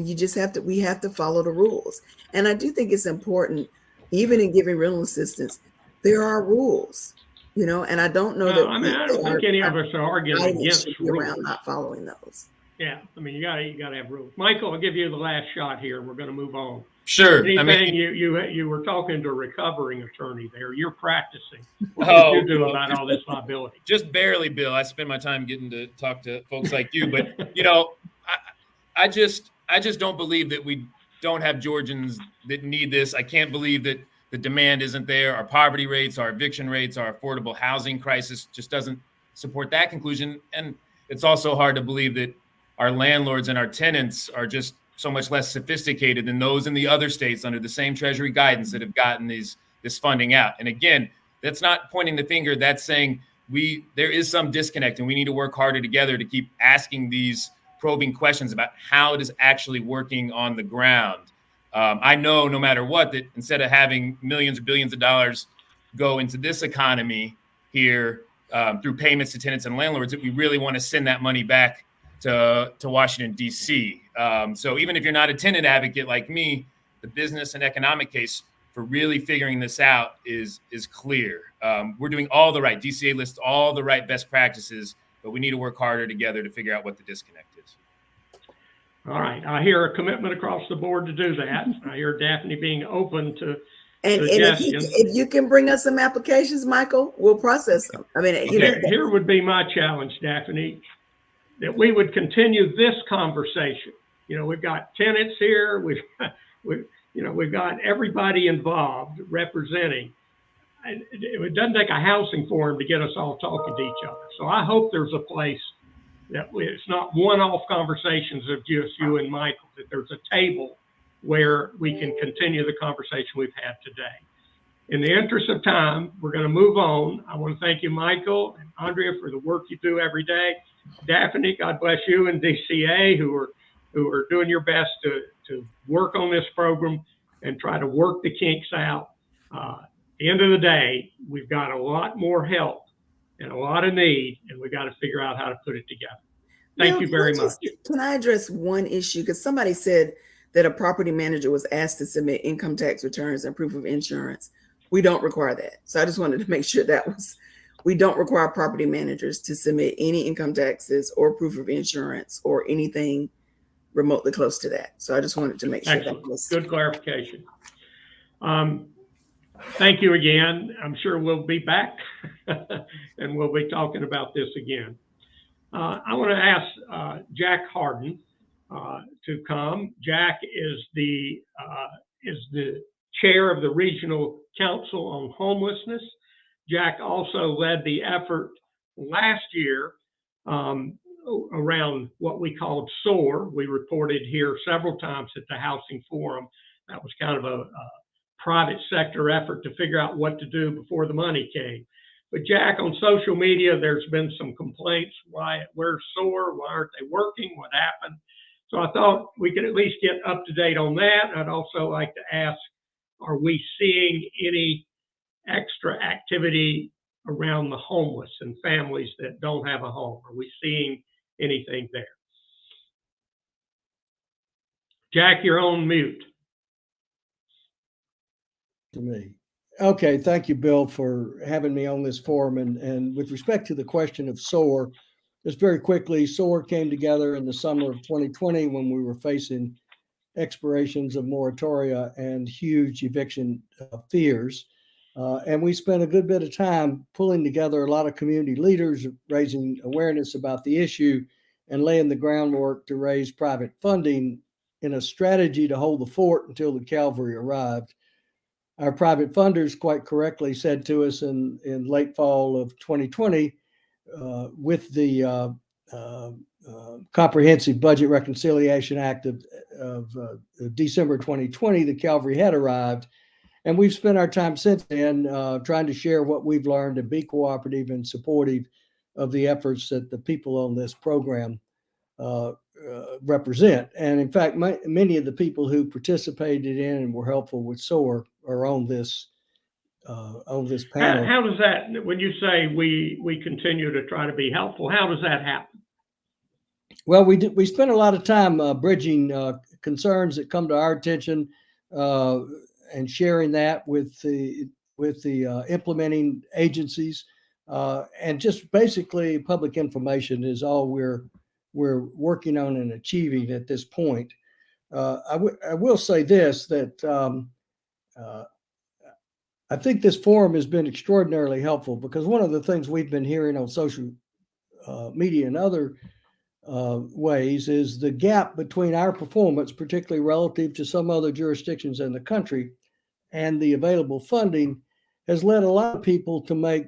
Speaker 3: you just we have to follow the rules. And I do think it's important, even in giving rental assistance, there are rules, you know, and I don't know that.
Speaker 1: I mean, I don't think any of us are arguing against rules.
Speaker 3: Around not following those.
Speaker 1: Yeah, I mean, you gotta have rules. Michael, I'll give you the last shot here. We're going to move on.
Speaker 11: Sure.
Speaker 1: Anything,
Speaker 11: I mean,
Speaker 1: you were talking to a recovering attorney there. You're practicing. What did you do about all this liability?
Speaker 11: Just barely, Bill. I spend my time getting to talk to folks like you, but you know, I just don't believe that we don't have Georgians that need this. I can't believe that the demand isn't there. Our poverty rates, our eviction rates, our affordable housing crisis just doesn't support that conclusion. And it's also hard to believe that our landlords and our tenants are just so much less sophisticated than those in the other states under the same Treasury guidance that have gotten this funding out. And again, that's not pointing the finger. That's saying there is some disconnect, and we need to work harder together to keep asking these probing questions about how it is actually working on the ground. I know no matter what, that instead of having millions or billions of dollars go into this economy here through payments to tenants and landlords, that we really want to send that money back to Washington, D.C. So even if you're not a tenant advocate like me, the business and economic case for really figuring this out is clear. We're doing all the right. DCA lists all the right best practices, but we need to work harder together to figure out what the disconnect is.
Speaker 1: All right. I hear a commitment across the board to do that. I hear Daphne being open to suggestions.
Speaker 3: And if you can bring us some applications, Michael, we'll process them. I mean,
Speaker 1: here would be my challenge, Daphne, that we would continue this conversation. You know, we've got tenants here. We've got everybody involved representing. It doesn't take a housing forum to get us all talking to each other. So I hope there's a place that it's not one-off conversations of just you and Michael, that there's a table where we can continue the conversation we've had today. In the interest of time, we're going to move on. I want to thank you, Michael and Andrea, for the work you do every day. Daphne, God bless you, and DCA, who are doing your best to work on this program and try to work the kinks out. At the end of the day, we've got a lot more help and a lot of need, and we've got to figure out how to put it together. Thank you very much.
Speaker 3: Can I address one issue? Because somebody said that a property manager was asked to submit income tax returns and proof of insurance. We don't require that. So I just wanted to make sure we don't require property managers to submit any income taxes or proof of insurance or anything remotely close to that. So I just wanted to make sure that was
Speaker 1: good clarification. Thank you again. I'm sure we'll be back and we'll be talking about this again. I want to ask Jack Harden to come. Jack is the chair of the Regional Council on Homelessness. Jack also led the effort last year around what we called SOAR. We reported here several times at the Housing Forum. That was kind of a private sector effort to figure out what to do before the money came. But Jack, on social media, there's been some complaints. Where's SOAR? Why aren't they working? What happened? So I thought we could at least get up to date on that. I'd also like to ask, are we seeing any extra activity around the homeless and families that don't have a home? Are we seeing anything there? Jack, you're on mute.
Speaker 12: To me. Okay, thank you, Bill, for having me on this forum. And with respect to the question of SOAR, just very quickly, SOAR came together in the summer of 2020 when we were facing expirations of moratoria and huge eviction fears. And we spent a good bit of time pulling together a lot of community leaders, raising awareness about the issue and laying the groundwork to raise private funding in a strategy to hold the fort until the cavalry arrived. Our private funders quite correctly said to us in late fall of 2020, with the Comprehensive Budget Reconciliation Act of December 2020, the cavalry had arrived. And we've spent our time since then trying to share what we've learned and be cooperative and supportive of the efforts that the people on this program represent. And in fact, many of the people who participated in and were helpful with SOAR are on this panel.
Speaker 1: How does that, when you say we continue to try to be helpful, how does that happen?
Speaker 12: Well, we spend a lot of time bridging concerns that come to our attention and sharing that with the implementing agencies, and just basically public information is all we're working on and achieving at this point. I will say this, that I think this forum has been extraordinarily helpful, because one of the things we've been hearing on social media and other ways is the gap between our performance, particularly relative to some other jurisdictions in the country, and the available funding has led a lot of people to make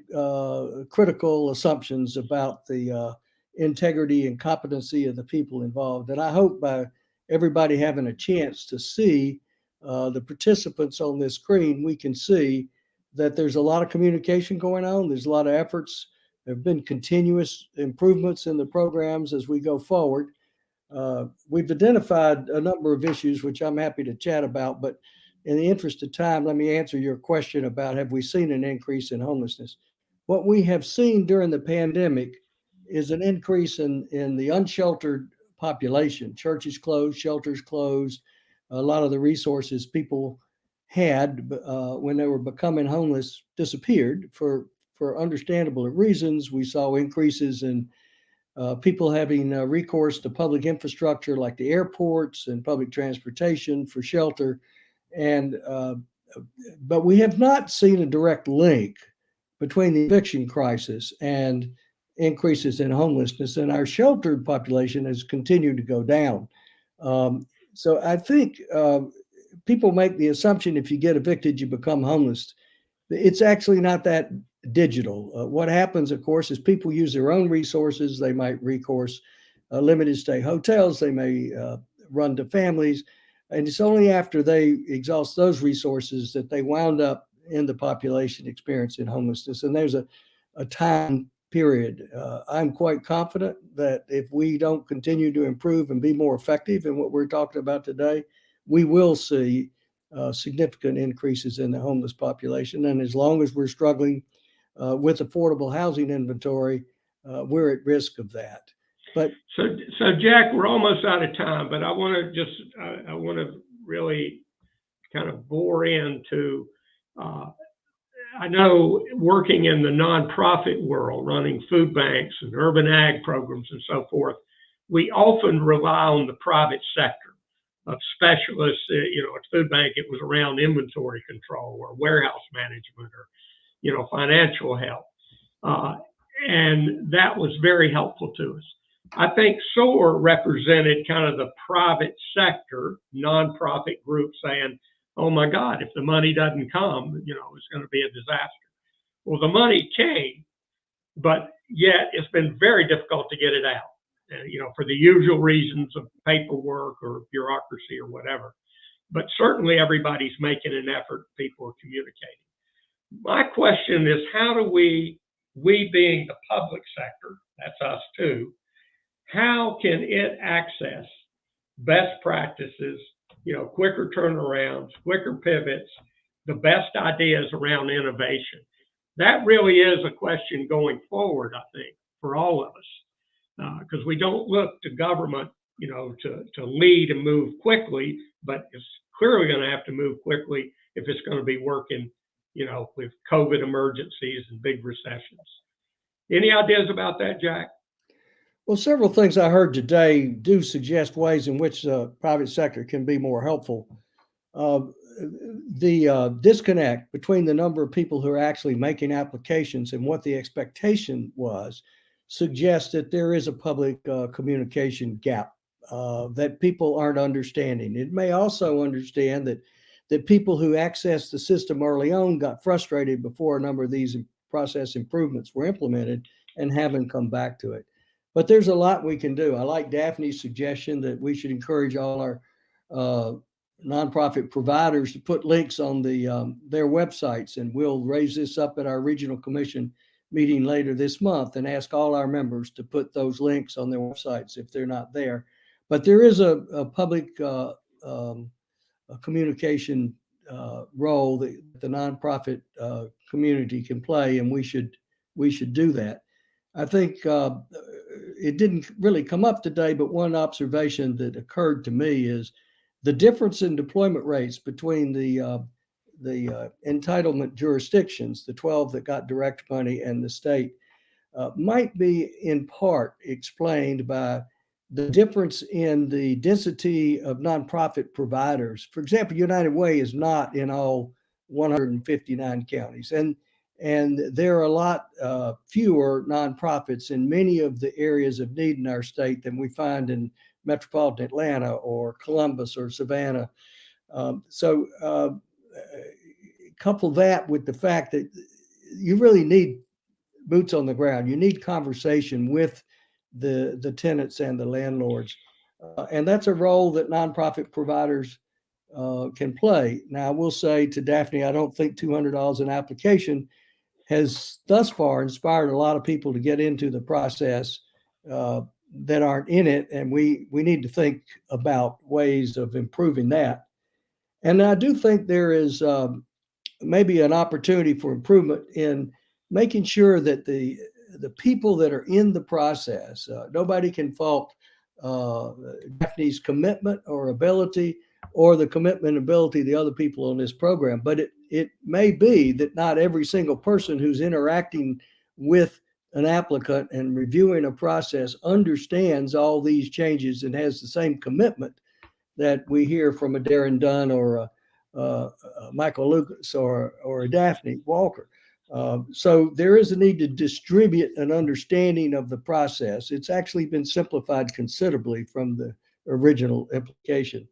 Speaker 12: critical assumptions about the integrity and competency of the people involved. And I hope by everybody having a chance to see the participants on this screen, we can see that there's a lot of communication going on. There's a lot of efforts. There have been continuous improvements in the programs as we go forward. We've identified a number of issues, which I'm happy to chat about, but in the interest of time, let me answer your question about, have we seen an increase in homelessness? What we have seen during the pandemic is an increase in the unsheltered population. Churches closed, shelters closed. A lot of the resources people had when they were becoming homeless disappeared for understandable reasons. We saw increases in people having recourse to public infrastructure like the airports and public transportation for shelter. But we have not seen a direct link between the eviction crisis and increases in homelessness, and our sheltered population has continued to go down. So I think people make the assumption if you get evicted, you become homeless. It's actually not that digital. What happens, of course, is people use their own resources. They might recourse limited stay hotels. They may run to families. And it's only after they exhaust those resources that they wound up in the population experiencing homelessness. And there's a time period. I'm quite confident that if we don't continue to improve and be more effective in what we're talking about today, we will see significant increases in the homeless population. And as long as we're struggling with affordable housing inventory, we're at risk of that. But
Speaker 1: so Jack, we're almost out of time, but I want to really kind of bore into, I know working in the nonprofit world, running food banks and urban ag programs and so forth, we often rely on the private sector of specialists. At food bank, it was around inventory control or warehouse management or, financial help. And that was very helpful to us. I think SOAR represented kind of the private sector, nonprofit group saying, oh my God, if the money doesn't come, it's going to be a disaster. Well, the money came, but yet it's been very difficult to get it out, for the usual reasons of paperwork or bureaucracy or whatever. But certainly everybody's making an effort. People are communicating. My question is, how do we being the public sector, that's us too, how can it access best practices, quicker turnarounds, quicker pivots the best ideas around innovation? That really is a question going forward, I think, for all of us, because we don't look to government, to lead and move quickly, but it's clearly going to have to move quickly if it's going to be working, with COVID emergencies and big recessions. Any ideas about that, Jack?
Speaker 12: Well, several things I heard today do suggest ways in which the private sector can be more helpful. The disconnect between the number of people who are actually making applications and what the expectation was suggests that there is a public communication gap that people aren't understanding. It may also understand that people who accessed the system early on got frustrated before a number of these process improvements were implemented and haven't come back to it. But there's a lot we can do. I like Daphne's suggestion that we should encourage all our nonprofit providers to put links on their websites, and we'll raise this up at our regional commission meeting later this month and ask all our members to put those links on their websites if they're not there. But there is a public communication role that the nonprofit community can play, and we should do that. I think it didn't really come up today, but one observation that occurred to me is the difference in deployment rates between the entitlement jurisdictions, the 12 that got direct money and the state, might be in part explained by the difference in the density of nonprofit providers. For example, United Way is not in all 159 counties, and there are a lot fewer nonprofits in many of the areas of need in our state than we find in metropolitan Atlanta or Columbus or Savannah. So couple that with the fact that you really need boots on the ground. You need conversation with the tenants and the landlords. And that's a role that nonprofit providers can play. Now, I will say to Daphne, I don't think $200 an application has thus far inspired a lot of people to get into the process that aren't in it. And we need to think about ways of improving that. And I do think there is maybe an opportunity for improvement in making sure that the people that are in the process, nobody can fault Daphne's commitment or ability or the commitment and ability of the other people on this program. But it may be that not every single person who's interacting with an applicant and reviewing a process understands all these changes and has the same commitment that we hear from a Darren Dunn or a Michael Lucas or a Daphne Walker. So there is a need to distribute an understanding of the process. It's actually been simplified considerably from the original implication.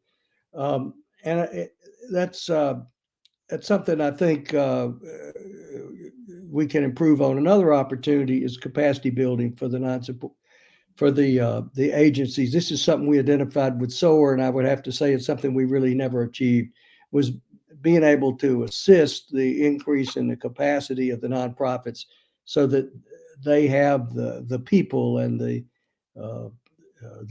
Speaker 12: And that's something I think we can improve on. Another opportunity is capacity building for the non-support, for the agencies. This is something we identified with SOAR, and I would have to say it's something we really never achieved, was being able to assist the increase in the capacity of the nonprofits so that they have the people and the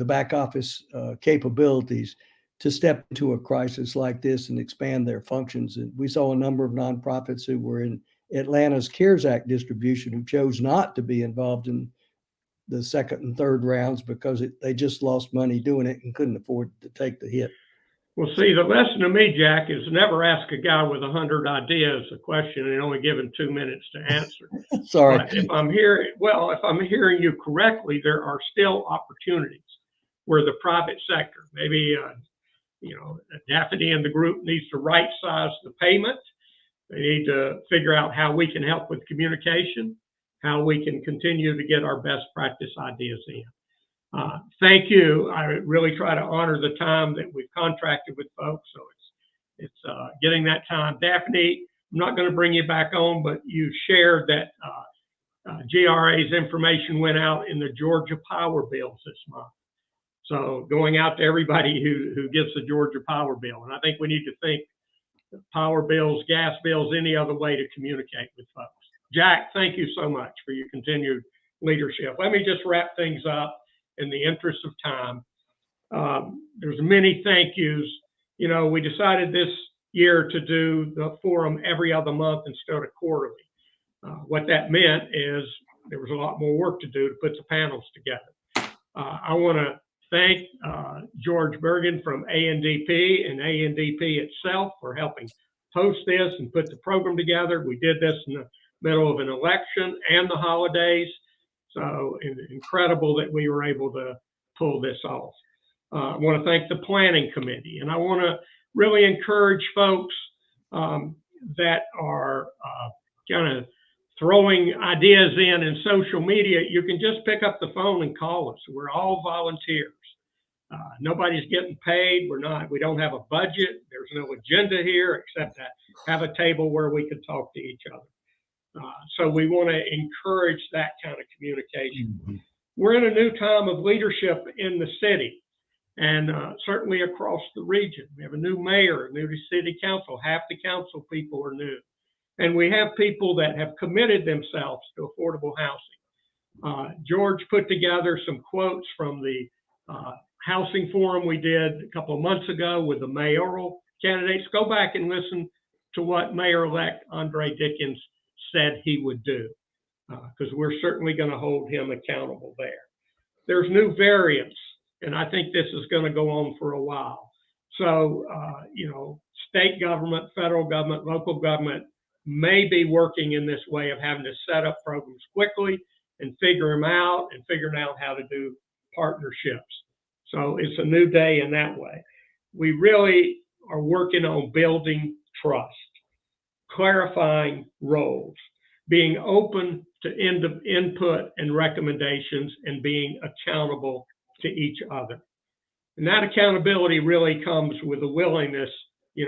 Speaker 12: back office capabilities to step into a crisis like this and expand their functions. And we saw a number of nonprofits who were in Atlanta's CARES Act distribution who chose not to be involved in the second and third rounds because they just lost money doing it and couldn't afford to take the hit.
Speaker 1: Well, see, the lesson to me, Jack, is never ask a guy with 100 ideas a question and only give him 2 minutes to answer.
Speaker 12: Sorry.
Speaker 1: But if I'm hearing you correctly, there are still opportunities where the private sector, maybe Daphne and the group needs to right size the payment. They need to figure out how we can help with communication, how we can continue to get our best practice ideas in. Thank you. I really try to honor the time that we've contracted with folks, so it's getting that time. Daphne, I'm not going to bring you back on, but you shared that GRA's information went out in the Georgia Power bills this month. So going out to everybody who gets the Georgia Power bill, and I think we need to think power bills, gas bills, any other way to communicate with folks. Jack, thank you so much for your continued leadership. Let me just wrap things up in the interest of time. There's many thank yous. We decided this, year to do the forum every other month instead of quarterly. What that meant is there was a lot more work to do to put the panels together. I want to thank George Bergen from ANDP and ANDP itself for helping host this and put the program together. We did this in the middle of an election and the holidays, so incredible that we were able to pull this off. I want to thank the planning committee, and I want to really encourage folks that are kind of throwing ideas in social media. You can just pick up the phone and call us. We're all volunteers. Nobody's getting paid. We don't have a budget. There's no agenda here except to have a table where we can talk to each other. So we want to encourage that kind of communication. Mm-hmm. We're in a new time of leadership in the city, and certainly across the region. We have a new mayor, a new city council. Half the council people are new. And we have people that have committed themselves to affordable housing. George put together some quotes from the housing forum we did a couple of months ago with the mayoral candidates. Go back and listen to what Mayor-elect Andre Dickens said he would do, because we're certainly going to hold him accountable there. There's new variants, and I think this is going to go on for a while. So, state government, federal government, local government may be working in this way of having to set up programs quickly and figure them out and figuring out how to do partnerships. So it's a new day in that way. We really are working on building trust, clarifying roles, being open to input and recommendations, and being accountable to each other. And that accountability really comes with a willingness,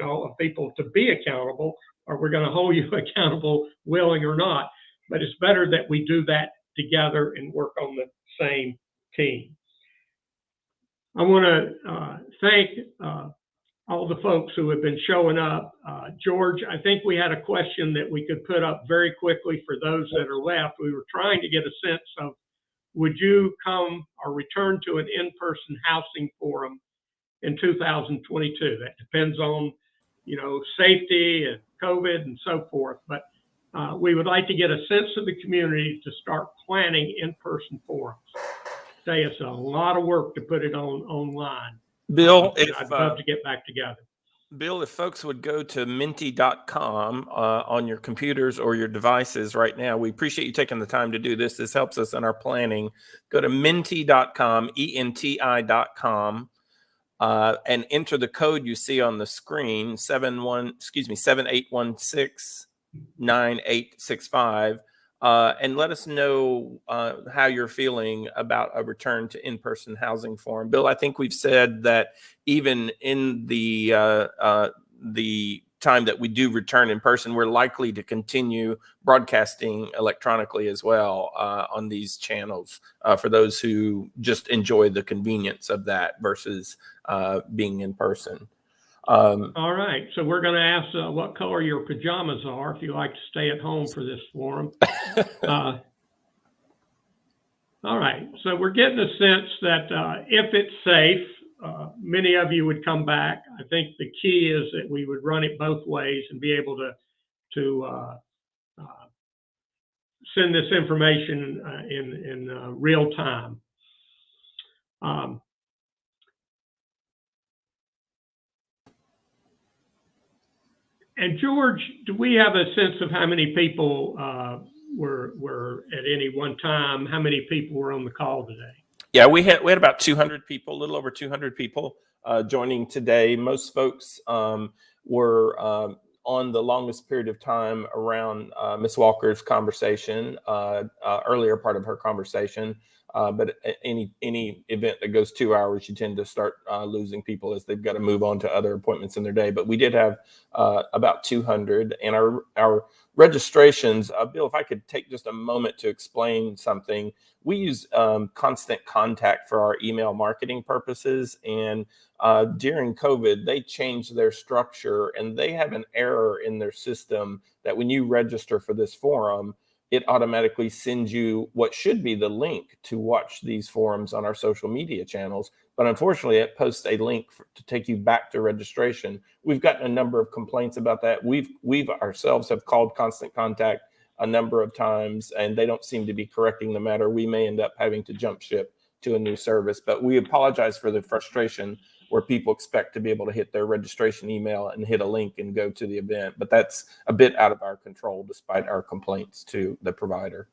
Speaker 1: of people to be accountable, or we're going to hold you accountable, willing or not. But it's better that we do that together and work on the same team. I want to thank all the folks who have been showing up. George, I think we had a question that we could put up very quickly for those that are left. We were trying to get a sense of, would you come or return to an in-person housing forum in 2022? That depends on, safety and COVID and so forth. But we would like to get a sense of the community to start planning in-person forums. Say it's a lot of work to put it online.
Speaker 9: Bill,
Speaker 1: I'd love to get back together.
Speaker 9: Bill, if folks would go to menti.com on your computers or your devices right now, we appreciate you taking the time to do this. This helps us in our planning. Go to menti.com, ENTI.com, and enter the code you see on the screen, 7816-9865, and let us know how you're feeling about a return to in-person housing forum. Bill, I think we've said that even in the time that we do return in person, we're likely to continue broadcasting electronically as well on these channels for those who just enjoy the convenience of that versus being in person.
Speaker 1: All right, so we're going to ask what color your pajamas are if you like to stay at home for this forum. All right, so we're getting a sense that if it's safe, many of you would come back. I think the key is that we would run it both ways and be able to send this information in real time. And George, do we have a sense of how many people were at any one time? How many people were on the call today?
Speaker 9: Yeah, we had about 200 people, a little over 200 people joining today. Most folks were on the longest period of time around Ms. Walker's conversation, earlier part of her conversation. But any event that goes 2 hours, you tend to start losing people as they've got to move on to other appointments in their day. But we did have about 200, and our registrations. Bill, if I could take just a moment to explain something. We use Constant Contact for our email marketing purposes, and during COVID, they changed their structure, and they have an error in their system that when you register for this forum, it automatically sends you what should be the link to watch these forums on our social media channels. But unfortunately, it posts a link to take you back to registration. We've gotten a number of complaints about that. We've ourselves have called Constant Contact a number of times, and they don't seem to be correcting the matter. We may end up having to jump ship to a new service, but we apologize for the frustration where people expect to be able to hit their registration email and hit a link and go to the event. But that's a bit out of our control despite our complaints to the provider.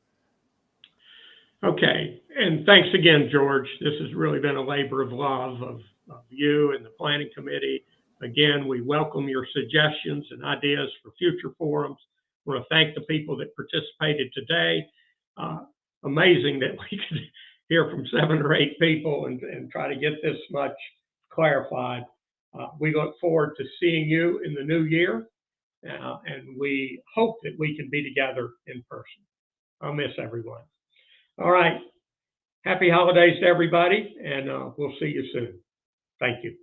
Speaker 1: Okay, and thanks again, George. This has really been a labor of love of you and the planning committee. Again, we welcome your suggestions and ideas for future forums. I want to thank the people that participated today. Amazing that we could hear from 7 or 8 people and try to get this much clarified. We look forward to seeing you in the new year, and we hope that we can be together in person. I'll miss everyone. All right. Happy holidays to everybody, and we'll see you soon. Thank you.